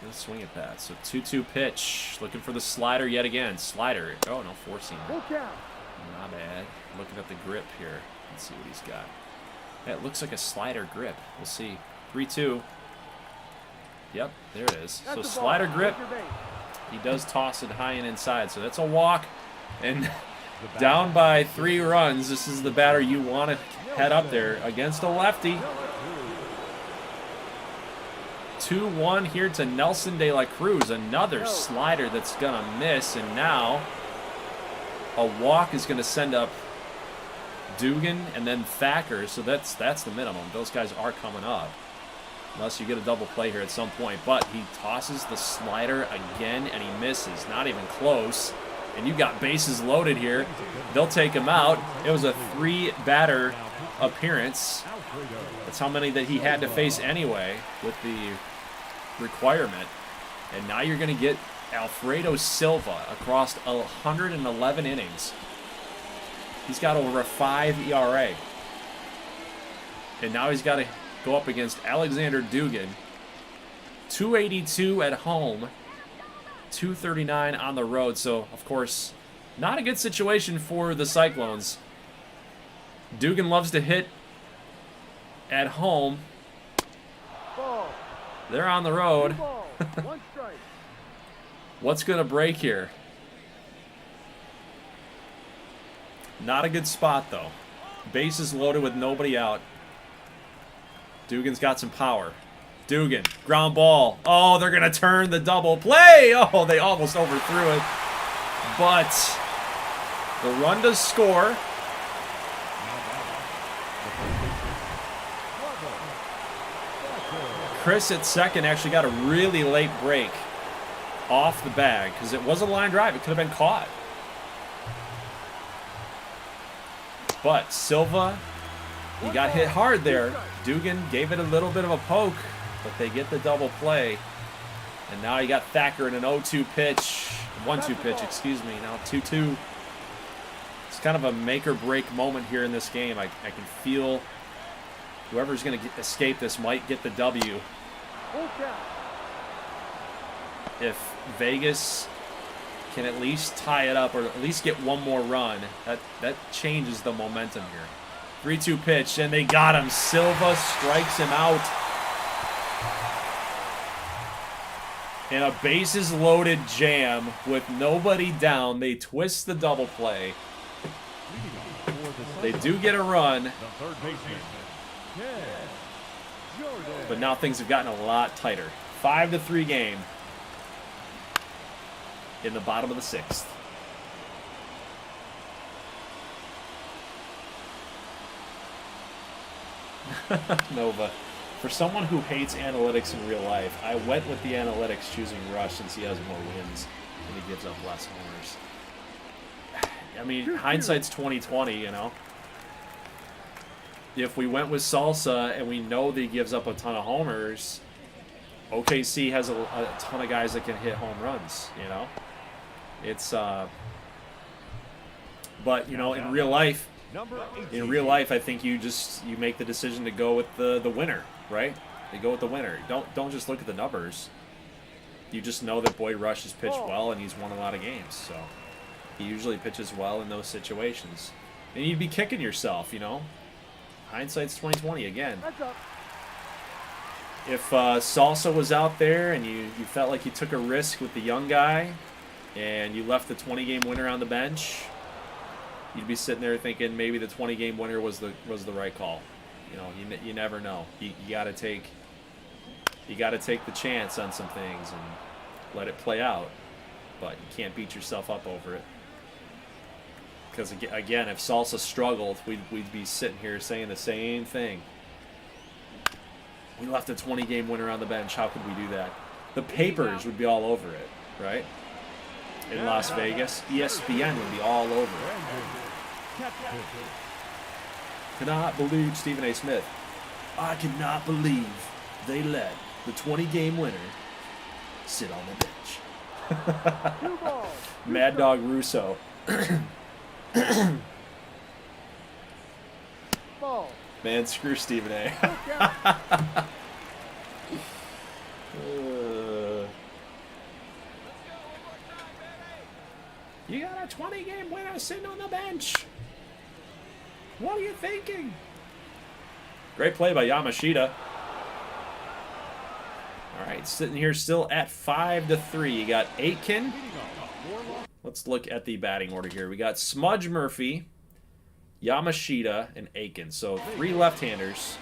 going to swing at that. So 2-2 pitch. Looking for the slider yet again. Slider. Oh, no, four-seamer. Not bad. Looking at the grip here. Let's see what he's got. Yeah, it looks like a slider grip. We'll see. 3-2. Yep, there it is. So slider grip. He does toss it high and inside. So that's a walk. And down by 3 runs. This is the batter you want to head up there against a lefty. 2-1 here to Nelson De La Cruz. Another slider that's going to miss. And now a walk is going to send up Dugan and then Thacker. So that's the minimum. Those guys are coming up. Unless you get a double play here at some point. But he tosses the slider again and he misses. Not even close. And you got bases loaded here. They'll take him out. It was a 3-batter appearance. That's how many that he had to face anyway with the requirement. And now you're going to get Alfredo Silva across 111 innings. He's got over a 5 ERA. And now he's got to go up against Alexander Dugan. 282 at home. 239 on the road. So, of course, not a good situation for the Cyclones. Dugan loves to hit at home. They're on the road. What's going to break here? Not a good spot, though. Bases loaded with nobody out. Dugan's got some power. Dugan, ground ball. Oh, they're going to turn the double play. Oh, they almost overthrew it. But the run does score. Chris at second actually got a really late break off the bag because it was a line drive. It could have been caught. But Silva, he got hit hard there. Dugan gave it a little bit of a poke, but they get the double play. And now you got Thacker in an 0-2 pitch. 1-2 pitch, excuse me. Now 2-2. It's kind of a make-or-break moment here in this game. I can feel whoever's going to escape this might get the W. If Vegas can at least tie it up or at least get one more run, that changes the momentum here. 3-2 pitch, and they got him. Silva strikes him out. In a bases-loaded jam with nobody down, they twist the double play. They do get a run. But now things have gotten a lot tighter. 5-3 game in the bottom of the 6th. Nova. For someone who hates analytics in real life, I went with the analytics choosing Rush since he has more wins and he gives up less homers. I mean, hindsight's 20/20, you know. If we went with Salsa and we know that he gives up a ton of homers, OKC has a ton of guys that can hit home runs, you know. It's but you know, in real life, I think you make the decision to go with the winner, right? You go with the winner. Don't just look at the numbers. You just know that Boyd Rush has pitched well and he's won a lot of games, so he usually pitches well in those situations. And you'd be kicking yourself, you know. Hindsight's 20/20 again. That's up. If Salsa was out there and you felt like you took a risk with the young guy and you left the 20-game winner on the bench, you'd be sitting there thinking maybe the 20-game winner was the right call. You know, you never know. You gotta take the chance on some things and let it play out, but you can't beat yourself up over it. Because again, if Salsa struggled, we'd be sitting here saying the same thing. We left a 20-game winner on the bench. How could we do that? The papers would be all over it, right? In Las Vegas, ESPN would be all over it. Cannot believe Stephen A. Smith. I cannot believe they let the 20-game winner sit on the bench. 2 balls. Mad Dog Russo. Ball. Man, screw Stephen A. You got a 20-game winner sitting on the bench. What are you thinking? Great play by Yamashita. All right, sitting here still at 5-3. You got Aitken. Let's look at the batting order here. We got Smudge Murphy, Yamashita, and Aitken. So 3 left-handers.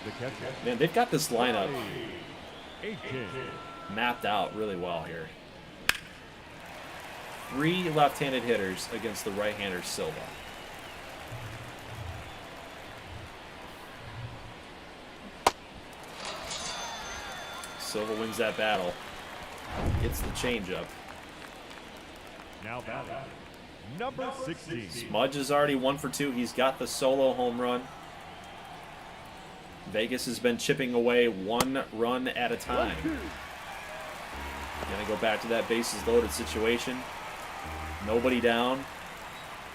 Man, they've got this lineup mapped out really well here. 3 left-handed hitters against the right-hander Silva. Silva wins that battle. Gets the changeup. Now batting, number 16. Smudge is already 1 for 2. He's got the solo home run. Vegas has been chipping away 1 run at a time. Gonna go back to that bases loaded situation. Nobody down.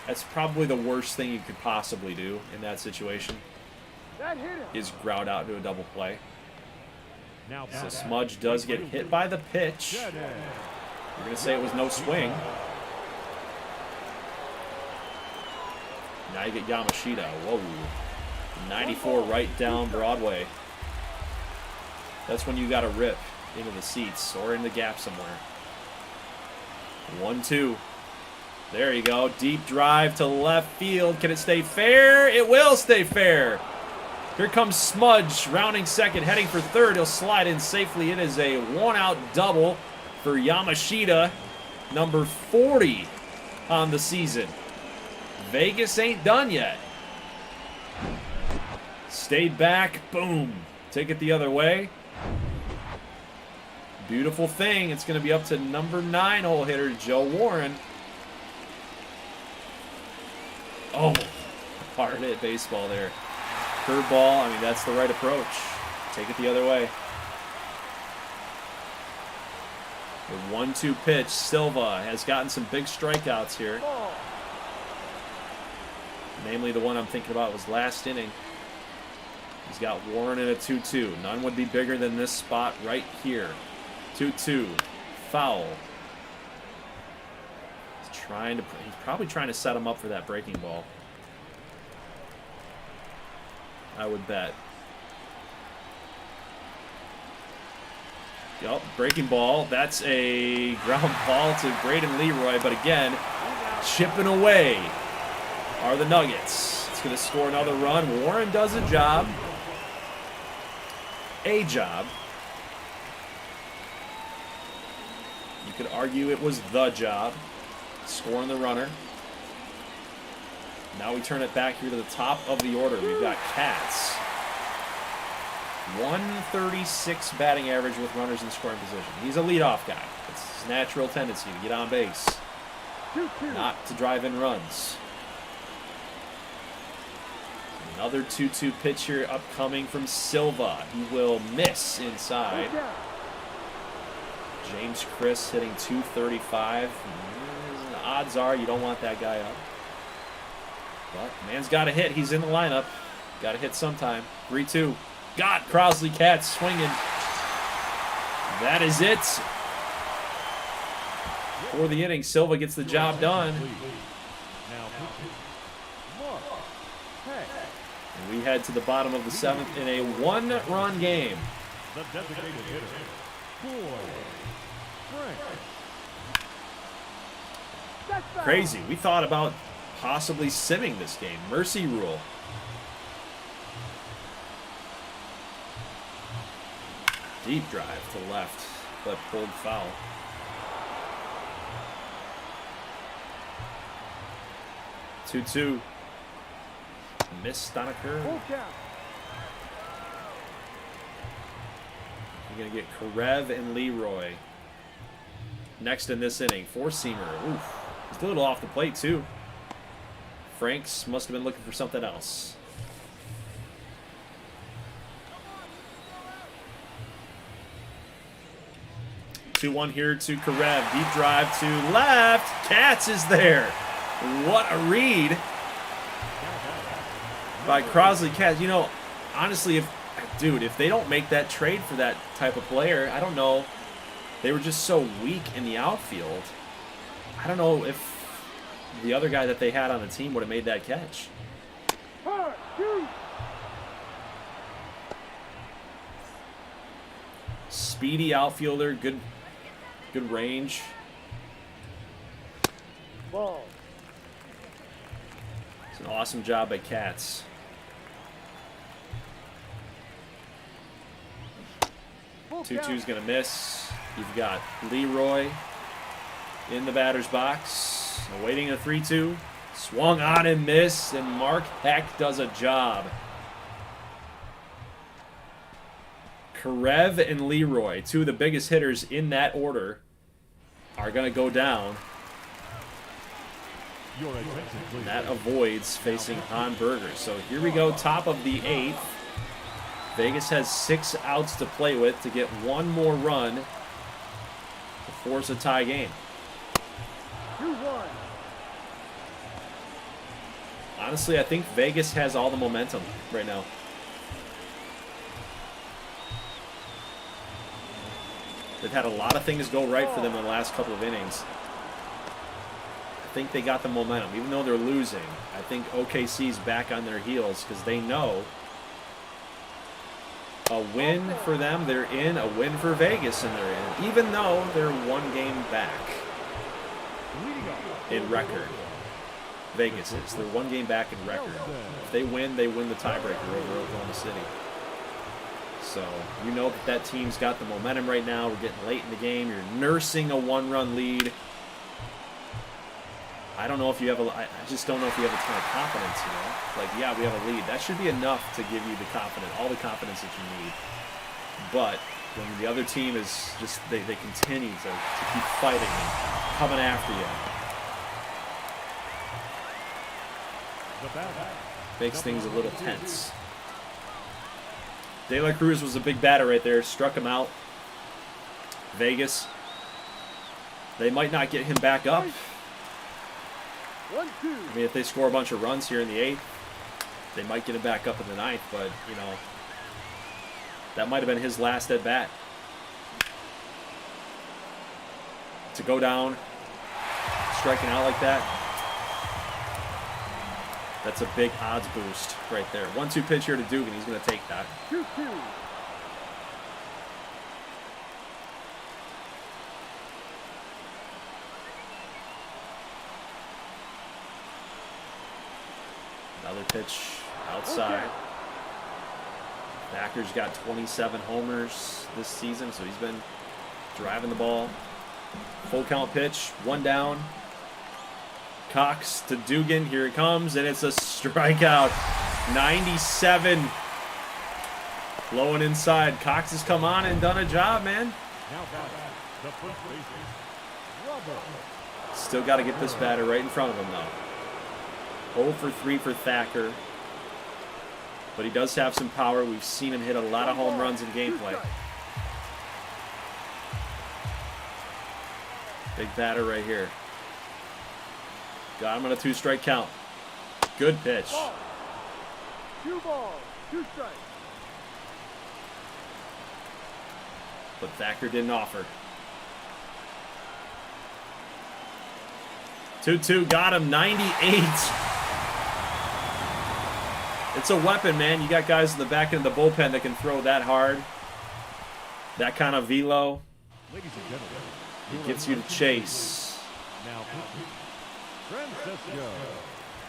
That's probably the worst thing you could possibly do in that situation. That hit him. Is ground out to a double play. Now So Smudge does get hit by the pitch. You're going to say it was no swing. Now you get Yamashita. Whoa. 94 right down Broadway. That's when you got to rip into the seats or in the gap somewhere. 1-2. There you go. Deep drive to left field. Can it stay fair? It will stay fair. Here comes Smudge, rounding second, heading for third. He'll slide in safely. It is a 1-out double for Yamashita, number 40 on the season. Vegas ain't done yet. Stayed back, boom. Take it the other way. Beautiful thing. It's going to be up to number 9 hole hitter, Joe Warren. Oh, hard hit baseball there. Curveball, I mean, that's the right approach. Take it the other way. The 1-2 pitch. Silva has gotten some big strikeouts here. Namely, the one I'm thinking about was last inning. He's got Warren in a 2-2. None would be bigger than this spot right here. 2-2. Foul. He's probably trying to set him up for that breaking ball. I would bet. Yup, breaking ball. That's a ground ball to Braden Leroy, but again, chipping away are the Nuggets. It's going to score another run. Warren does a job. A job. You could argue it was the job. Scoring the runner. Now we turn it back here to the top of the order. We've got Katz. 136 batting average with runners in scoring position. He's a leadoff guy. It's his natural tendency to get on base, not to drive in runs. Another 2-2 pitch here upcoming from Silva. He will miss inside. James Chris hitting .235. odds are you don't want that guy up. But man's got to hit. He's in the lineup. Got to hit sometime. 3-2. Got Crosley Cats swinging. That is it for the inning. Silva gets the job done. And we head to the bottom of the 7th in a 1-run game. The designated hitter, Crazy. We thought about possibly simming this game. Mercy rule. Deep drive to left, but pulled foul. Two-two. Missed on a curve. Full count. You're going to get Karev and Leroy. Next in this inning, four-seamer. Oof. He's a little off the plate, too. Franks must have been looking for something else. Two-one here to Karev. Deep drive to left. Katz is there. What a read by Crosley Katz. You know, honestly, if they don't make that trade for that type of player, I don't know. They were just so weak in the outfield. I don't know if the other guy that they had on the team would have made that catch. Speedy outfielder, good range. Ball. It's an awesome job by Katz. 2-2's gonna miss. You've got Leroy in the batter's box, awaiting a 3-2. Swung on and missed, and Mark Heck does a job. Karev and Leroy, two of the biggest hitters in that order, are going to go down. And that avoids facing Han Berger. So here we go, top of the 8th. Vegas has 6 outs to play with to get one more run to force a tie game. 2-1. Honestly, I think Vegas has all the momentum right now. They've had a lot of things go right for them in the last couple of innings. I think they got the momentum. Even though they're losing, I think OKC's back on their heels because they know a win for them, they're in. A win for Vegas, and they're in. Even though they're one game back in record. Vegas is. They're one game back in record. If they win the tiebreaker over Oklahoma City. So you know that team's got the momentum right now. We're getting late in the game. You're nursing a 1-run lead. I don't know if you have I just don't know if you have a ton of confidence, you know? Like, yeah, we have a lead. That should be enough to give you all the confidence that you need. But when the other team is just, they continue to keep fighting and coming after you. Makes things a little tense. De La Cruz was a big batter right there. Struck him out. Vegas, they might not get him back up. 1-2. I mean, if they score a bunch of runs here in the 8th, they might get him back up in the 9th. But, you know, that might have been his last at bat. To go down, striking out like that, that's a big odds boost right there. 1-2 pitch here to Dugan. He's going to take that. 2-2. Another pitch outside. Backer's got 27 homers this season, so he's been driving the ball. Full count pitch, 1 down. Cox to Dugan. Here it comes, and it's a strikeout. 97. Blowing inside. Cox has come on and done a job, man. Still got to get this batter right in front of him, though. 0 for 3 for Thacker. But he does have some power. We've seen him hit a lot of home runs in gameplay. Big batter right here. Got him on a 2-strike count. Good pitch. Ball. 2 balls, 2 strikes. But Thacker didn't offer. 2-2, got him, 98. It's a weapon, man. You got guys in the back end of the bullpen that can throw that hard. That kind of velo. Ladies and gentlemen, It gets you to chase. now Francisco.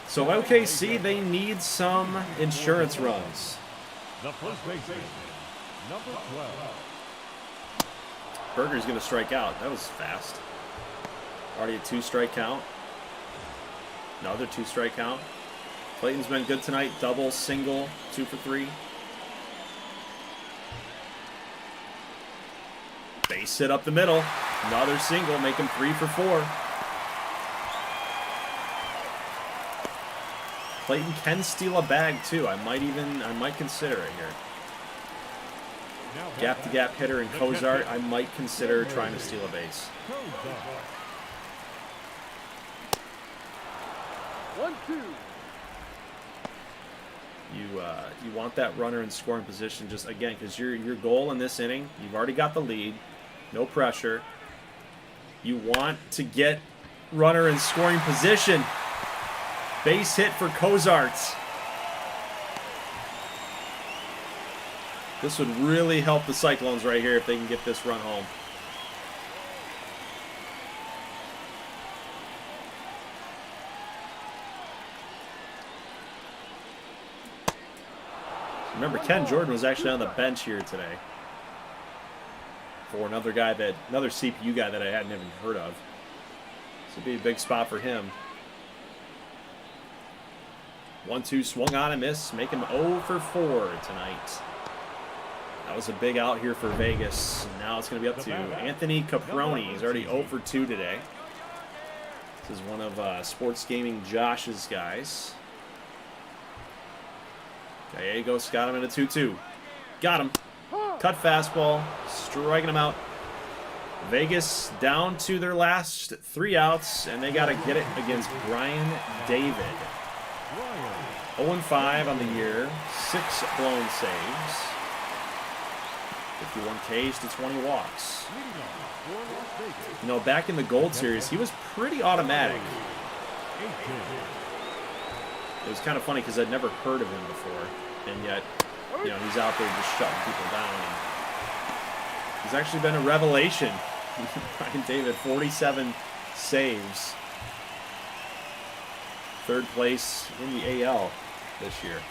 So OKC, they need some insurance runs. The first baseman, number 12. Berger's going to strike out. That was fast. Already a 2-strike count. Another 2-strike count. Clayton's been good tonight. Double, single, 2 for 3. Base hit up the middle. Another single, make him 3 for 4. Clayton can steal a bag too. I might consider it here. Gap-to-gap hitter in Cozart. I might consider trying to steal a base. 1-2. You want that runner in scoring position just again because your goal in this inning, you've already got the lead, no pressure. You want to get runner in scoring position. Base hit for Cozart. This would really help the Cyclones right here if they can get this run home. Remember, Ken Jordan was actually on the bench here today for another CPU guy that I hadn't even heard of. This would be a big spot for him. 1-2 swung on and missed, make him 0 for 4 tonight. That was a big out here for Vegas. Now it's going to be up to Anthony Caproni. He's already 0 for 2 today. This is one of Sports Gaming Josh's guys. Gallegos got him in a 2-2. Got him. Cut fastball. Striking him out. Vegas down to their last 3 outs, and they got to get it against Brian David. 0-5 on the year. 6 blown saves. 51 Ks to 20 walks. You know, back in the Gold Series, he was pretty automatic. It was kind of funny because I'd never heard of him before, and yet, you know, he's out there just shutting people down. And he's actually been a revelation. Brian David, 47 saves. 3rd place in the AL this year.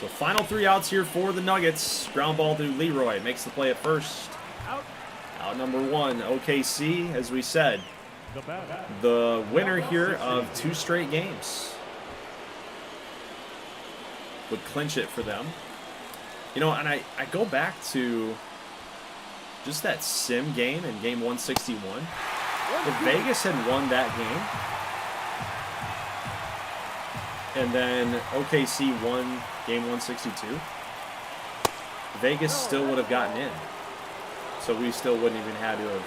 So final 3 outs here for the Nuggets. Ground ball to Leroy. Makes the play at first. Out number 1, OKC, as we said. The winner here of 2 straight games would clinch it for them. You know, and I go back to just that sim game in game 161. If Vegas had won that game, and then OKC won game 162, Vegas still would have gotten in. So we still wouldn't even have to have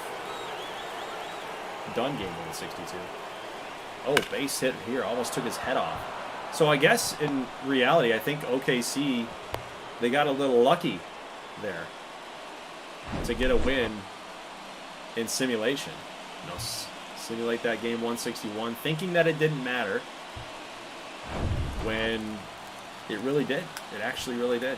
done game 162. Oh, base hit here. Almost took his head off. So I guess in reality, I think OKC, they got a little lucky there to get a win in simulation. You know, simulate that game 161, thinking that it didn't matter when it really did. It actually really did.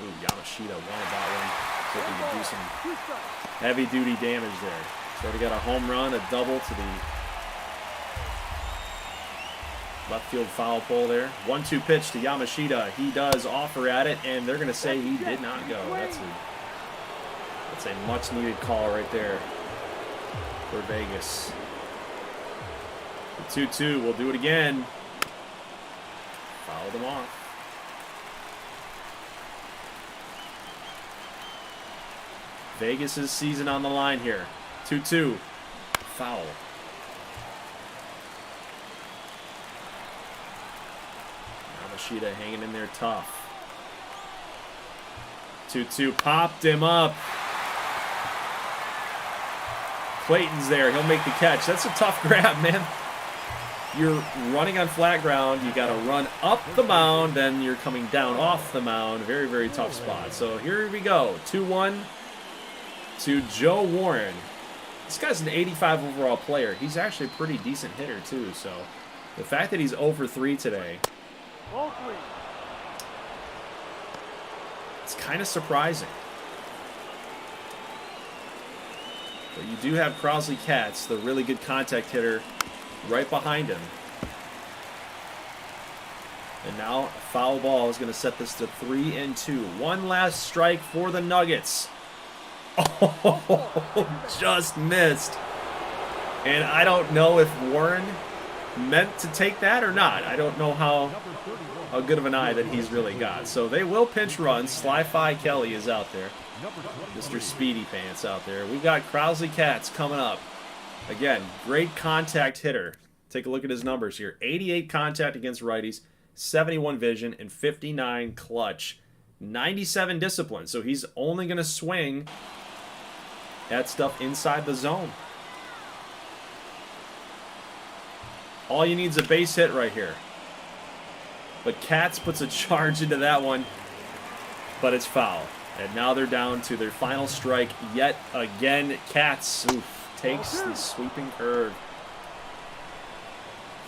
Ooh, Yamashita wanted that one. So he could do some heavy-duty damage there. So we got a home run, a double to the left field foul pole there. 1-2 pitch to Yamashita. He does offer at it, and they're going to say he did not go. That's a much-needed call right there for Vegas. The 2-2. We'll do it again. Foul them off. Vegas' season on the line here. 2-2. Foul. Yamashita hanging in there tough. 2-2 popped him up. Clayton's there. He'll make the catch. That's a tough grab, man. You're running on flat ground. You got to run up the mound, then you're coming down off the mound. Very, very tough spot. So here we go. 2-1 to Joe Warren. This guy's an 85 overall player. He's actually a pretty decent hitter, too. So the fact that he's 0 for 3 today, Ball 3. it's kind of surprising. But you do have Crosley Katz, the really good contact hitter, right behind him. And now a foul ball is going to set this to 3-2. One last strike for the Nuggets. Oh, just missed. And I don't know if Warren meant to take that or not. I don't know how good of an eye that he's really got. So they will pinch run. Sly-Fi Kelly is out there. Mr. Speedy Pants out there. We got Crosley Katz coming up. Again, great contact hitter. Take a look at his numbers here. 88 contact against righties, 71 vision, and 59 clutch. 97 discipline. So he's only going to swing at stuff inside the zone. All you need is a base hit right here. But Katz puts a charge into that one, but it's foul. And now they're down to their final strike yet again. Katz takes the sweeping curve.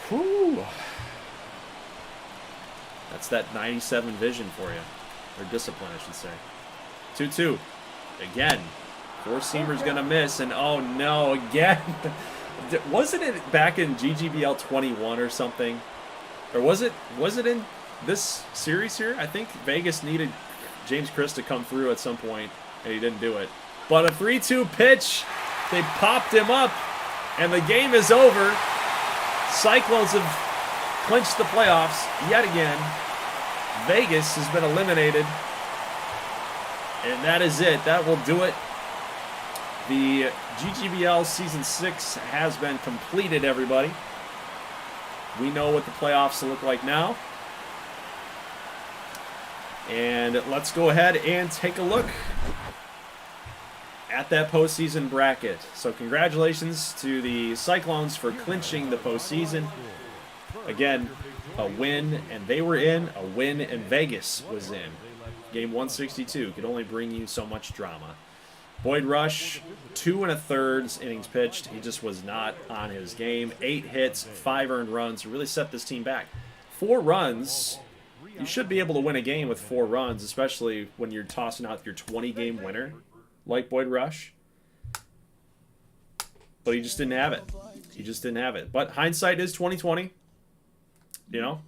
Whew. That's that 97 vision for you. Or discipline, I should say. 2-2. Again. Four-seamer's going to miss. And oh no, again. Wasn't it back in GGBL 21 or something? Or was it in this series here? I think Vegas needed James Chris to come through at some point, and he didn't do it. But a 3-2 pitch, they popped him up, and the game is over. Cyclones have clinched the playoffs yet again. Vegas has been eliminated, and that is it. That will do it. The GGBL Season 6 has been completed, everybody. We know what the playoffs look like now. And let's go ahead and take a look at that postseason bracket. So congratulations to the Cyclones for clinching the postseason. Again, a win, and they were in. A win, and Vegas was in. Game 162 could only bring you so much drama. Boyd Rush, 2 1/3 innings pitched. He just was not on his game. 8 hits, 5 earned runs. Really set this team back. 4 runs. You should be able to win a game with 4 runs, especially when you're tossing out your 20-game winner like Boyd Rush. But he just didn't have it. He just didn't have it. But hindsight is 20/20. You know,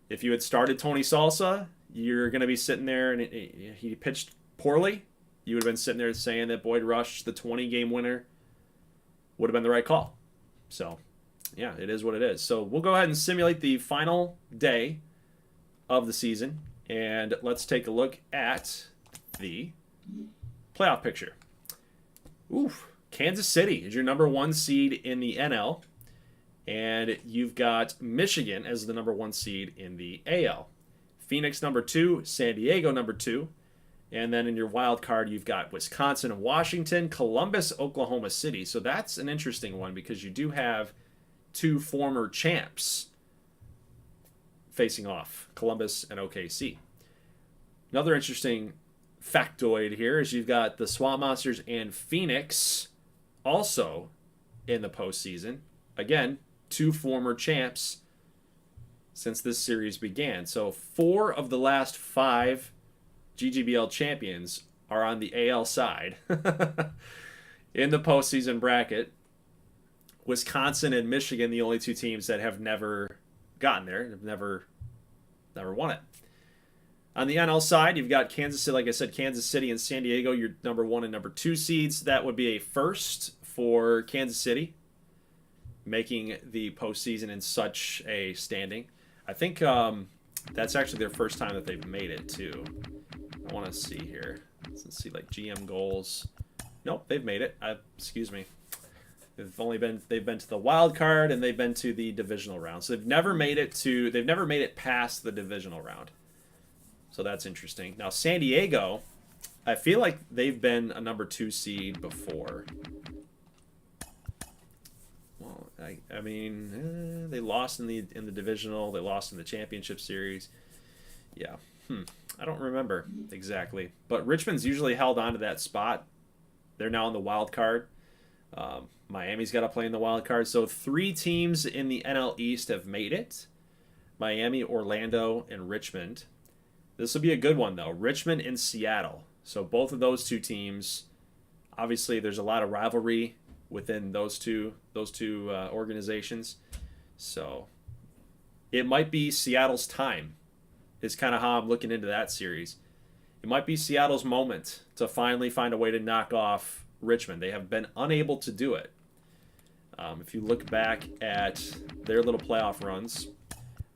if you had started Tony Salsa, you're going to be sitting there and he pitched poorly. You would have been sitting there saying that Boyd Rush, the 20-game winner, would have been the right call. So, yeah, it is what it is. So we'll go ahead and simulate the final day of the season, and let's take a look at the playoff picture. Oof, Kansas City is your number 1 seed in the NL, and you've got Michigan as the number 1 seed in the AL. Phoenix number 2, San Diego number 2, and then in your wild card you've got Wisconsin and Washington, Columbus, Oklahoma City. So that's an interesting one because you do have 2 former champs facing off, Columbus and OKC. Another interesting factoid here is you've got the Swamp Monsters and Phoenix also in the postseason. Again, 2 former champs since this series began. So 4 of the last 5 GGBL champions are on the AL side in the postseason bracket. Wisconsin and Michigan, the only 2 teams that have never gotten there, have never won it. On the NL side, you've got Kansas City, like I said, Kansas City and San Diego, your number 1 and number 2 seeds. That would be a first for Kansas City, making the postseason in such a standing. I think that's actually their first time that they've made it, too. I want to see here. Let's see, like GM goals. Nope, they've made it. Excuse me. They've been to the wild card and they've been to the divisional round. So they've never made it past the divisional round. So that's interesting. Now, San Diego, I feel like they've been a number 2 seed before. Well, I mean, they lost in the divisional. They lost in the championship series. Yeah. I don't remember exactly. But Richmond's usually held on to that spot. They're now in the wild card. Miami's got to play in the wild card. So 3 teams in the NL East have made it. Miami, Orlando, and Richmond. This will be a good one, though. Richmond and Seattle. So both of those 2 teams, obviously there's a lot of rivalry within those two organizations. So it might be Seattle's time is kind of how I'm looking into that series. It might be Seattle's moment to finally find a way to knock off Richmond. They have been unable to do it. If you look back at their little playoff runs,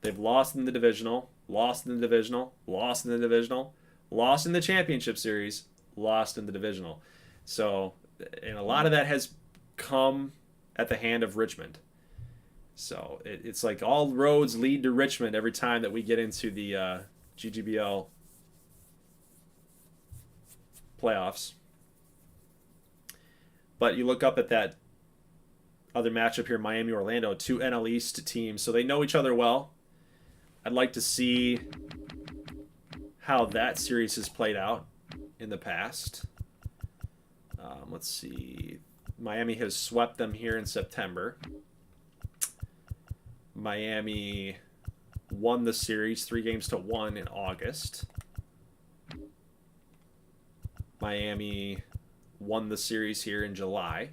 they've lost in the divisional, lost in the divisional, lost in the divisional, lost in the championship series, lost in the divisional. So, and a lot of that has come at the hand of Richmond. So it's like all roads lead to Richmond every time that we get into the GGBL playoffs. But you look up at that other matchup here, Miami-Orlando, 2 NL East teams, so they know each other well. I'd like to see how that series has played out in the past. Let's see. Miami has swept them here in September. Miami won the series 3-1 in August. Miami won the series here in July.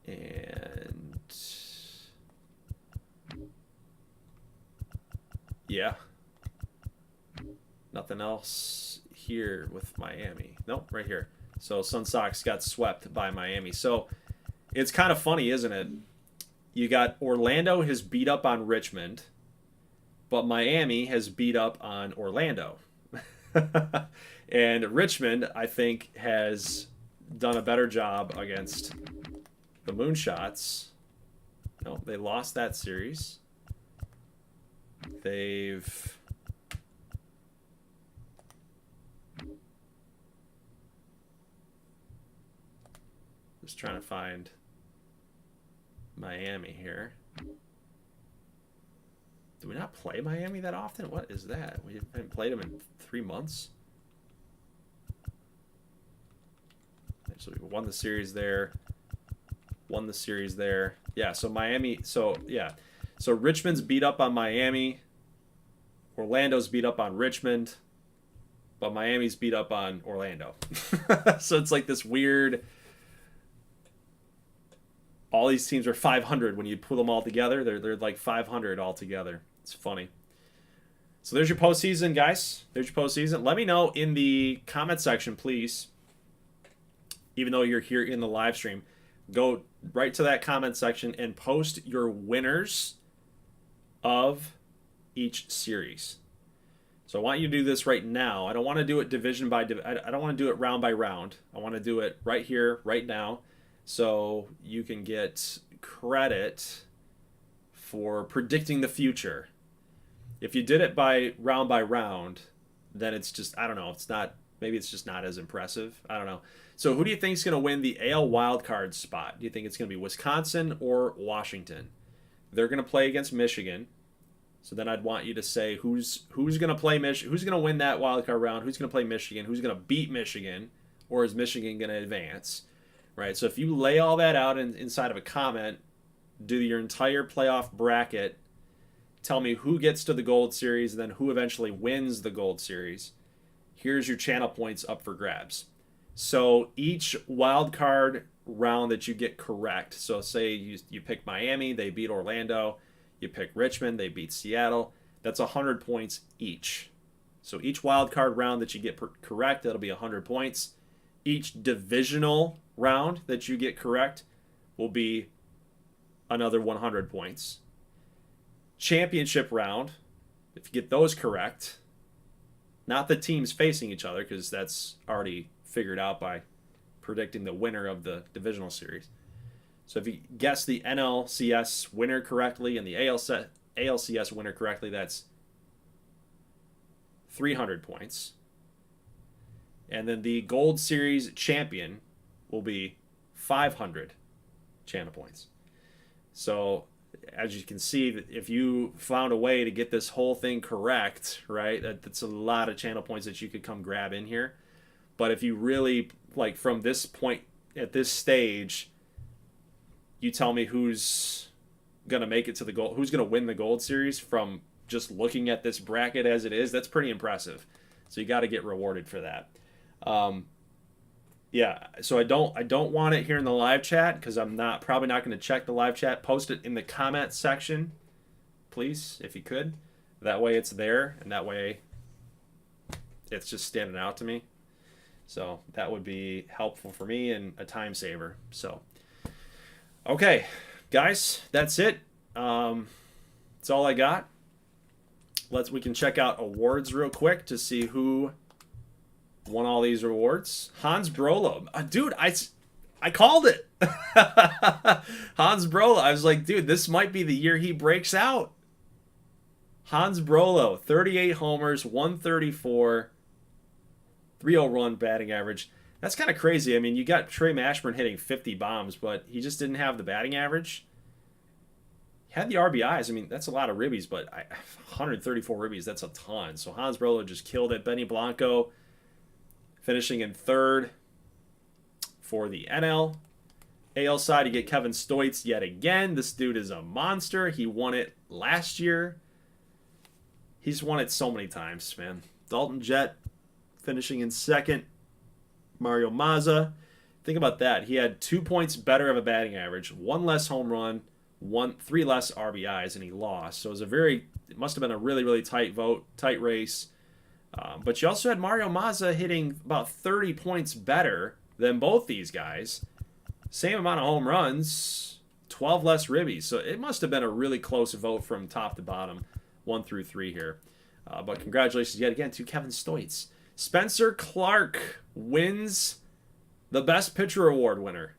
And yeah. Nothing else here with Miami. Nope, right here. So Sun Sox got swept by Miami. So it's kind of funny, isn't it? You got Orlando has beat up on Richmond, but Miami has beat up on Orlando. And Richmond, I think, has done a better job against the Moonshots. No, they lost that series. They've... Just trying to find Miami here. Do we not play Miami that often? What is that? We haven't played them in 3 months. So we won the series there. Won the series there. Yeah, so Miami. So, yeah. So Richmond's beat up on Miami. Orlando's beat up on Richmond. But Miami's beat up on Orlando. So it's like this weird... All these teams are 500 when you put them all together. They're like 500 all together. It's funny. So there's your postseason, guys. There's your postseason. Let me know in the comment section, please. Even though you're here in the live stream, go right to that comment section and post your winners of each series. So I want you to do this right now. I don't want to do it division by division. I don't want to do it round by round. I want to do it right here, right now. So you can get credit for predicting the future. If you did it by round, then it's just, I don't know, it's not, maybe it's just not as impressive. I don't know. So who do you think is going to win the AL wildcard spot? Do you think it's going to be Wisconsin or Washington? They're going to play against Michigan. So then I'd want you to say who's going to play who's going to win that wildcard round, who's going to play Michigan, who's going to beat Michigan, or is Michigan going to advance? Right, so if you lay all that out inside of a comment, do your entire playoff bracket, tell me who gets to the Gold Series, and then who eventually wins the Gold Series. Here's your channel points up for grabs. So each wild card round that you get correct, so say you pick Miami, they beat Orlando, you pick Richmond, they beat Seattle, that's 100 points each. So each wild card round that you get correct, that'll be 100 points. Each divisional round that you get correct will be another 100 points. Championship round, if you get those correct, not the teams facing each other, because that's already figured out by predicting the winner of the divisional series. So if you guess the NLCS winner correctly and the ALCS winner correctly, that's 300 points. And then the Gold Series champion will be 500 channel points. So as you can see, if you found a way to get this whole thing correct, right, that's a lot of channel points that you could come grab in here. But if you really, like, from this point at this stage, you tell me who's going to make it to the gold, who's going to win the Gold Series from just looking at this bracket as it is, that's pretty impressive. So you got to get rewarded for that. Yeah, so I don't want it here in the live chat because I'm probably not going to check the live chat. Post it in the comment section, please, if you could. That way it's there, and that way it's just standing out to me. So that would be helpful for me and a time saver. So, okay, guys, that's it. That's all I got. We can check out awards real quick to see who won all these awards. Hans Brolo. Dude, I called it. Hans Brolo. I was like, dude, this might be the year he breaks out. Hans Brolo, 38 homers, 134, 301 batting average. That's kind of crazy. I mean, you got Trey Mashburn hitting 50 bombs, but he just didn't have the batting average. He had the RBIs. I mean, that's a lot of ribbies, but 134 ribbies, that's a ton. So Hans Brolo just killed it. Benny Blanco finishing in third for the NL. AL side, you get Kevin Stoitz yet again. This dude is a monster. He won it last year. He's won it so many times, man. Dalton Jett finishing in second. Mario Mazza. Think about that. He had 2 points better of a batting average, 1 less home run, 3 less RBIs, and he lost. So it must have been a really, really tight race. But you also had Mario Mazza hitting about 30 points better than both these guys. Same amount of home runs, 12 less ribbies. So it must have been a really close vote from top to bottom, 1 through 3 here. But congratulations yet again to Kevin Stoitz. Spencer Clark wins the Best Pitcher Award winner.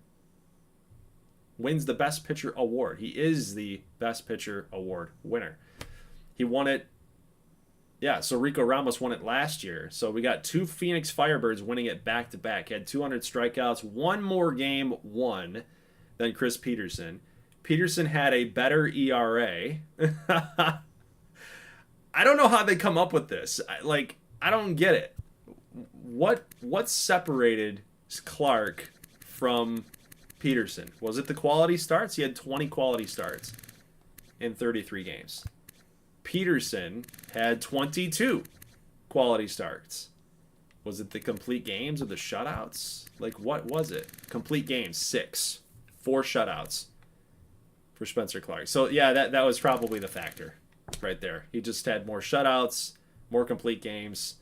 Wins the Best Pitcher Award. He is the Best Pitcher Award winner. He won it. Yeah, so Rico Ramos won it last year. So we got 2 Phoenix Firebirds winning it back-to-back. Had 200 strikeouts, 1 more game won than Chris Peterson. Peterson had a better ERA. I don't know how they come up with this. I don't get it. What separated Clark from Peterson? Was it the quality starts? He had 20 quality starts in 33 games. Peterson had 22 quality starts. Was it the complete games or the shutouts? What was it? Complete games, 6. 4 shutouts for Spencer Clark. So, yeah, that was probably the factor right there. He just had more shutouts, more complete games.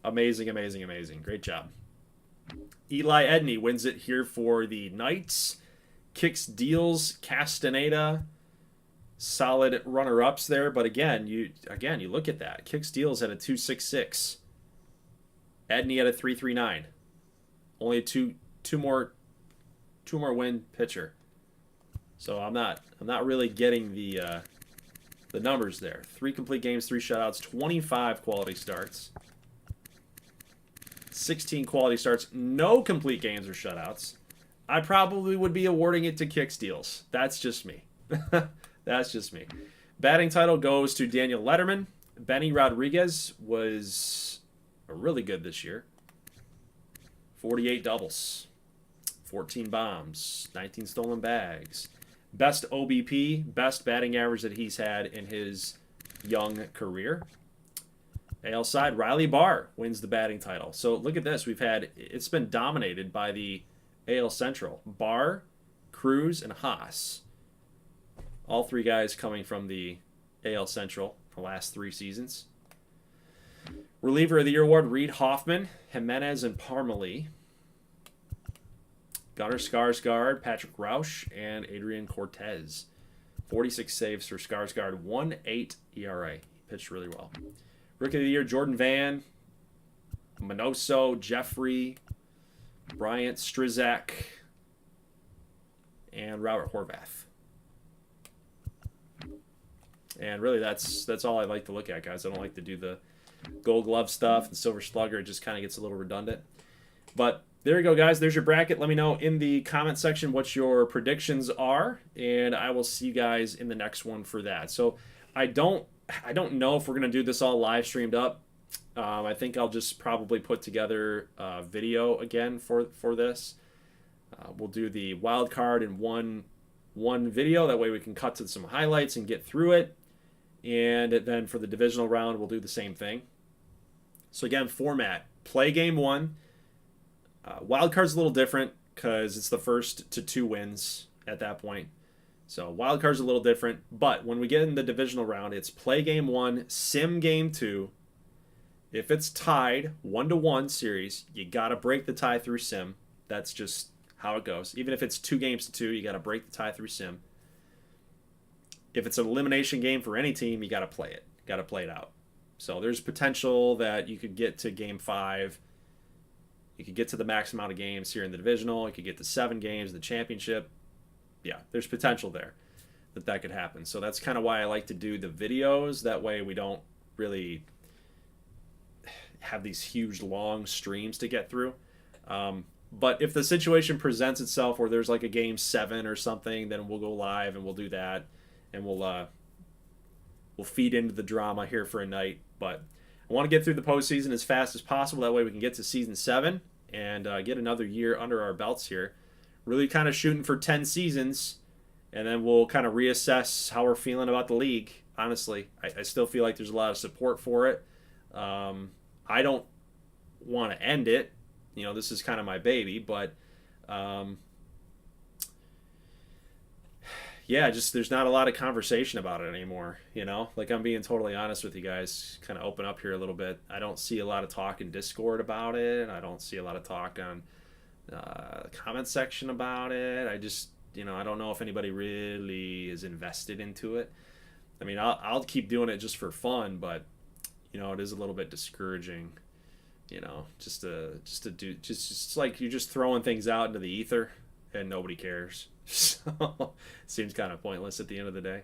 Amazing, amazing, amazing. Great job. Eli Edney wins it here for the Knights. Kicks Deals, Castaneda. Solid runner-ups there, but again, you look at that. Kicks Deals had a 2.66. Edney had a 3.39. Only a two more win pitcher. So I'm not really getting the numbers there. 3 complete games, 3 shutouts, 25 quality starts. 16 quality starts, no complete games or shutouts. I probably would be awarding it to Kicks Deals. That's just me. That's just me. Batting title goes to Daniel Lederman. Benny Rodriguez was really good this year. 48 doubles, 14 bombs, 19 stolen bags. Best OBP, best batting average that he's had in his young career. AL side, Riley Barr wins the batting title. So look at this. It's been dominated by the AL Central. Barr, Cruz, and Haas. All 3 guys coming from the AL Central the last 3 seasons. Reliever of the Year award, Reed Hoffman, Jimenez, and Parmalee. Gunnar Skarsgård, Patrick Rausch, and Adrian Cortez. 46 saves for Skarsgård, 1.8 ERA. He pitched really well. Rookie of the Year, Jordan Van, Minoso, Jeffrey, Bryant, Strizak, and Robert Horvath. And really, that's all I like to look at, guys. I don't like to do the Gold Glove stuff and Silver Slugger, it just kind of gets a little redundant. But there you go, guys. There's your bracket. Let me know in the comment section what your predictions are, and I will see you guys in the next one for that. So I don't know if we're going to do this all live streamed up. I think I'll just probably put together a video again for this. We'll do the wild card in one video. That way we can cut to some highlights and get through it. And then for the divisional round, we'll do the same thing. So again, format: play game 1. Wild card's a little different because it's the first to 2 wins at that point. So wild card's a little different. But when we get in the divisional round, it's play game 1, sim game 2. If it's tied 1-1 series, you got to break the tie through sim. That's just how it goes. Even if it's 2-2, you got to break the tie through sim. If it's an elimination game for any team, you got to play it. Got to play it out. So there's potential that you could get to game 5. You could get to the max amount of games here in the divisional. You could get to 7 games in the championship. Yeah, there's potential there that could happen. So that's kind of why I like to do the videos. That way we don't really have these huge long streams to get through. But if the situation presents itself where there's like a game 7 or something, then we'll go live and we'll do that, and we'll feed into the drama here for a night. But I want to get through the postseason as fast as possible. That way we can get to season 7 and get another year under our belts here. Really kind of shooting for 10 seasons, and then we'll kind of reassess how we're feeling about the league. Honestly, I still feel like there's a lot of support for it. I don't want to end it. You know, this is kind of my baby, but yeah, just there's not a lot of conversation about it anymore. You know, like, I'm being totally honest with you guys, kind of open up here a little bit. I don't see a lot of talk in Discord about it. I don't see a lot of talk on comment section about it. I just, you know, I don't know if anybody really is invested into it. I mean, I'll keep doing it just for fun, but you know, it is a little bit discouraging, you know, just like you're just throwing things out into the ether and nobody cares. So it seems kind of pointless at the end of the day.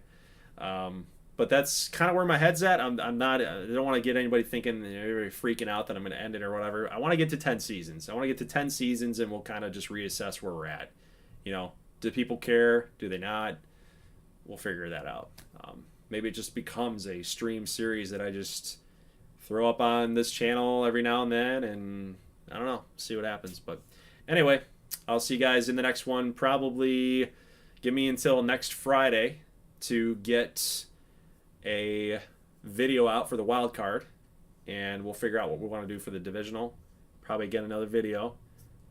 But that's kind of where my head's at. I'm not, I don't want to get anybody thinking, everybody freaking out that I'm going to end it or whatever. I want to get to 10 seasons. I want to get to 10 seasons, and we'll kind of just reassess where we're at. You know, do people care? Do they not? We'll figure that out. Maybe it just becomes a stream series that I just throw up on this channel every now and then, and I don't know, see what happens. But anyway, I'll see you guys in the next one. Probably give me until next Friday to get a video out for the wild card, and we'll figure out what we want to do for the divisional. Probably get another video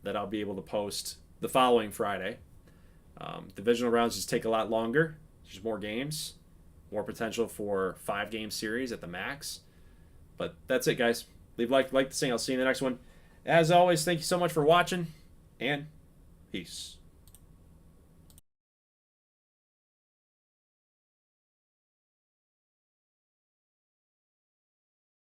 that I'll be able to post the following Friday. Divisional rounds just take a lot longer. There's more games, more potential for 5-game series at the max. But that's it, guys. Leave like the thing. I'll see you in the next one. As always, thank you so much for watching, and peace.